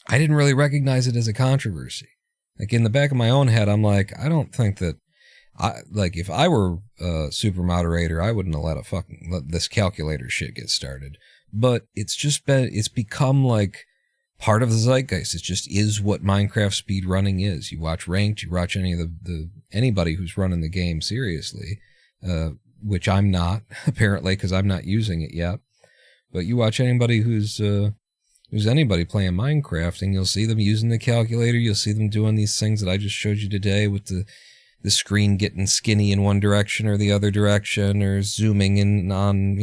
S1: I didn't really recognize it as a controversy. Like, in the back of my own head, I'm like, I don't think that, if I were a super moderator, I wouldn't have let this calculator shit get started. But it's become like part of the zeitgeist. It just is what Minecraft speedrunning is. You watch Ranked, you watch anybody who's running the game seriously, which I'm not, apparently, because I'm not using it yet. But you watch anybody who's anybody playing Minecraft, and you'll see them using the calculator. You'll see them doing these things that I just showed you today with the screen getting skinny in one direction or the other direction, or zooming in on,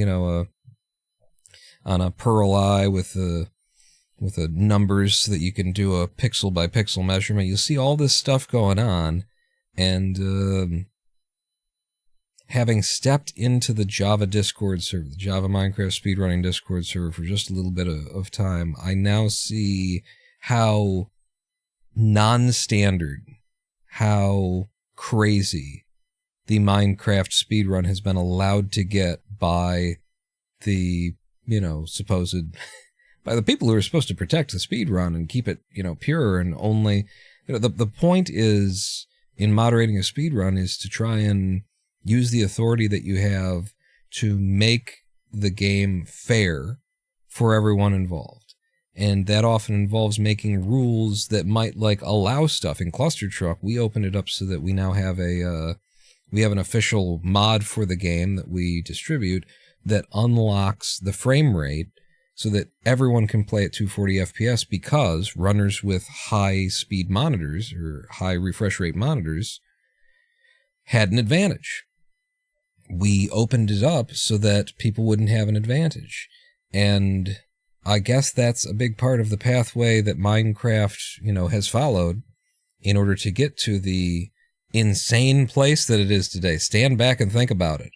S1: on a pearl eye with the numbers so that you can do a pixel by pixel measurement. You'll see all this stuff going on, and having stepped into the Java Discord server, the Java Minecraft speedrunning Discord server for just a little bit of time, I now see how non-standard, how crazy the Minecraft speedrun has been allowed to get by the, by the people who are supposed to protect the speedrun and keep it, pure, and only, the point is, in moderating a speedrun, is to try and use the authority that you have to make the game fair for everyone involved. And that often involves making rules that might, allow stuff. In Cluster Truck, we opened it up so that we now have an official mod for the game that we distribute that unlocks the frame rate so that everyone can play at 240 FPS, because runners with high speed monitors or high refresh rate monitors had an advantage. We opened it up so that people wouldn't have an advantage. And I guess that's a big part of the pathway that Minecraft, has followed in order to get to the insane place that it is today. Stand back and think about it.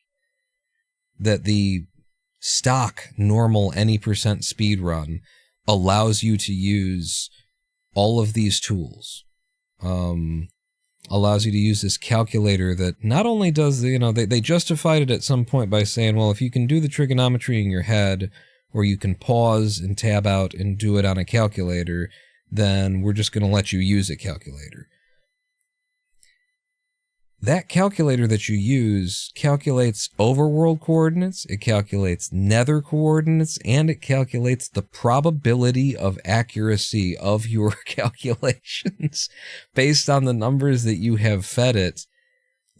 S1: That the stock, normal, any percent speed run allows you to use all of these tools. Allows you to use this calculator that not only does they justified it at some point by saying, well, if you can do the trigonometry in your head, or you can pause and tab out and do it on a calculator, then we're just going to let you use a calculator. That calculator that you use calculates overworld coordinates, it calculates nether coordinates, and it calculates the probability of accuracy of your calculations based on the numbers that you have fed it.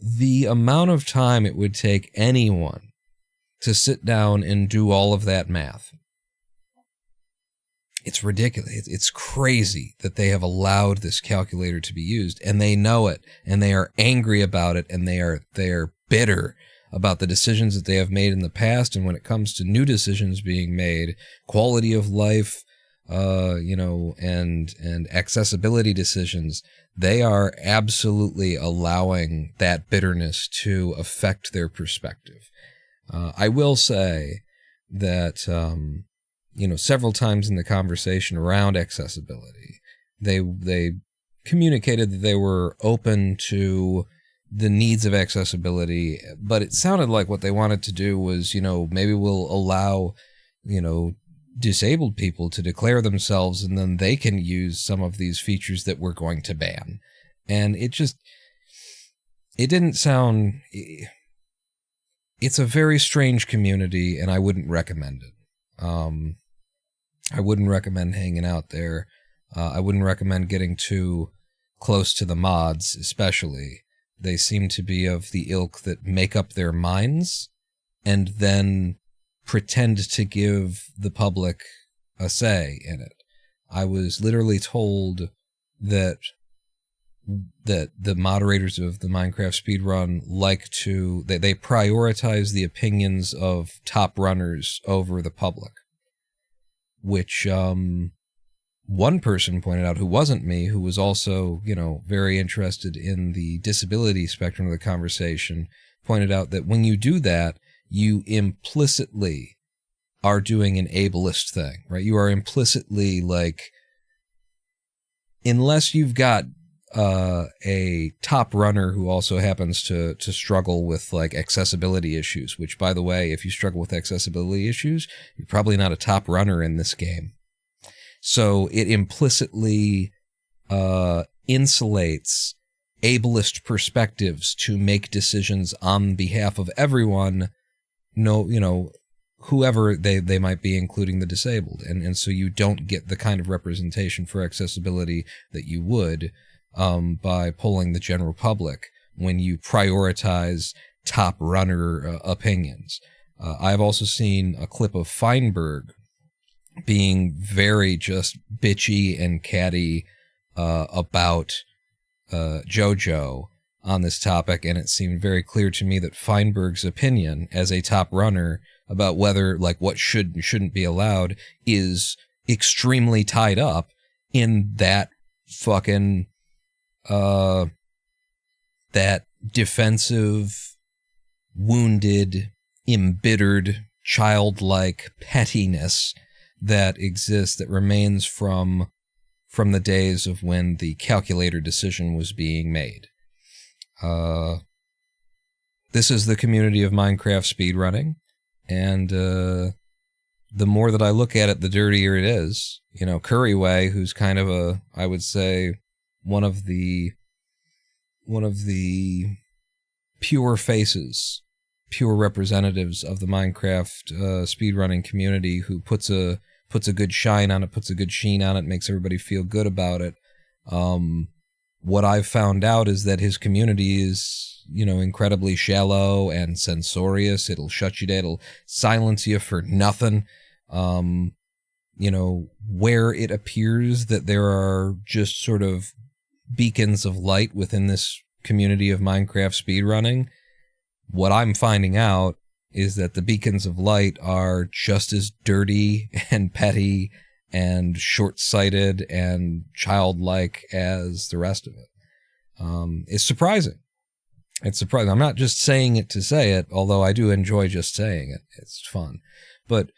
S1: The amount of time it would take anyone to sit down and do all of that math. It's ridiculous. It's crazy that they have allowed this calculator to be used, and they know it, and they are angry about it, and they are bitter about the decisions that they have made in the past. And when it comes to new decisions being made, quality of life, and accessibility decisions, they are absolutely allowing that bitterness to affect their perspective. I will say that, several times in the conversation around accessibility, they communicated that they were open to the needs of accessibility, but it sounded like what they wanted to do was, maybe we'll allow, disabled people to declare themselves, and then they can use some of these features that we're going to ban. And it didn't sound... It's a very strange community, and I wouldn't recommend it. I wouldn't recommend hanging out there. I wouldn't recommend getting too close to the mods, especially. They seem to be of the ilk that make up their minds and then pretend to give the public a say in it. I was literally told that the moderators of the Minecraft speedrun they prioritize the opinions of top runners over the public, which one person pointed out, who wasn't me, who was also, very interested in the disability spectrum of the conversation, pointed out that when you do that, you implicitly are doing an ableist thing, right? You are implicitly like, unless you've got a top runner who also happens to struggle with like accessibility issues, which, by the way, if you struggle with accessibility issues, you're probably not a top runner in this game. So it implicitly insulates ableist perspectives to make decisions on behalf of everyone, whoever they might be, including the disabled. And so you don't get the kind of representation for accessibility that you would by polling the general public when you prioritize top runner opinions. I've also seen a clip of Feinberg being very just bitchy and catty about JoJo on this topic, and it seemed very clear to me that Feinberg's opinion as a top runner about whether, like, what should and shouldn't be allowed is extremely tied up in that fucking that defensive, wounded, embittered, childlike pettiness that exists, that remains from the days of when the calculator decision was being made. This is the community of Minecraft speedrunning, and the more that I look at it, the dirtier it is. You know, Curryway, who's kind of I would say, one of the pure faces, pure representatives of the Minecraft speedrunning community, who puts a good shine on it, puts a good sheen on it, makes everybody feel good about it. What I've found out is that his community is, incredibly shallow and censorious. It'll shut you down. It'll silence you for nothing. Where it appears that there are just sort of beacons of light within this community of Minecraft speedrunning, what I'm finding out is that the beacons of light are just as dirty and petty and short-sighted and childlike as the rest of it. It's surprising. It's surprising. I'm not just saying it to say it, although I do enjoy just saying it. It's fun. But,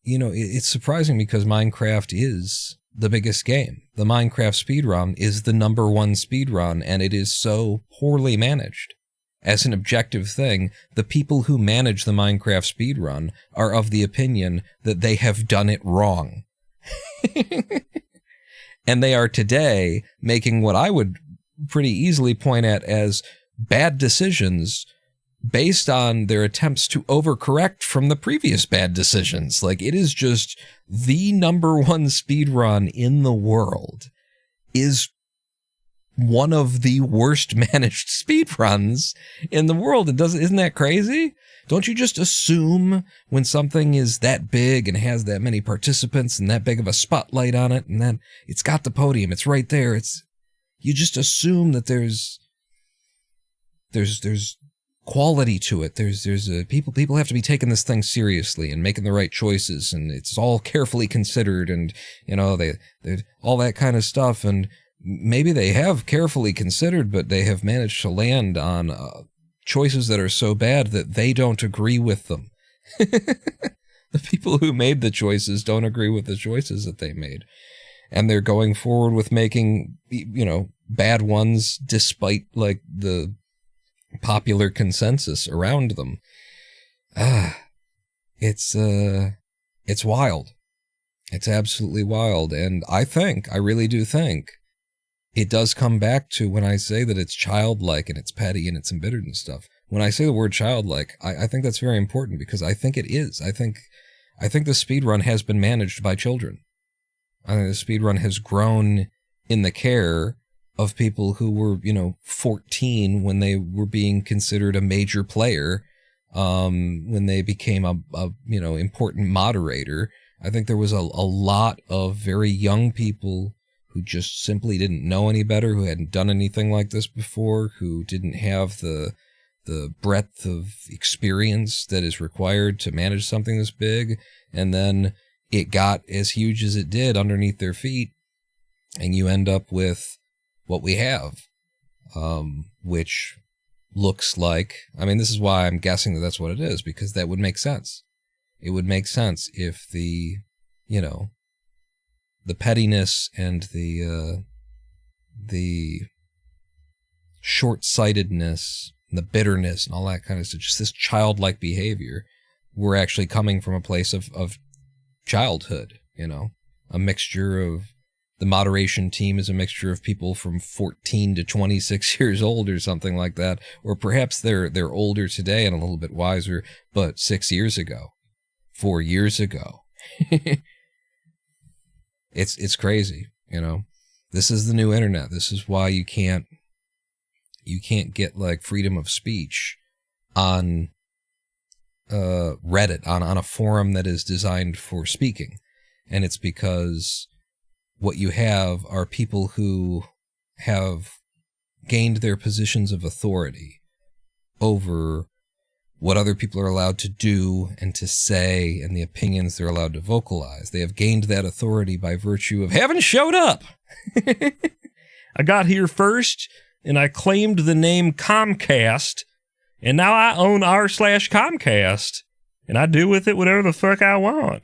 S1: it's surprising because Minecraft is the biggest game. The Minecraft speedrun is the #1 speedrun, and it is so poorly managed. As an objective thing, the people who manage the Minecraft speedrun are of the opinion that they have done it wrong. And they are today making what I would pretty easily point at as bad decisions based on their attempts to overcorrect from the previous bad decisions. Like, it is just the #1 speedrun in the world is one of the worst managed speedruns in the world. Isn't that crazy? Don't you just assume when something is that big and has that many participants and that big of a spotlight on it, and then it's got the podium, it's right there, you just assume that there's quality to it. People have to be taking this thing seriously and making the right choices, and it's all carefully considered, and they all that kind of stuff. And maybe they have carefully considered, but they have managed to land on choices that are so bad that they don't agree with them. The people who made the choices don't agree with the choices that they made, and they're going forward with making bad ones despite like the popular consensus around them. It's wild. It's absolutely wild. And I really do think it does come back to when I say that it's childlike and it's petty and it's embittered and stuff. When I say the word childlike, I think that's very important, because I think it is. I think the speedrun has been managed by children. I think the speedrun has grown in the care of people who were, 14 when they were being considered a major player, when they became a important moderator. I think there was a lot of very young people who just simply didn't know any better, who hadn't done anything like this before, who didn't have the breadth of experience that is required to manage something this big. And then it got as huge as it did underneath their feet, and you end up with what we have, which, looks like. I mean, this is why I'm guessing that that's what it is, because that would make sense. It would make sense if the, you know, the pettiness and the short-sightedness and the bitterness and all that kind of stuff, just this childlike behavior, were actually coming from a place of childhood, you know, a mixture of, the moderation team is a mixture of people from 14 to 26 years old or something like that, or perhaps they're older today and a little bit wiser, but 6 years ago, 4 years ago. It's crazy, you know. This is the new internet. This is why you can't get like freedom of speech on Reddit, on a forum that is designed for speaking. And it's because what you have are people who have gained their positions of authority over what other people are allowed to do and to say and the opinions they're allowed to vocalize. They have gained that authority by virtue of having showed up. I got here first, and I claimed the name Comcast, and now I own r/Comcast, and I do with it whatever the fuck I want.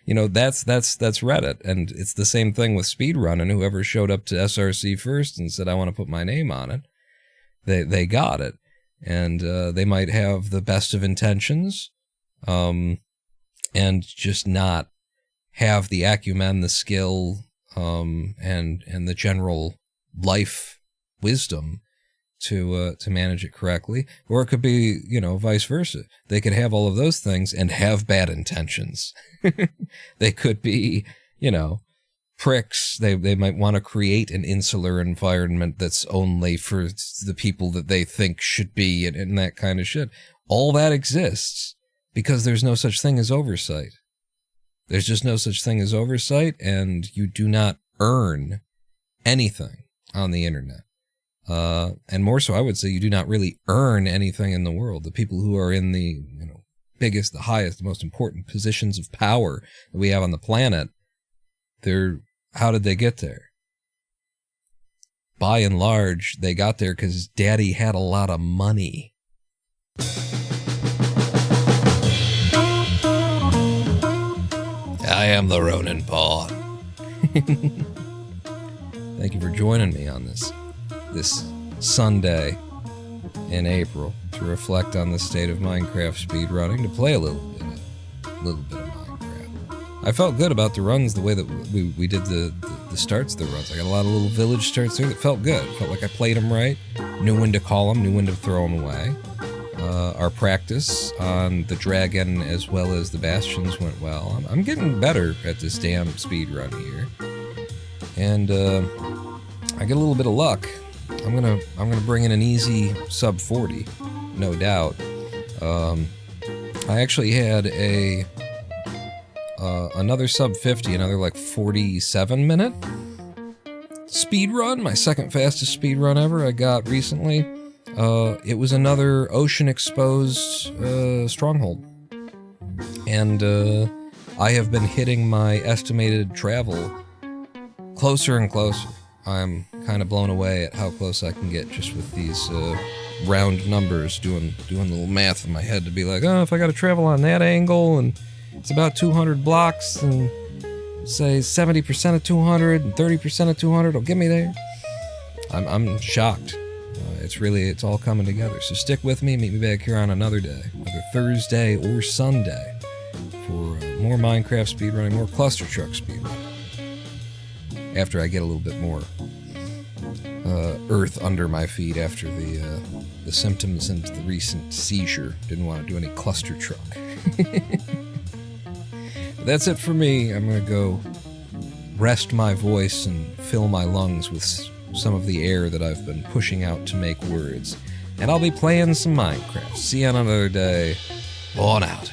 S1: You know, that's Reddit, and it's the same thing with speedrunning. Whoever showed up to SRC first and said, I want to put my name on it, they got it. And they might have the best of intentions, and just not have the acumen, the skill, and the general life wisdom to manage it correctly. Or it could be, you know, vice versa. They could have all of those things and have bad intentions. They could be, you know, pricks. They might want to create an insular environment that's only for the people that they think should be, and that kind of shit. All that exists because there's no such thing as oversight. There's just no such thing as oversight, and you do not earn anything on the internet. And more so, I would say you do not really earn anything in the world. The people who are in the, you know, biggest, the highest, the most important positions of power that we have on the planet, how did they get there? By and large, they got there because Daddy had a lot of money. I am the Ronin Paw. Thank you for joining me on this Sunday in April to reflect on the state of Minecraft speedrunning, to play a little bit of Minecraft. I felt good about the runs, the way that we did the starts of the runs. I got a lot of little village starts there that felt good. Felt like I played them right, knew when to call them, knew when to throw them away. Our practice on the dragon as well as the bastions went well. I'm getting better at this damn speedrun here, and I get a little bit of luck. I'm gonna bring in an easy sub 40, no doubt. I actually had another sub 50, another like 47-minute speed run, my second fastest speed run ever I got recently. It was another ocean exposed stronghold, and I have been hitting my estimated travel closer and closer. I'm kind of blown away at how close I can get just with these round numbers, doing a little math in my head to be like, oh, if I got to travel on that angle and it's about 200 blocks and say 70% of 200 and 30% of 200 will get me there. I'm shocked. It's all coming together. So stick with me. Meet me back here on another day, either Thursday or Sunday, for more Minecraft speedrunning, more cluster truck speedrunning. After I get a little bit more earth under my feet after the symptoms and the recent seizure. Didn't want to do any cluster truck. That's it for me. I'm going to go rest my voice and fill my lungs with some of the air that I've been pushing out to make words. And I'll be playing some Minecraft. See you on another day. On out.